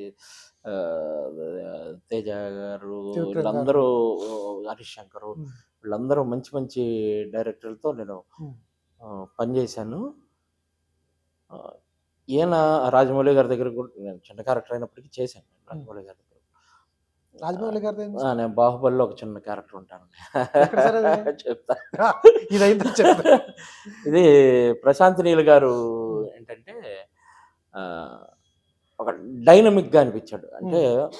'తేజ' గారు త్రివిక్రమ్ గారు. వీళ్ళందరూ 'హరీష్ శంకరు' హ్మ్. వీళ్ళందరూ మంచి మంచి డైరెక్టర్లతో నేను హ్మ్. పనిచేశాను. ఆహ్, ఈయన రాజమౌళి గారి దగ్గర కూడా నేను చిన్న క్యారెక్టర్ అయినప్పటికీ చేశాను నేను హ్మ్. రాజమౌళి గారి దగ్గర. రాజమౌళి గారిదేంటి సార్? నేను 'బాహుబలిలో' ఒక చిన్న క్యారెక్టర్ ఉంటానండి. ఎక్కడ సార్ అది? చెప్తా. ఇదయిందని చెప్తా. ఇది ప్రశాంత్ నీల్ గారు హ్మ్. ఏంటంటే ఆహ్, ఒక డైనమిక్‌గా అనిపించాడు. అంటే హ్మ్.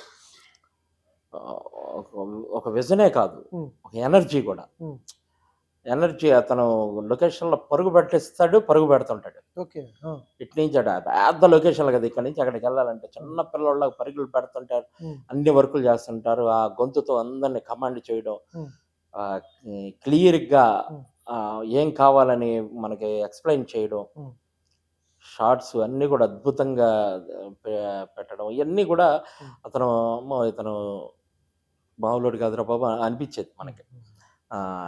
ఆహ్, ఒక ఒక విజనే కాదు. హ్మ్. ఒక ఎనర్జీ గూడా. హ్మ్. ఎనర్జీ అతను లొకేషన్‌లో పరుగు పెట్టిస్తాడు, పరుగు పెడుతుంటాడు. ఓకే. ఆ! ఇటు నుంచి అటు పెద్ద లొకేషన్‌లు కదా! ఇక్కడి నుంచి అక్కడికెళ్ళాలంటే హ్మ్. చిన్న పిల్లోళ్ళకి పరుగులు పెడుతుంటారు. హ్మ్. అన్ని వర్కులు చేస్తుంటారు. ఆ గొంతుతో అందరిని కమాండ్ చేయడం. హ్మ్. క్లియర్‌గా హ్మ్. ఏం కావాలని మనకి ఎక్స్‌ప్లెయిన్ చేయడం. హ్మ్. షార్ట్స్ అన్నీ కూడా అద్భుతంగా పె పెట్టడం. ఇయన్నీ కూడా హ్మ్. అతను అమ్మో! ఇతను మామూలోడు కాదురా బాబు అనిపిచ్చేది హ్మ్. మనకి. హ్మ్.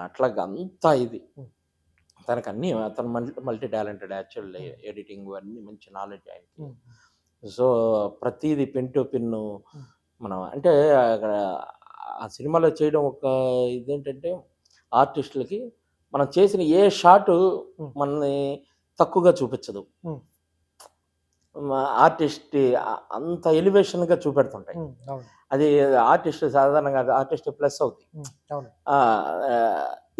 అట్లాగా అంతా ఇది. హ్మ్. తనకన్నీ అతను మల్టీ టాలెంటెడ్ యాక్చువల్లీ హ్మ్. ఎడిటింగ్ అన్నీ మంచి నాలెడ్జ్ ఆయనకి. హ్మ్. సో, ప్రతీది పిన్ టు పిన్ను హ్మ్. మనం అంటే అక్కడ ఆ సినిమాలో చేయడం ఒక ఇదేంటంటే ఆర్టిస్టులకి మనం చేసిన ఏ షాటు హ్మ్. మనల్ని తక్కువగా చూపిచ్చదు. హ్మ్. ఆర్టిస్ట్ అంత ఎలివేషన్‌గా చూపెడుతుంటాయి. హ్మ్. అవును. అది ఆర్టిస్ట్ సాధారణంగా ఆర్టిస్ట్ ప్లస్ అవుద్ది. హ్మ్. అవును. ఆ!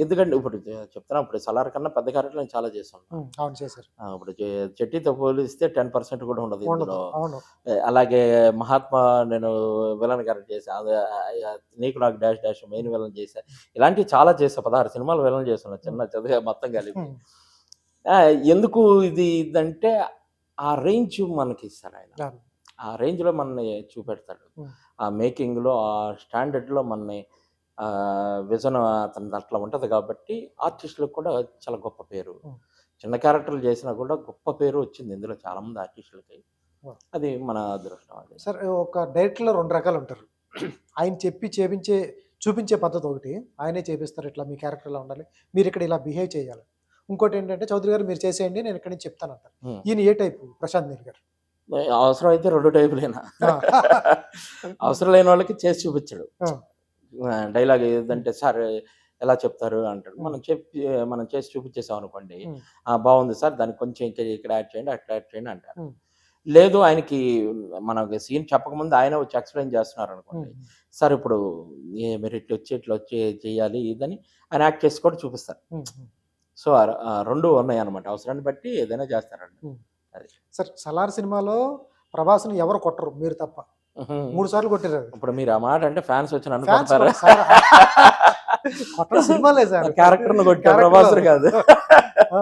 ఎందుకంటే ఇప్పుడు చెప్తున్నా ఇప్పుడు 'సలార్' కన్నా పెద్ద క్యారెక్టర్‌లు నేను చాలా చేసుంటా. హ్మ్. అవును చేశారు. ఇప్పుడు 'చెట్టితో' పోలిస్తే 10% కూడా ఉండదు ఉండదు. ఇందులో. అవును. అలాగే 'మహాత్మా' నేను విలన్ క్యారెక్టర్ చేశా. అది 'నీకు నాకు డాష్ డాష్' మెయిన్ హ్మ్. విలన్ చేశా. ఇలాంటివి చాలా చేశా. 16 సినిమాలు విలన్ చేసున్నా. హ్మ్. చిన్న చితక మొత్తం కలిపి. హ్మ్. ఆ! ఎందుకు ఇదంటే ఆ రేంజ్ మనకిస్తారాయన. అవును. ఆ రేంజ్‌లో మనల్ని చూపెడతాడు. హ్మ్. ఆ మేకింగ్‌లో, ఆ స్టాండర్డ్‌లో మనని విజన్ అతనిది అట్లా ఉంటది కాబట్టి ఆర్టిస్ట్‌లకు కూడా చాలా గొప్ప పేరు. హ్మ్. చిన్న క్యారెక్టర్‌లు చేసినా కూడా గొప్ప పేరు వచ్చింది ఇందులో చాలామంది ఆర్టిస్ట్‌లకి. అవును. అది మన అదృష్టం అది. సార్ ఒక డైరెక్టర్‌లో 2 రకాలుంటారు. ఆయన చెప్పి చేపించే చూపించే పద్ధతి ఒకటి. ఆయనే చేపిస్తారు ఇట్లా మీ క్యారెక్టర్ ఇలా ఉండాలి. మీరిక్కడ ఇలా బిహేవ్ చేయాలి. ఇంకోటేంటంటే చౌదరి గారు మీరు చేసేయండి నేను ఇక్కడి నుంచి చెప్తానంటారు. హ్మ్. ఈయన ఏ టైపు? ప్రశాంత్ నీల్ గారు. అవసరమైతే 2 టైపులేనా. ఆ! అవసరం లేని వాళ్ళకి చేసి చూపించడు. ఆ! డైలాగ్ హ్మ్. ఏదంటే సార్ ఎలా చెప్తారు అంటాడు. హ్మ్. మనం చేసి చూపించేసాం అనుకోండి. హ్మ్. బావుంది సార్ దానికి కొంచెం ఇక్కడ యాడ్ చేయండి, అట్లా యాడ్ చేయండి అంటారు. హ్మ్. లేదు ఆయనకి మనకి సీన్ చెప్పకముందు ఆయన వచ్చి ఎక్స్‌ప్లెయిన్ చేస్తున్నారు అనుకోండి. సార్ ఇప్పుడు మీరు ఇట్లా వచ్చి చేయాలి ఇదని ఆయన యాక్ట్ చేసి కూడా చూపిస్తారు. సో, 2 ఉన్నాయన్నమాట. అవసరాన్ని బట్టి ఏదైనా చేస్తారండి. అది. సార్ 'సలార్' సినిమాలో ప్రభాస్‌ని ఎవరు కొట్టరు మీరు తప్ప. 3 సార్లు కొట్టారు అది. ఇప్పుడు మీరు ఆ మాట అంటే ఫ్యాన్స్ వచ్చి నన్ను ఫ్యాన్స్ కొడతారా? కూడా సార్ కొట్టడం సినిమాలే సార్. క్యారెక్టర్‌ని కొట్టారు క్యారెక్టర్ ప్రభాస్‌ని కాదు.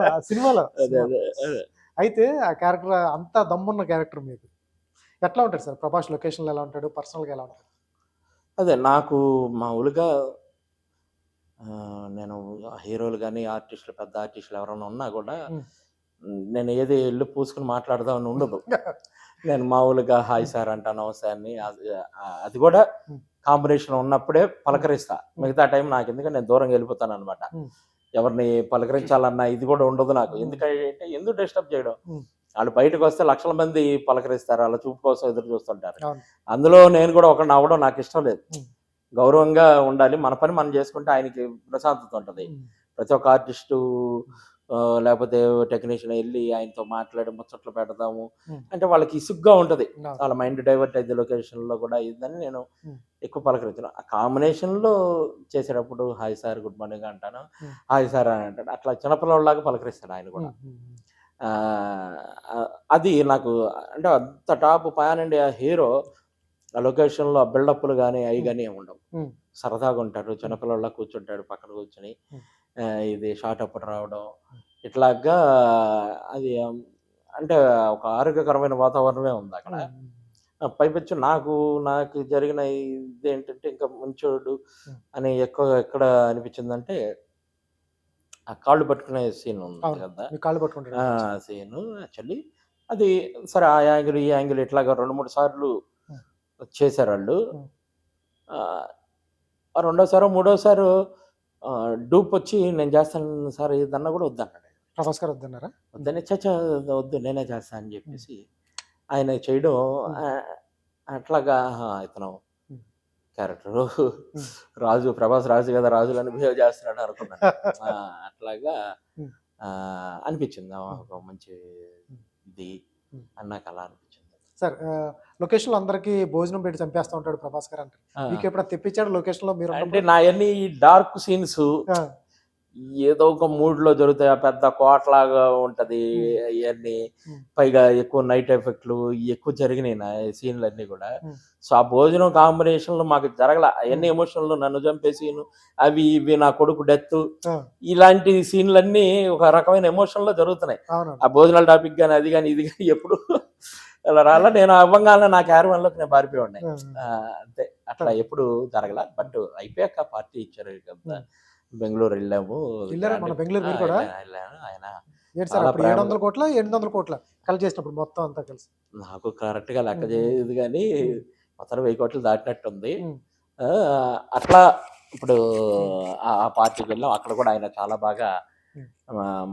ఆ సినిమాలో. అదే. అదే. అయితే ఆ క్యారెక్టర్ అంత దమ్మున్న క్యారెక్టర్ మీది. ఎట్లా ఉంటాడు సార్ ప్రభాస్ లొకేషన్‌లో ఎలా ఉంటాడు? పర్సనల్‌గా ఎలా ఉంటాడు? అదే నాకు మామూలుగా నేను హీరోలు గాని, ఆర్టిస్టులు పెద్ద ఆర్టిస్టులు ఎవరైనా ఉన్నా కూడా హ్మ్. నేను ఏది ఎళ్లి పూసుకొని మాట్లాడదామని ఉండదు. నేను మామూలుగా హాయ్ సార్ అంటా, నమస్తే అని అది కూడా హ్మ్. కాంబినేషన్ ఉన్నప్పుడే పలకరిస్తా. మిగతా టైం నాకెందుకంటే నేను దూరంగా వెళ్ళిపోతాననమాట. హ్మ్. ఎవరిని పలకరించాలన్నా ఇది కూడా ఉండదు నాకు. హ్మ్. ఎందుకంటే ఎందుకు డిస్టర్బ్ చేయడం? హ్మ్. ఆళ్ళు బయటకొస్తే లక్షల మంది పలకరిస్తారు. ఆళ్ళ చూపు కోసం ఎదురు చూస్తుంటారు. అవును. అందులో నేను కూడా ఒకడిని అవ్వడం నాకిష్టం లేదు. హ్మ్. గౌరవంగా ఉండాలి. మన పని మనం చేసుకుంటే ఆయనకి ప్రశాంతత ఉంటది. హ్మ్. ప్రతి ఒక్క ఆర్టిస్టు లేకపోతే టెక్నీషియన్ ఎళ్లి ఆయనతో మాట్లాడి ముచ్చట్లు పెడదాము హ్మ్. అంటే వాళ్ళకి ఇసుగ్గా ఉంటది. అవును. వాళ్ళ మైండ్ డైవర్ట్ అయ్యిద్ది లొకేషన్‌లో కూడా ఇదని నేను హ్మ్. ఎక్కువ పలకరించను. ఆ కాంబినేషన్‌లో చేసేటప్పుడు హాయ్ సార్, గుడ్ మార్నింగ్ అంటాను. హ్మ్. హాయ్ సార్ అని అంటాడు. అట్లా చిన్నపిల్లోడిలాగా పలకరిస్తాడు ఆయన కూడా. హ్మ్. హ్మ్. అది నాకు అంటే అంత టాప్ పాన్ ఇండియా హీరో ఆ లొకేషన్‌లో ఆ బిల్డప్‌లు గాని, అయి హ్మ్. గాని ఏమి ఉండవు. హ్మ్. సరదాగా ఉంటాడు. హ్మ్. చిన్నపిల్లోడిలా కూర్చుంటాడు పక్కన కూర్చొని. హ్మ్. ఇది షాట్ అప్పుడు రావడం. ఇట్లాగా అది అంటే ఒక ఆరోగ్యకరమైన వాతావరణమే ఉందక్కడ. హ్మ్. హ్మ్. పైపెచ్చు నాకు జరిగిన ఇదేంటంటే ఇంకా మంచోడు హ్మ్. అని ఎక్కడ అనిపించిందంటే, ఆ కాళ్ళు పట్టుకునే సీన్ ఉంది అవును. కదా! మీ కాళ్ళు పట్టుకుంటాడు ఆ! అనిపించింది. సీను యాక్చువల్లీ అది సరే ఆ యాంగిల్, ఈ యాంగిల్ ఇట్లాగా 2, 3 సార్లు హ్మ్. చేశారాళ్ళు. హ్మ్. ఆహ్, రెండోసారో, మూడోసారో డూపొచ్చి నేను చేస్తాను సార్ ఇదన్నా కూడా వద్దన్నాడు. ప్రభాస్ గారు వద్దన్నారా? హ్మ్. వద్దని ఛ! వద్దు నేనే చేస్తా అని హ్మ్. చెప్పేసి ఆయన చేయడం హ్మ్. అట్లాగా ఆహా! ఇతను హ్మ్. క్యారెక్టరు హ్మ్. ప్రభాస్ రాజు కదా! రాజులని బిహేవ్ చేస్తున్నాడు అనుకున్నాను. ఆ! అట్లాగా హ్మ్. అనిపించింది. హ్మ్. ఒక మంచి హ్మ్. ఇది హ్మ్. అని నాకలా అనిపించింది. సార్ లొకేషన్‌లో అందరికి భోజనం పెట్టి చంపేస్తా ఉంటాడు ప్రభాస్ గారు అంటారు. ఆ! మీకెప్పుడైనా తెప్పించాడా లొకేషన్‌లో అంటే మీరున్నప్పుడు? నాయన్నీ డార్క్ సీన్సు ఆ! ఏదో ఒక మూడ్‌లో జరుగుతాయి. ఆ పెద్ద కోటలాగా ఉంటది హ్మ్. అయన్నీ. హ్మ్. పైగా ఎక్కువ నైట్ ఎఫెక్ట్‌లు ఎక్కువ జరిగినాయి సీన్‌లన్నీ గూడా. హ్మ్. సో, ఆ భోజనం కాంబినేషన్‌లో మాకు జరగల. హ్మ్. అయన్నీ ఎమోషనల్ నన్ను చంపే సీను, అవి ఇవి నా కొడుకు డెత్తు ఆ! ఇలాంటి సీన్‌లన్నీ ఒక రకమైన ఎమోషన్‌లో జరుగుతున్నాయి. అవునండి. ఆ భోజనాల టాపిక్ గాని, అది గాని, ఇది గాని ఎప్పుడు అలా రాలా. నేను అవ్వంగానే నా క్యారవాన్‌లోకి నేను పారిపోయేవాడిని. ఆ! అంతే. అట్లా సరే. ఎప్పుడు జరగల. హ్మ్. బట్ అయిపోయాక పార్టీ ఇచ్చారు కదా! హ్మ్. బెంగుళూరు ఎళ్ళాము. ఎళ్లారా మన గ్రాండ్‌గా బెంగుళూరు మీరు కూడా? ఎళ్ళాను. ఆయన ఏంటి సార్ చాలా అప్పుడు ప్రేమగా 700,00,00,000 800,00,00,000 కలెక్ట్ చేసినప్పుడు మొత్తం అంతా కలిసి? నాకు కరెక్ట్‌గా లెక్క హ్మ్. హ్మ్. చేయలేదు గానీ, హ్మ్. మొత్తానికి 10,00,00,000 దాటినట్టుంది. హ్మ్. అట్లా ఇప్పుడు హ్మ్. ఆ పార్టీకెళ్ళాం. అక్కడ కూడా ఆయన చాలా బాగా హ్మ్.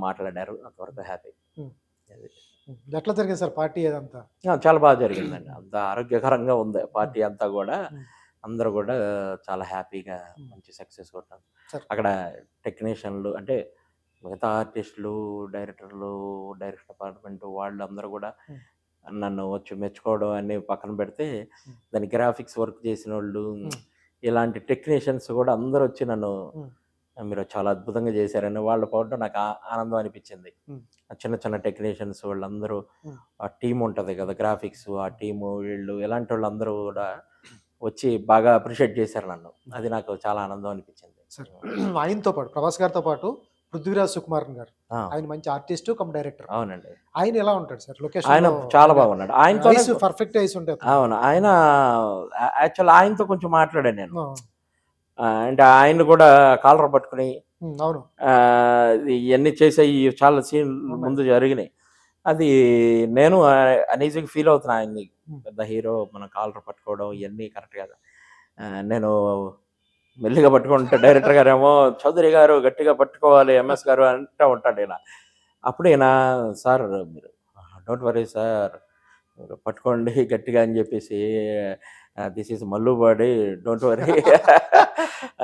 మాట్లాడారు. అంతవరకు హ్యాపీ. హ్మ్. అది. హ్మ్. ఎట్లా జరిగింది సార్ పార్టీ అదంతా? చాలా జరిగిందండి. అంత ఆరోగ్యకరంగా ఉంది హ్మ్. పార్టీ అంతా గూడా. హ్మ్. అందరూ గూడా చాలా హ్యాపీగా హ్మ్. మంచి సక్సెస్ కొట్టాం. సార్ అక్కడ టెక్నీషియన్‌లు అంటే మిగతా ఆర్టిస్టులు, డైరెక్టర్లు, డైరెక్షన్ డిపార్ట్‌మెంట్ వాళ్ళందరూ గూడా హ్మ్. నన్ను వచ్చి మెచ్చుకోవడం అన్నీ పక్కన పెడితే, హ్మ్. దాని గ్రాఫిక్స్ వర్క్ చేసినోళ్ళు, హ్మ్. ఇలాంటి టెక్నీషియన్స్ గూడా అందరొచ్చి నన్ను హ్మ్. మీరు చాలా అద్భుతంగా చేశారని వాళ్ళు పొగడడం నాకు ఆనందం అనిపించింది. హ్మ్. ఆ చిన్న చిన్న టెక్నీషియన్స్ వాళ్ళందరూ హ్మ్. ఆ టీమ్ ఉంటది కదా! గ్రాఫిక్స్ ఆ టీము వీళ్ళు ఇలాంటోళ్ళందరూ గూడా వచ్చి బాగా అప్రిషియేట్ చేశారు నన్ను. హ్మ్. అది నాకు చాలా ఆనందం అనిపించింది. సార్ హ్మ్. ఆయనతో పాటు ప్రభాస్ గారితో పాటు 'పృథ్వీరాజ్ సుకుమారన్' గారు. ఆ! ఆయన మంచి ఆర్టిస్టు కమ్ డైరెక్టర్. అవునండి. ఆయన ఎలా ఉంటాడు సార్ ఆయన లొకేషన్‌లో? చాలా అంటే బాగున్నాడు. ఆయనతోనే ఐస్ పర్ఫెక్ట్ ఐస్ ఉంటాయి అతనికి. అవును. ఆయన యాక్చువల్ ఆయనతో కొంచెం మాట్లాడాను నేను. ఆ! అంటే ఆయన కూడా కాలర్ పట్టుకొని హ్మ్. అవును. ఇయన్నీ చేసేయి చాలా సీన్‌లు ఉన్నాయి. ముందు జరిగినాయి. అది నేను అనీజీగా ఫీల్ అవుతున్నా ఆయన్ని. హ్మ్. పెద్ద హీరో మన కాలర్ పట్టుకోవడం ఇయన్నీ కరెక్ట్ కాదు. నేను మెల్లిగా పట్టుకుంటే డైరెక్టర్ గారేమో చౌదరి గారు గట్టిగా పట్టుకోవాలి ఎంఎస్ గారు అంటా ఉంటాడు ఈయన. అప్పుడు ఈయన సార్ మీరు డోంట్ వర్రీ సార్ మీరు పట్టుకోండి గట్టిగా అని చెప్పేసి this is Mallu body don't worry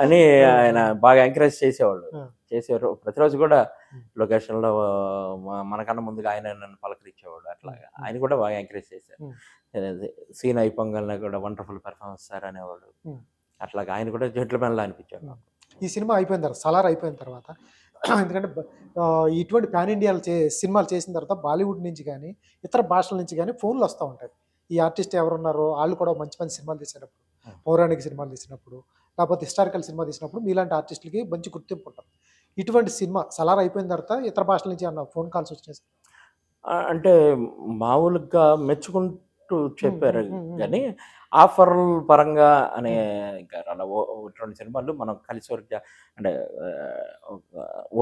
అని ఆయన బాగా ఎంకరేజ్ చేసేవాళ్ళు. ఆ. చేసేవారు. ప్రతిరోజు కూడా ఉమ్. లొకేషన్‌లో మనకన్నా ముందుగా ఆయన నన్ను పలకరించేవాడు అట్లాగా. ఆయన కూడా బాగా ఎంకరేజ్ చేశారు. ఉమ్. అదే సీన్ అయిపోంగాల్నే కూడా వండర్‌ఫుల్ పెర్ఫార్మన్స్ సార్ అనేవాడు. ఉమ్. అట్లాగా ఆయన కూడా జెంటిల్‌మెన్‌లా అనిపించాడు నాకు. ఈ సినిమా అయిపోయిన తర్వాత సలార్ అయిపోయిన తర్వాత ఎందుకంటే ఇటువంటి పాన్ ఇండియాలు సినిమాలు చేసిన తర్వాత బాలీవుడ్ నుంచి కానీ ఇతర భాషల నుంచి కానీ ఫోన్లు వస్తూ ఉంటాయి. ఈ ఆర్టిస్ట్ ఎవరున్నారో వాళ్ళు కూడా మంచి మంచి సినిమాలు తీసేటప్పుడు, పౌరాణిక సినిమాలు తీసినప్పుడు, లేకపోతే హిస్టారికల్ సినిమా తీసినప్పుడు మీలాంటి ఆర్టిస్టులకి మంచి గుర్తింపు ఉంటుంది. ఇటువంటి సినిమా సలార్ అయిపోయిన తర్వాత ఇతర భాషల నుంచి ఏమన్నా ఫోన్ కాల్స్ వచ్చినాయి సార్? అంటే మామూలుగా మెచ్చుకుంటూ చెప్పారు ఉమ్, ఉమ్, ఉమ్, గానీ, ఆఫర్‌ల పరంగా అనే ఉమ్, ఇంకా అలా 2 సినిమాలు మనం కలిసి వర్క్ అంటే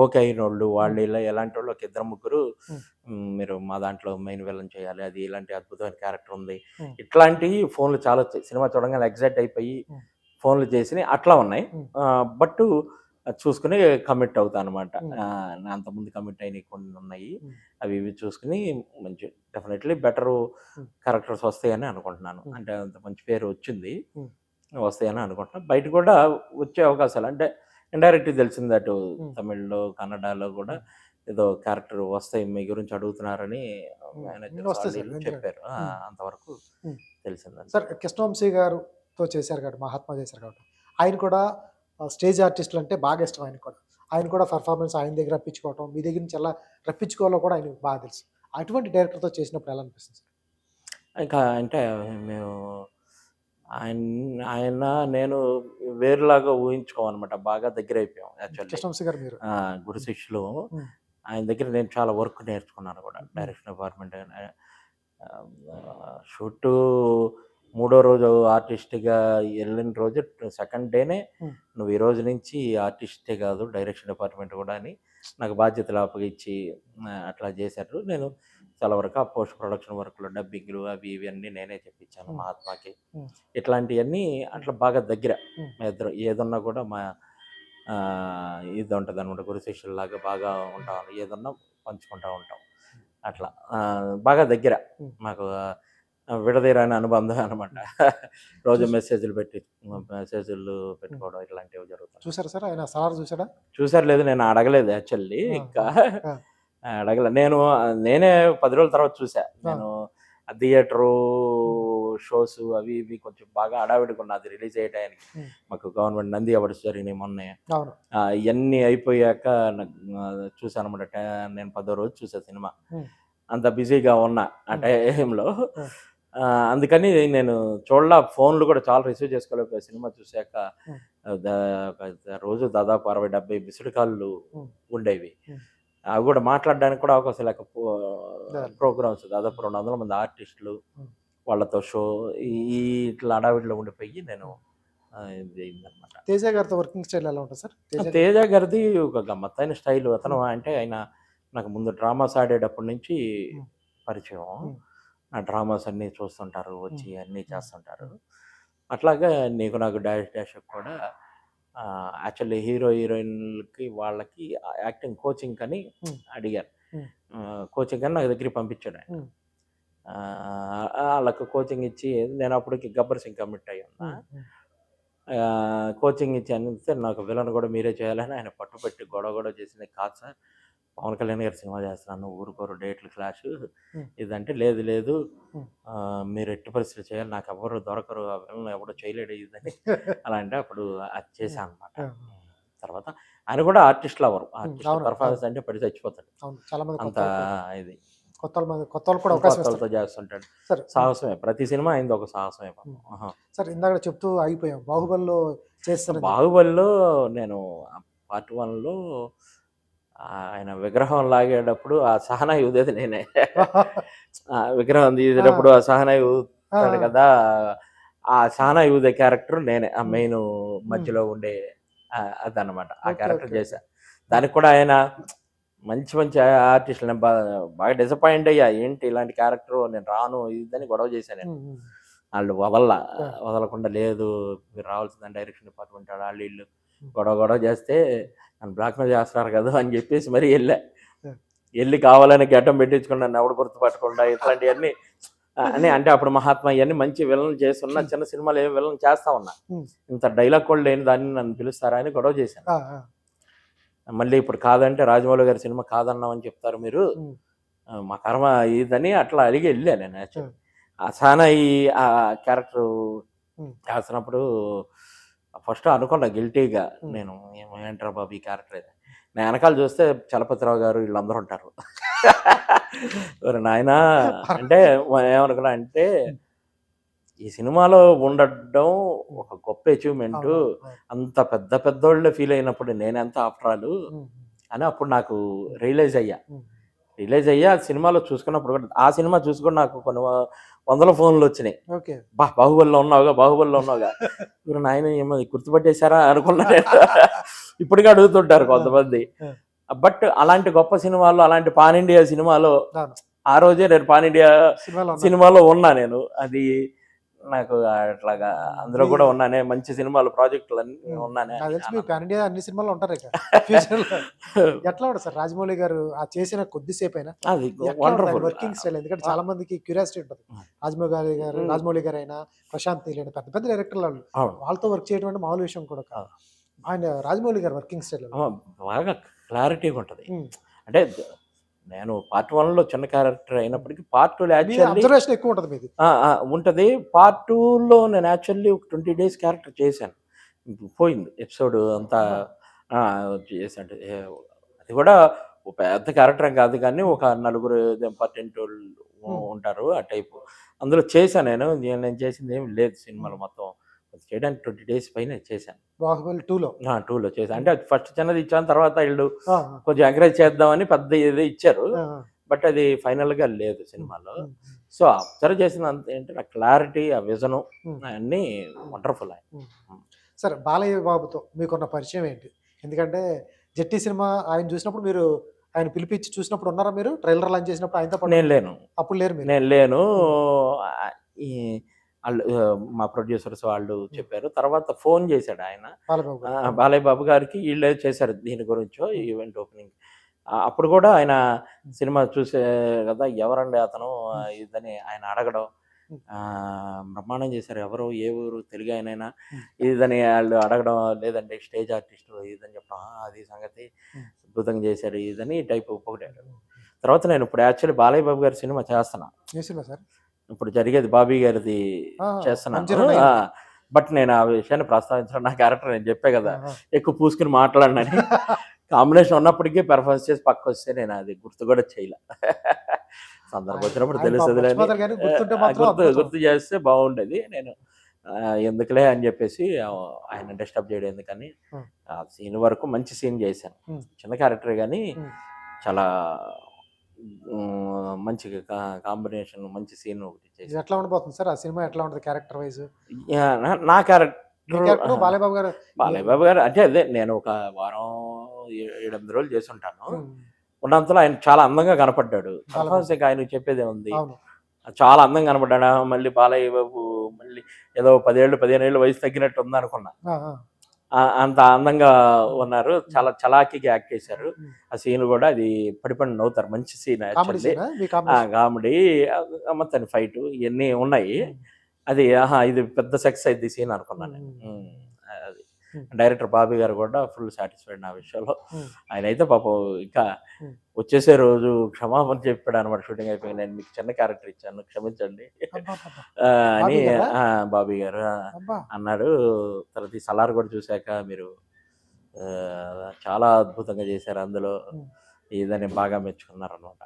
ఓకే అయినోళ్ళు ఉమ్, వాళ్ళు ఇలా ఎలాంటోళ్ళు ఒక ఇద్దరు ముగ్గురు ఉమ్, మీరు మా దాంట్లో మెయిన్ విలన్ చేయాలి. అది ఇలాంటి అద్భుతమైన క్యారెక్టర్ ఉంది. ఉమ్, ఇట్లాంటివి ఫోన్‌లు చాలా వచ్చాయి. సినిమా చూడంగానే ఎక్సైట్ అయిపోయి ఉమ్, ఫోన్‌లు చేసినయి అట్లా ఉన్నాయి. ఉమ్, బట్టు అది చూసుకొని కమిట్ అవుతానన్నమాట. ఉమ్, అంతకుముందు కమిట్ అయినయి కొన్ని ఉన్నాయి. ఉమ్, అవి ఇవి చూసుకొని మంచి డెఫినెట్‌లీ బెటరు ఉమ్, క్యారెక్టర్స్ వస్తాయని అనుకుంటున్నాను. ఉమ్, అంటే అంత మంచి పేరు వచ్చింది. ఉమ్, వస్తాయని అనుకుంటున్నాను. బయట కూడా వచ్చే అవకాశాలు అంటే ఇండైరెక్ట్‌గా తెలిసింది అటు ఉమ్, తమిళ్‌లో, కన్నడలో కూడా ఉమ్, ఏదో క్యారెక్టర్ వస్తాయి మీ గురించి అడుగుతున్నారని మేనేజర్స్ వస్తాయి వాళ్ళు సార్ వీళ్ళు ఎందుకంటే చెప్పారు. అంతవరకు తెలిసిందండి. సార్ కృష్ణవంశీ గారుతో చేశారు కాబట్టి మహాత్మా చేశారు కాబట్టి ఆయన కూడా స్టేజ్ ఆర్టిస్టులు అంటే బాగా ఇష్టం ఆయనకు కూడా. ఆయన కూడా పెర్ఫార్మెన్స్ ఆయన దగ్గర రప్పించుకోవటం మీ దగ్గర నుంచి ఎలా రప్పించుకోవాలో కూడా ఆయనకు బాగా తెలుసు. అటువంటి డైరెక్టర్తో చేసినప్పుడు ఎలా అనిపిస్తుంది సార్? ఇంకా అంటే మేము ఆయన ఆయన నేను వేరులాగా ఊహించుకోమనమాట. బాగా దగ్గరైపోయాం యాక్చువల్లీ. కృష్ణవంశీ గారు మీరు. గురు ఉమ్, శిష్యులు. ఉమ్, ఆయన దగ్గర నేను చాలా వర్క్ నేర్చుకున్నాను కూడా. ఉమ్, డైరెక్షన్ డిపార్ట్మెంట్ షూటు మూడో రోజు ఆర్టిస్ట్‌గా ఎళ్ళిన రోజు సెకండ్ డేనే ఉమ్, "నువ్వు ఈ రోజు నుంచి ఆర్టిస్టే కాదు డైరెక్షన్ డిపార్ట్మెంట్ కూడా" అని నాకు బాధ్యతలు అప్పగిచ్చి అట్లా చేశారు. నేను చాలా వరకు ఆ పోస్ట్ ప్రొడక్షన్ వర్క్‌లు, డబ్బింగ్‌లు అవి ఇవి అన్నీ నేనే చెప్పించాను ఉమ్, మహాత్మాకి. ఉమ్, ఇట్లాంటియన్నీ అట్లా బాగా దగ్గర. ఉమ్, మా ఇద్దరం ఏదున్నా కూడా మా ఇది ఉంటదనమాట. గురు శిష్యుల్లాగా బాగా ఉంటాం. ఏదున్నా పంచుకుంటా ఉంటాం. అట్లా బాగా దగ్గర. ఉమ్, మాకు విడదీయరాని అనుబంధం అనమాట. రోజు చూసి మెసేజులు ఉమ్, పెట్టుకోవడం ఇట్లాంటివి జరుగుతున్నాయి. చూసారా సార్ ఆయన సలార్ చూసాడా? చూసారో లేదో నేను అడగలేదు యాక్చువల్లీ ఆ, ఇంకా. ఆ, అడగలే. నేనే 10 రోజుల తర్వాత చూసా. ఆ, నేను ఆ థియేటరు ఉమ్, షోస్ అవి ఇవి కొంచెం బాగా హడావిడిగా ఉన్నది రిలీజ్ అయ్యే టయానికి. ఉమ్, మాకు గవర్నమెంట్ నంది అవార్డ్స్ జరిగినాయి మొన్నే. అవును. ఇయన్నీ అయిపోయాక నాకు చూసానన్నమాట. నేను 10వ రోజు చూసా సినిమా. ఉమ్, అంత బిజీగా ఉన్నా ఆ ఉమ్, టైంలో. ఆ, అందుకని నేను చూడలా. ఫోన్‌లు కూడా చాలా రిసీవ్ చేసుకోలేకపోయా సినిమా చూసాక. ఉమ్, దా రోజు దాదాపు 60, 70 మిస్డ్ కాల్‌లు ఉమ్, ఉండేవి. ఉమ్, అవి కూడా మాట్లాడడానికి కూడా అవకాశం లేక దారి. ప్రోగ్రామ్స్ దాదాపు 200 మంది ఆర్టిస్టులు ఉమ్, వాళ్ళతో షో ఈ ఈ ఇట్లా హడావిడిలో ఉండిపోయి నేను ఇది అయిందనమాట. తేజ గారితో వర్కింగ్ స్టైల్ ఎలా ఉంటుంది సార్? తేజ గారు. తేజ గారిది ఒక గమ్మత్తైన స్టైలు. అతను అంటే ఆయన నాకు ముందు డ్రామాస్ ఆడేటప్పటి నుంచి ఉమ్, పరిచయం. ఉమ్, ఆ డ్రామాస్ అన్నీ చూస్తుంటారు, ఉమ్, వచ్చి అన్నీ ఉమ్, చేస్తుంటారు. ఉమ్, అట్లాగా నీకు నాకు డాష్ డాష్‌కి కూడా యాక్చువల్లీ హీరో, హీరోయిన్‌లకి వాళ్ళకి యాక్టింగ్ కోచింగ్ అని ఉమ్, అడిగారు. ఉమ్, కోచింగ్ అని నాకు దగ్గరికి పంపించాడు ఆయన. ఉమ్, ఆళ్ళకి కోచింగ్ ఇచ్చి నేను అప్పటికి 'గబ్బర్ సింగ్' కమిట్ అయ్యి ఉన్నా. ఉమ్, ఉమ్, కోచింగ్ ఇచ్చి అందిస్తే నాకు విలన్ కూడా మీరే చేయాలని ఆయన పట్టుబట్టి గొడవ గొడవ చేసింది. కాదు సార్ పవన్ కళ్యాణ్ గారి సినిమా చేస్తున్నాను ఊరుకోరు డేట్లు క్లాష్ ఉమ్, ఇదంటే లేదు లేదు ఉమ్. మీరు ఎట్టి పరిస్థితులు చేయాలి నాకు ఎవరు దొరకరు ఆ విలన్ ఎవడో చేయలేడు ఇదని అలా అంటే అప్పుడు అది చేశాను అనమాట. ఆ, తర్వాత ఆయన కూడా ఆర్టిస్ట్ లవరు. ఆర్టిస్ట్ అవును, పెర్ఫార్మెన్స్ అవును, అంటే పడి చచ్చిపోతాడు. అవును. చాలా మంది అంత ఇది కొత్త వాళ్ళు కూడా అవకాశం కొత్తలతో ఇస్తారు చేస్తుంటాడు. సార్. సాహసమే ప్రతి సినిమా అయింది ఒక సాహసమే. ఉమ్. ఆహా. సార్ ఇందాక చెప్తూ ఆగిపోయాం. బాహుబలిలో చేస్తానని చెప్పి. 'బాహుబలిలో' నేను పార్ట్ 1లో ఆయన విగ్రహం లాగేటప్పుడు ఆ సహనాయి ఊదేది నేనే. ఆ విగ్రహం తీసేటప్పుడు ఆ సహనాయి ఆ, ఊదుతాడు కదా! ఆ సహనాయి ఊదే క్యారెక్టర్ నేనే. ఆ ఉమ్, మెయిన్ ఉమ్. మధ్యలో ఉండే అదనమాట. ఆ ఓకే, క్యారెక్టర్ ఓకే, ఓకే. చేశా. దానికి కూడా ఆయన మంచి మంచి ఆర్టిస్టులు నేను బాగా డిసప్పాయింట్ అయ్యా. ఏంటి ఇలాంటి క్యారెక్టర్ నేను రాను ఇదని గొడవ చేశా నేను. ఉమ్, ఉమ్. ఆళ్ళు ఆ, వదలకుండా లేదు మీరు రావాల్సిందని డైరెక్షన్ డిపార్ట్మెంట్ ఆళ్ళు ఈళ్ళు ఉమ్, గొడవ గొడవ చేస్తే నన్ను బ్లాక్‌మెయిల్ చేస్తున్నారు కదా! అని చెప్పేసి మరీ ఎళ్ళా. ఆ, ఎళ్లి కావాలని గడ్డం పెట్టించుకొని నన్ను ఎవడు గుర్తుపట్టకుండా ఇట్లాంటియన్నీ అని అంటే అప్పుడు మహాత్మా ఇవన్నీ మంచి విలన్ చేస్తున్నా, చిన్న సినిమాలు ఏమి విలన్ చేస్తా ఉన్నా. ఉమ్. ఇంత డైలాగ్ కూడా లేని దాన్ని నన్ను పిలుస్తారా అని గొడవ చేశాను. ఆ, ఆ. మళ్ళీ ఇప్పుడు కాదంటే రాజమౌళి గారి సినిమా కాదన్నామని చెప్తారు మీరు, ఉమ్. మా కర్మ ఇదని అట్లా అడిగి వెళ్ళా నేను యాక్చువల్లీ. ఉమ్. అసానా ఈ ఆ క్యారెక్టర్ ఉమ్. చేస్తున్నప్పుడు ఫస్ట్ అనుకున్నా గిల్టీగా, ఉమ్. నేను ఏంట్రా బాబు ఈ క్యారెక్టర్ ఇది. నేను వెనకాల చూస్తే చలపతిరావు గారు వీళ్ళందరూ ఉంటారు. నాయన అంటే ఏమనుకున్నా అంటే ఈ సినిమాలో ఉండడం ఒక గొప్ప అచీవ్మెంట్. అవును, అవును. అంత పెద్ద పెద్దోళ్ళే ఫీల్ అయినప్పుడు నేనెంత ఆఫ్టరాలు ఉమ్. అని అప్పుడు నాకు రియలైజ్ అయ్యా. ఉమ్. ఆ సినిమాలో చూసుకున్నప్పుడు కూడా, ఆ సినిమా చూసుకొని నాకు కొన్ని వందల ఫోన్లు వచ్చినాయి. ఓకే. బాహుబలిలో ఉన్నావుగా మీరు నాయన ఏమో గుర్తుపట్టేశారా అనుకున్నా నేను. ఇప్పటికీ అడుగుతుంటారు కొంతమంది. బట్ అలాంటి గొప్ప సినిమాలో, అలాంటి పాన్ ఇండియా సినిమాలో అవును. ఆ రోజే నేను పాన్ ఇండియా సినిమాలో ఉన్నారు. సినిమాలో ఉన్నా నేను. అది నాకు అట్లాగా అందులో కూడా మీ- ఉన్నానే, మంచి సినిమాలు ప్రాజెక్టులు అన్నీ ఉన్నానే నాకు అని తెలిసి మీరు పాన్ ఇండియా అన్ని సినిమాలు ఉంటారు ఇక ఫ్యూచర్లో. ఎట్లా ఉంటుంది సార్ రాజమౌళి గారు ఆ చేసిన కొద్దిసేపు అయినా అది ఎట్లా వండర్ఫుల్. Working style? ఎందుకంటే చాలా మందికి క్యూరియాసిటీ ఉంటుంది. రాజమౌళి గారు అయినా, ప్రశాంత్ నీల్ అయినా, పెద్ద పెద్ద డైరెక్టర్లు వాళ్ళు, అవును, వాళ్ళతో వర్క్ చేయడం అంటే మామూలు విషయం కూడా కాదు. ఆయన రాజమౌళి గారు వర్కింగ్ స్టైల్ బాగా క్లారిటీగా ఉంటుంది. అంటే నేను పార్ట్ 1లో చిన్న క్యారెక్టర్ అయినప్పటికీ పార్ట్ 2లో యాక్చువల్లీ అబ్జర్వేషన్ ఎక్కువ ఉంటుంది మీది. ఉంటుంది. పార్ట్ 2లో నేను యాక్చువల్లీ ఒక 20 days క్యారెక్టర్ చేశాను. పోయింది ఎపిసోడ్ అంతా. చేశాను. అది కూడా ఒక పెద్ద క్యారెక్టర్ ఏం కాదు, కానీ ఒక నలుగురు ఇంపార్టెంట్ వాళ్ళు ఉంటారు ఆ టైపు. అందులో చేశాను నేను చేసింది ఏమి లేదు సినిమాలో. మొత్తం చేయడానికి 20 days పైన చేశాను. బాహుబలి 2లో 2లో చేశాను. అంటే ఫస్ట్ చిన్నది ఇచ్చాను, తర్వాత వీళ్ళు కొంచెం ఎంకరేజ్ చేద్దామని పెద్ద ఇది ఇచ్చారు. బట్ అది ఫైనల్గా లేదు సినిమాలో. సో అబ్జర్వ్ చేసినంత ఏంటి, నా క్లారిటీ, ఆ విజను అన్నీ వండర్ఫుల్. సరే, బాలయ్య బాబుతో మీకున్న పరిచయం ఏంటి? ఎందుకంటే జట్టి సినిమా ఆయన చూసినప్పుడు, మీరు ఆయన పిలిపించి చూసినప్పుడు ఉన్నారా మీరు? ట్రైలర్ లాంచ్ చేసినప్పుడు ఆయనతో పాటు? నేను లేను. అప్పుడు లేరు మీరు? నేను లేను. ఈ వాళ్ళు మా ప్రొడ్యూసర్స్ వాళ్ళు చెప్పారు. తర్వాత ఫోన్ చేశాడు ఆయన, బాలబాబు గారు. బాలయ్య బాబు గారికి. వీళ్ళే చేశారు దీని గురించో ఈవెంట్ ఓపెనింగ్. అప్పుడు కూడా ఆయన సినిమా చూసే కదా, ఎవరండి అతను ఇదని ఆయన అడగడం. బ్రహ్మాండం చేశారు. ఎవరు, ఏ ఊరు, తెలుగు ఆయనైనా ఇదని వాళ్ళు అడగడం. లేదండి స్టేజ్ ఆర్టిస్ట్ ఇదని చెప్పడం. అది సంగతి, అద్భుతంగా చేశారు ఇదని టైప్ పొగిడారు. తర్వాత నేను ఇప్పుడు యాక్చువల్లీ బాలయ్య బాబు గారి సినిమా చేస్తున్నా. ఏ సినిమా సార్? ఇప్పుడు జరిగేది బాబీ గారిది చేస్తున్నాను. బట్ నేను ఆ విషయాన్ని ప్రస్తావించడం, నా క్యారెక్టర్ నేను చెప్పే కదా ఎక్కువ పూసుకుని మాట్లాడినని. కాంబినేషన్ ఉన్నప్పటికీ పెర్ఫార్మెన్స్ చేసి పక్క వస్తే నేను అది గుర్తు కూడా చేయలే. సందర్భం వచ్చినప్పుడు తెలుస్తుంది. గుర్తు చేస్తే బాగుండేది. నేను ఎందుకులే అని చెప్పేసి ఆయన డిస్టర్బ్ చేయడం ఎందుకని ఆ సీన్ వరకు మంచి సీన్ చేశాను. చిన్న క్యారెక్టర్ కానీ చాలా మంచి కాంబినేషన్, మంచి సీన్ ఒకటి చేసి. ఎట్లా ఉండబోతుంది సార్ ఆ సినిమా? ఎట్లా ఉంటుంది క్యారెక్టర్ వైజ్? నా క్యారెక్టర్ బాలయ్య బాబు గారు. బాలయ్య బాబు గారు అంటే అదే, నేను ఒక వారం 7-8 రోజులు చేసి ఉంటాను. ఉన్నంతలో ఆయన చాలా అందంగా కనపడ్డాడు. పర్ఫార్మెన్స్ ఆయన చెప్పేదే ఉంది. చాలా అందంగా కనపడ్డాడు. మళ్ళీ బాలయ్య బాబు మళ్ళీ ఏదో 10-15 ఏళ్ళు వయసు తగ్గినట్టు ఉంది అనుకున్నా. అంత అందంగా ఉన్నారు. చాలా చలాకీగా యాక్ట్ చేశారు. ఆ సీన్ కూడా అది పడిపడి నవ్వుతారు. మంచి సీన్ యాక్చువల్లీ. కామెడీ మొత్తం ఫైట్ ఇవన్నీ ఉన్నాయి. అది ఇది పెద్ద సక్సెస్ అయింది సీన్ అనుకున్నాను నేను. అది డైరెక్టర్ బాబీ గారు కూడా ఫుల్ సాటిస్ఫైడ్ నా విషయంలో. ఆయన అయితే పాపం ఇంకా వచ్చేసే రోజు క్షమాపణ చెప్పాడు అనమాట. షూటింగ్ అయిపోయి, నేను మీకు చిన్న క్యారెక్టర్ ఇచ్చాను, క్షమించండి అని బాబీ గారు అన్నాడు. తర్వాత ఈ సలార్ కూడా చూశాక మీరు చాలా అద్భుతంగా చేశారు అందులో ఇదని బాగా మెచ్చుకున్నారు అనమాట.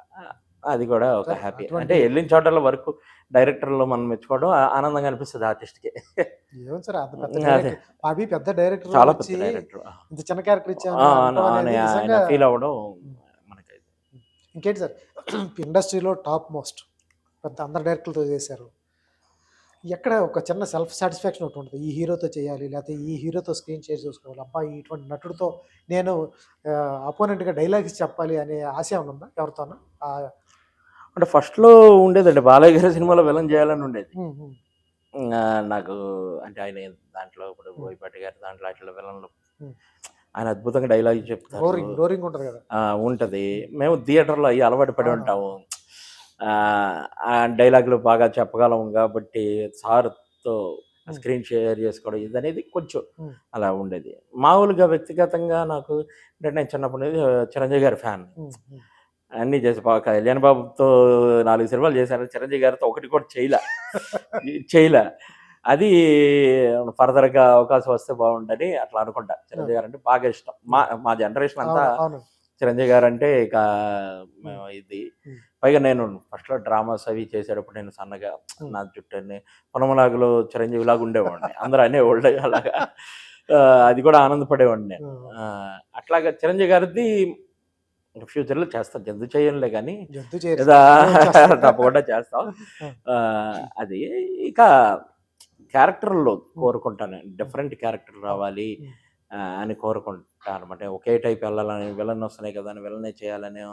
అది కూడా ఒక హ్యాపీ. అంటే వెళ్ళిన చోటల వరకు డైరెక్టర్లో మనం మెచ్చుకోవడం ఆనందంగా అనిపిస్తుంది ఆర్టిస్ట్కి. పెద్ద డైరెక్టర్, చాలా పెద్ద డైరెక్టర్, చిన్న క్యారెక్టర్ ఫీల్ అవ్వడం మనకైతే. ఇంకేంటి సార్, ఇండస్ట్రీలో టాప్ మోస్ట్ పెద్ద అందరు డైరెక్టర్లతో చేశారు. ఎక్కడ ఒక చిన్న సెల్ఫ్ సాటిస్ఫాక్షన్ ఒకటి ఉంటుంది, ఈ హీరోతో చేయాలి, లేకపోతే ఈ హీరోతో స్క్రీన్ షేర్ చేసుకోవాలి, అబ్బాయి ఇటువంటి నటుడితో నేను అపోనెంట్గా డైలాగ్స్ చెప్పాలి అనే ఆశ ఏమైనా ఉందా ఎవరితోనా? అంటే ఫస్ట్లో ఉండేదండి, బాలయ్య గారి సినిమాలో విలన్ చేయాలని ఉండేది నాకు. అంటే ఆయన దాంట్లో ఇప్పుడు బోయపాటి గారి దాంట్లో అట్లా విలన్లు ఆయన అద్భుతంగా డైలాగ్ చెప్తారు, రోరింగ్ ఉంటుంది కదా. ఉంటుంది. మేము థియేటర్లో అవి అలవాటు పడి ఉంటాము. ఆ డైలాగులు బాగా చెప్పగలం కాబట్టి సార్‌తో హ్మ్. స్క్రీన్ షేర్ చేసుకోవడం ఇదనేది కొంచెం హ్మ్. అలా ఉండేది. మామూలుగా వ్యక్తిగతంగా నాకు అంటే నేను చిన్నప్పటి నుంచి చిరంజీవి గారి ఫ్యాన్. హ్మ్. హ్మ్. అన్నీ చేసి కళ్యాణ్ బాబుతో 4 సినిమాలు చేశాను. చిరంజీవి గారితో ఒకటి కూడా చేయలా. చేయలా. అది ఫర్దర్‌గా అవకాశం వస్తే బావుండని అట్లా అనుకుంటా. హ్మ్. చిరంజీవి గారంటే బాగా ఇష్టం. మా హ్మ్. మా జనరేషన్ అంతా అవును. అవును. చిరంజీవి గారంటే ఇక హ్మ్. ఇది. హ్మ్. పైగా నేను ఫస్ట్‌లో డ్రామాస్ అవి చేసేటప్పుడు నేను సన్నగా హ్మ్. నా జుట్టన్ని పొనమలాగులో చిరంజీవిలాగా ఉండేవాడిని. అందరూ అనేవాళ్ళు అలాగా. అది కూడా ఆనందపడేవాడిని నేను. హ్మ్. అట్లాగా చిరంజీవి గారిది ఫ్యూచర్‌లో చేస్తా. ఎందుకు చేయనులే గానీ, జంతు చేయరు ఏదో సార్. అన్నీ వచ్చేస్తాయి. తప్పకుండా చేస్తాం. ఆ! అది ఇక క్యారెక్టర్‌లో హ్మ్. కోరుకుంటాను. హ్మ్. డిఫరెంట్ క్యారెక్టర్ అవును. రావాలి హ్మ్. అని కోరుకుంటానన్నమాట. ఒకే టైప్ ఎళ్ళాలని విలన్ వస్తున్నాయి కదా! అని విలనే చేయాలనో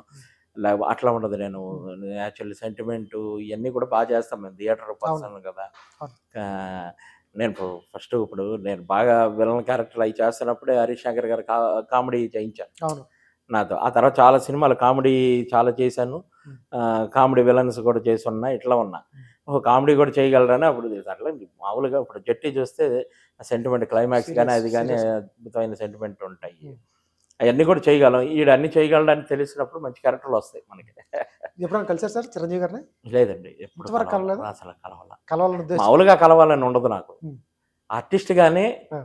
హ్మ్. అట్లా ఉండదు. నేను హ్మ్. యాక్చువల్లీ సెంటిమెంటు ఇయన్నీ కూడా చేస్తాం మేము. థియేటర్ అవును. పర్సన్ కదా! అవును. నేను ఫస్ట్ ఇప్పుడు నేను బాగా విలన్ క్యారెక్టర్‌లు అయి చేస్తున్నప్పుడే 'హరీష్ శంకర్' గారు కామెడీ చేయించారు అవును. నాతో. ఆ తర్వాత చాలా సినిమాలు కామెడీ చాలా చేశాను. హ్మ్. కామెడీ విలన్స్ కూడా చేసున్నా. ఇట్లా ఉన్నా. హ్మ్. ఓహో! కామెడీ కూడా చేయగలరని అప్పుడు అట్లా మామూలుగా ఇప్పుడు 'జట్టి' చూస్తే సెంటిమెంట్ క్లైమాక్స్ గాని, సీరియస్. అది గాని సీరియస్. అద్భుతమైన సెంటిమెంట్ ఉంటాయి. హ్మ్. అయన్నీ కూడా చేయగలం. ఈడు అన్నీ చేయగలడని తెలిసినప్పుడు మంచి క్యారెక్టర్‌లొస్తాయి మనకి. ఎప్పుడైనా కలిసారా సార్ చిరంజీవి గారిని? లేదండి. ఎప్పుడు ఇంతవరకు కలవల. కలవలేదా? అసలు కలవల. కలవాలని ఉద్దేశం? మామూలుగా కలవాలని ఉండదు నాకు. హ్మ్. ఆర్టిస్ట్‌గానే ఆ!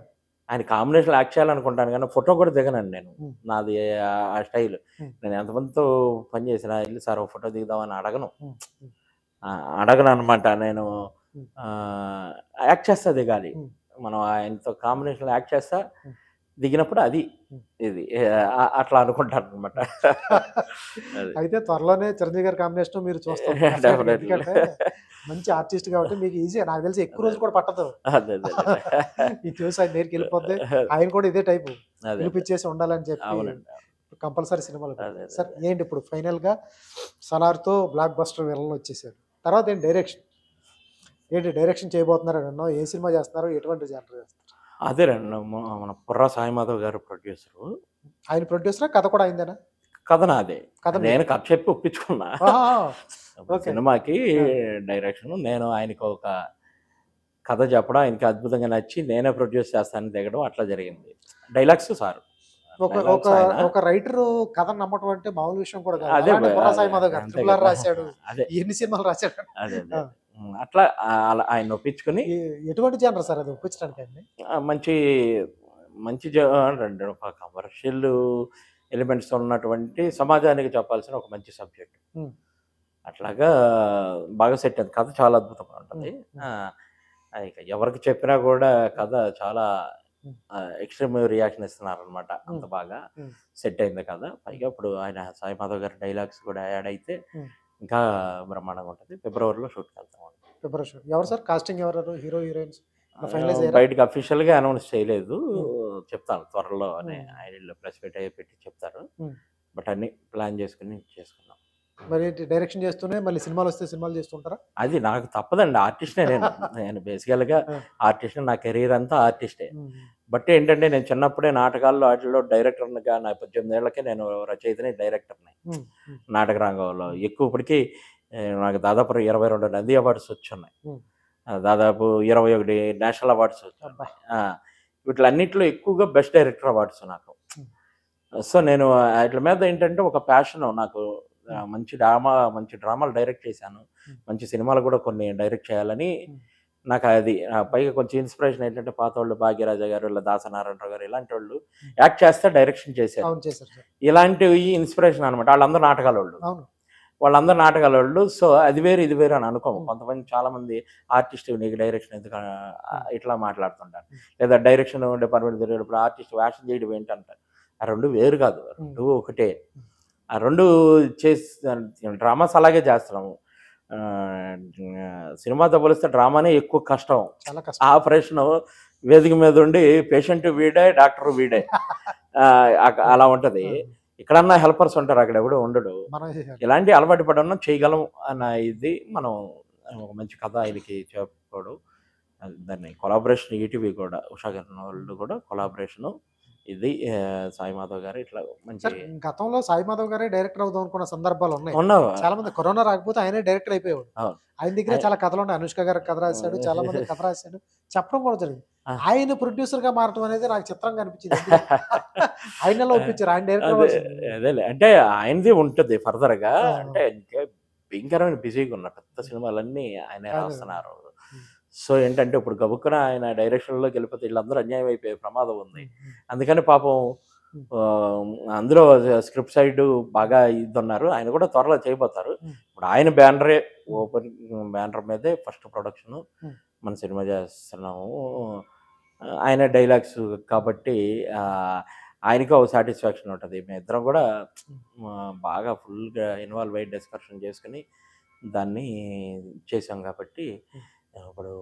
ఆయన కాంబినేషన్‌లో యాక్ట్ చేయాలనుకుంటాను గానీ, ఫోటో కూడా దిగనండి నేను. హ్మ్. నాది ఆ స్టైల్. హ్మ్. నేను ఎంతమందితో పని చేసినా, "ఎళ్లి సార్ ఒక ఫోటో దిగుదాం" అని అడగను. హ్మ్. హ్మ్. అడగననమాట. నేను హ్మ్. యాక్ట్ చేస్తా దిగాలి. హ్మ్. మనం ఆయనతో కాంబినేషన్‌లో యాక్ట్ చేస్తా, హ్మ్. దిగినప్పుడు అది. హ్మ్. ఇది. అట్లా అనుకుంటాననమాట. హ్మ్. అది. అయితే త్వరలోనే చిరంజీవి గారి కాంబినేషన్ మీరు చూస్తాం డెఫినెట్‌గా. డెఫినెట్‌లీ. ఎందుకంటే మంచి ఆర్టిస్ట్ కాబట్టి మీకు ఈజీయే నాకు తెలిసి ఎక్కువ అదే. రోజులు కూడా పట్టదు. అదేలెండి. ఇది చూసి ఆయన దగ్గరికెళ్ళిపోద్ది. ఆయన కూడా ఇదే టైపు. అదే. అదే. పిలిపిచ్చేసి ఉండాలని చెప్పి అవునండి. కంపల్సరీ సినిమాలో అదే. పెడతారు. అదే. సార్ ఏంటి ఇప్పుడు ఫైనల్‌గా 'సలార్‌తో' బ్లాక్ బస్టర్ విలన్ వచ్చేసాడు. తర్వాత ఏంటి డైరెక్షన్? ఏంటి డైరెక్షన్ చేయబోతున్నారని విన్నాం. ఏ సినిమా చేస్తున్నారు? ఎటువంటి జనర్ చేస్తున్నారు? అదేనండి. మన 'బుర్రా సాయిమాధవ్' గారు ప్రొడ్యూసరు. ఆయన ప్రొడ్యూసరా? కథ కూడా ఆయనదేనా? కథ నాదే. కథ నేను మీదే. కథ చెప్పి ఒప్పించుకున్నా. ఆహా! ఆ! ఇప్పుడు ఓకే. సినిమాకి ఆ! డైరెక్షను నేను ఆయనకి ఒక కథ చెప్పడం, ఆయనకి అద్భుతంగా నచ్చి నేనే ప్రొడ్యూస్ చేస్తానని దిగడం అట్లా జరిగింది. Dialogues sir. ఒక ఒక డైలాగ్స్ ఆయన. ఒక రైటరు కథను నమ్మటం అంటే మామూలు విషయం కూడా కాదు. అదే అలానే బుర్రా అదే సాయిమాధవ్ గారు అంతే 'ట్రిపుల్ ఆర్' కదా! రాసాడు. అదే. ఎన్ని సినిమాలు రాసాడు. అదే. ఆ! అదే. అట్లా అలా ఆయన్ని ఒప్పించుకొని ఎ ఎటువంటి జనర్ సార్ అది ఒప్పించడానికి ఆయన్ని? మంచి మంచి రండి ఒక కమర్షియల్ ఎలిమెంట్స్ ఉన్నటువంటి సమాజానికి చెప్పాల్సిన ఒక మంచి సబ్జెక్ట్. హ్మ్. అట్లాగా బాగా సెట్ అయింది. కథ చాలా అద్భుతంగా హ్మ్. ఉంటది. హ్మ్. ఆ! ఇక ఎవరికి చెప్పినా కూడా హ్మ్. కథ చాలా హ్మ్. ఎక్స్‌ట్రీమ్ రియాక్షన్ ఇస్తున్నారనమాట. అంత హ్మ్. బాగా హ్మ్. సెట్ అయింది కథ. హ్మ్. పైగా ఇప్పుడు ఆయన సాయి మాధవ్ గారి డైలాగ్స్ కూడా యాడ్ అయితే హ్మ్. ఇంకా బ్రహ్మాండంగా ఉంటది. ఫిబ్రవరిలో షూట్‌కెళ్తామండి. ఫిబ్రవరి షో. ఎవరు సార్ కాస్టింగ్ ఎవరెవరు? హీరో, హీరోయిన్స్ ఇంకా ఫైనలైజ్ అయ్యారా? బయటకి అఫీషియల్‌గా అనౌన్స్ చేయలేదు. హ్మ్. చెప్తాను త్వరలోనే. హ్మ్. ఆయనీళ్ళు ప్రెస్ మీట్ అయి పెట్టి చెప్తారు. హ్మ్. బట్ అన్నీ ప్లాన్ చేసుకొని చేసుకున్నాం. మరేంటి డైరెక్షన్ చేస్తూనే మళ్ళీ సినిమాలొస్తే సినిమాలు చేస్తుంటారా? అది నాకు తప్పదండి. ఆర్టిస్ట్‌నే నేను. నేను బేసికల్‌గా ఆ! ఆర్టిస్ట్‌నే. నా కెరియర్ అంతా ఆర్టిస్టే. హ్మ్. బట్ ఏంటంటే నేను చిన్నప్పుడే నాటకాల్లో ఆటిల్లో డైరెక్టర్‌నిగా నా 18 ఏళ్లకే నేను రచయితని, డైరెక్టర్‌ని. హ్మ్. హ్మ్. నాటక రంగంలో. హ్మ్. ఎక్కువ ఇప్పటికి నాకు దాదాపు 22 నంది అవార్డ్స్ వచ్చున్నాయి. హ్మ్. దాదాపు 21 నేషనల్ అవార్డ్స్ అబ్బా! వచ్చున్నాయి. వీటిలన్నిట్లో ఎక్కువగా బెస్ట్ డైరెక్టర్ అవార్డ్స్ నాకు. హ్మ్. సో, నేను ఆటిల మీద ఏంటంటే ఒక ప్యాషను నాకు. హ్మ్. మంచి డ్రామాలు డైరెక్ట్ చేశాను. హ్మ్. మంచి సినిమాలు కూడా కొన్ని డైరెక్ట్ చేయాలని హ్మ్. నాకది. హ్మ్. పైగా కొంచెం ఇన్‌స్పిరేషన్ ఏంటంటే పాతోళ్ళు 'భాగ్యరాజా' గారు, ఇలా 'దాసనారాయణరావు' గారు ఇలాంటోళ్ళు హ్మ్. యాక్ట్ చేస్తే డైరెక్షన్ చేశారు. అవును. చేశారు సార్. ఇలాంటివి ఇన్‌స్పిరేషన్ అనమాట. ఆళ్ళందరూ నాటకాలోళ్ళు. అవును. వాళ్ళందరూ నాటకాలోళ్ళు. సో, అది వేరు, ఇది వేరు అని అనుకోము. హ్మ్. కొంతమంది చాలామంది ఆర్టిస్ట్ నీకు డైరెక్షన్ ఎందుకు హ్మ్. ఇట్లా మాట్లాడుతుంటారు. హ్మ్. లేదా డైరెక్షన్ డిపార్ట్మెంట్ తిరిగేటప్పుడు ఆర్టిస్ట్ వేషం చేయడం ఏంటంటారు. ఆ 2 వేరు కాదు. హ్మ్. 2 ఒకటే. హ్మ్. ఆ 2 చేసి డ్రామాస్ అలాగే చేస్తున్నాము. సినిమాతో పోలిస్తే డ్రామానే ఎక్కువ కష్టం. చాలా ఆ కష్టం. ఆపరేషను వేదిక మీద ఉండి పేషెంట్ వీడే, డాక్టర్ వీడే. ఆ! అలా ఉంటది. ఆ! ఇక్కడన్నా హెల్పర్స్ ఉంటారు. అక్కడ ఎవడు ఉండడు. మనం చేసారు. ఇలాంటివి అలవాటు పడున్నాం, చేయగలం అన్న ఇది మనం ఒక మంచి కథ ఆయనకి చెప్పుకోవడం. దాన్ని కొలాబరేషన్ ఈటీవీ కూడా 'ఉషా' గారి హ్మ్. వాళ్ళు కూడా కొలాబరేషను. ఇది సాయి మాధవ్ గారు ఇట్లా మంచి సార్ గతంలో సాయి మాధవ్ గారే డైరెక్టర్ అవుదాం అనుకున్న సందర్భాలు ఉన్నాయి. ఉన్నావు. చాలా మంది కరోనా రాకపోతే ఆయనే డైరెక్టర్ అయిపోయేవాడు. అవును. ఆయన దగ్గరే ఆయ చాలా కథలు ఉన్నాయి. అనుష్క గారికి కథ రాశాడు. చాలా మంది కథ రాశాడు. చెప్పడం కూడా జరిగింది. ఆ! ఆయన ప్రొడ్యూసర్ గా మారటం అనేది నాకు చిత్రంగా అనిపించింది. ఎందుకంటే ఆయన ఎలా ఒప్పించారు? ఆయన డైరెక్టర్ అదే అవ్వాల్సింది. అదేలే. అంటే ఆయనది ఉంటది ఫర్దర్‌గా. ఆ! అంటే ఇంకా భయంకరమైన బిజీగా ఉన్నారు. పెద్ద సినిమాలన్నీ ఆయనే ఆయన రాస్తున్నారు. హ్మ్. సో, ఏంటంటే ఇప్పుడు గబుక్కున ఆయన డైరెక్షన్‌లోకెళ్ళిపోతే వీళ్ళందరూ అన్యాయం అయిపోయే ప్రమాదం ఉంది. హ్మ్. హ్మ్. అందుకని పాపం హ్మ్. అందులో స్క్రిప్ట్ సైడ్ బాగా ఇదున్నారు. ఆయన కూడా త్వరలో చేయబోతారు. హ్మ్. ఇప్పుడు ఆయన బ్యానరే హ్మ్. ఓపెన్ బ్యానర్ మీదే ఫస్ట్ ప్రొడక్షను హ్మ్. మన సినిమా చేస్తున్నాము. ఆయన డైలాగ్స్ కాబట్టి ఆయనకి ఒక సాటిస్ఫాక్షన్ ఉంటది. మేమిద్దరం కూడా హ్మ్. బాగా ఫుల్‌గా ఇన్వాల్వ్ అయ్యి డిస్కషన్ చేసుకొని దాన్ని చేసాం కాబట్టి హ్మ్. ఇప్పుడు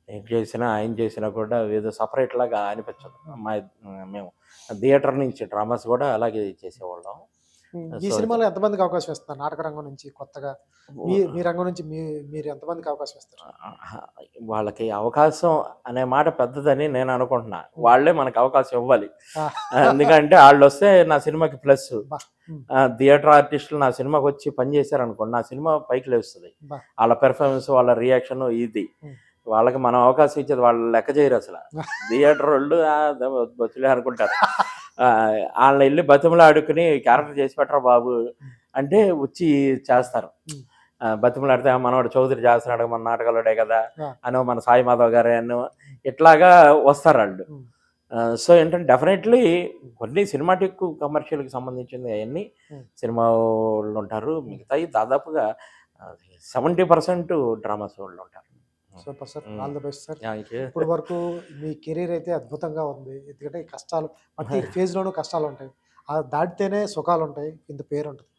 నేను చేసినా, ఆయన చేసినా కూడా ఏదో సెపరేట్ లాగా అనిపించదు. హ్మ్. మేము థియేటర్ నుంచి డ్రామాస్ కూడా అలాగే చేసేవాళ్ళం. హ్మ్. ఈ సో, సినిమాలో ఎంతమందికి అవకాశం ఇస్తున్నారు? నాటక రంగం నుంచి కొత్తగా మీ రంగం నుంచి మీరు ఎంతమందికి అవకాశం ఇస్తారు? అహా! వాళ్ళకి అవకాశం అనే మాట పెద్దదని నేను అనుకుంటున్నా. హ్మ్. వాళ్ళే మనకు అవకాశం ఇవ్వాలి. ఆ! ఎందుకంటే ఆళ్ళొస్తే నా సినిమాకి ప్లస్సు. అబ్బా! హ్మ్. థియేటర్ ఆర్టిస్టులు నా సినిమాకొచ్చి పని చేశారనుకోండి, నా సినిమా పైకి లేస్తది. అబ్బా! ఆళ్ళ పెర్ఫార్మెన్స్, వాళ్ళ రియాక్షను ఇది. హ్మ్. వాళ్ళకి మనం అవకాశం ఇచ్చేది వాళ్ళు లెక్క చేయరసల. థియేటరోళ్ళు బొచ్చులే అనుకుంటారు. ఆళ్ళనెళ్లి బతిమలాడుకొని క్యారెక్టర్ చేసి పెట్టరా బాబు! హ్మ్. అంటే వచ్చి చేస్తారు. హ్మ్. బతిమలాడితే మనోడు చౌదరి చేస్తున్నాడు మన నాటకాలోడే కదా! ఆ! అనో మన సాయి మాధవ్ గారే అనో ఇట్లాగా వస్తారాళ్ళు. హ్మ్. సో, ఏంటంటే డెఫినెట్‌లీ హ్మ్. కొన్ని సినిమాటిక్, కమర్షియల్‌కి సంబంధించినవి అయన్నీ హ్మ్. సినిమా వోళ్ళుంటారు. హ్మ్. మిగతాయి దాదాపుగా 70% డ్రామాస్ వోళ్ళుంటారు. Hmm. Super sir. Hmm. All the best sir. Thank you. ఇప్పటి వరకు మీ కెరీర్ అయితే అద్భుతంగా ఉంది. ఎందుకంటే ఈ కష్టాలు ప్రతి ఫేజ్‌లోనూ కష్టాలుంటాయి. దాటితేనే సుఖాలుంటాయి. ఇంత పేరుంటది.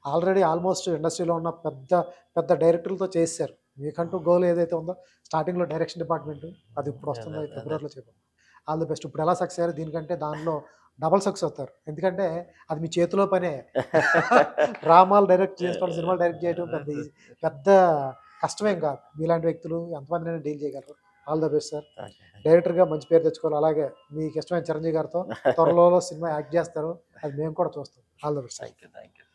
ఆల్రెడీ ఆల్మోస్ట్ ఇండస్ట్రీలో ఉన్న పెద్ద పెద్ద డైరెక్టర్లతో చేసేసారు. మీకంటూ గోల్ ఏదైతే ఉందో స్టార్టింగ్‌లో డైరెక్షన్ డిపార్ట్‌మెంట్ అది ఇప్పుడు అదే. వస్తుంది. అదే. ఫిబ్రవరిలో చేయబోతున్నారు. All the best. ఇప్పుడు ఎలా సక్సెస్ అయ్యారో దీనికంటే దానిలో డబుల్ సక్సెస్ అవుతారు. ఎందుకంటే అది మీ చేతిలో పనే. డ్రామాలు డైరెక్ట్ చేసుకోవడం, సినిమాలు డైరెక్ట్ చేయడం పెద్ద కష్టమేం కాదు. మీలాంటి వ్యక్తులు ఎంతమందినైనా డీల్ చేయగలరు. All the best sir. Thank you. డైరెక్టర్‌గా మంచి పేరు తెచ్చుకోవాలి. అలాగే మీకు ఇష్టమైన చిరంజీవి గారితో త్వరలో సినిమా యాక్ట్ చేస్తారు. అది మేము కూడా చూస్తాం. All the best sir. Thank you. Thank you.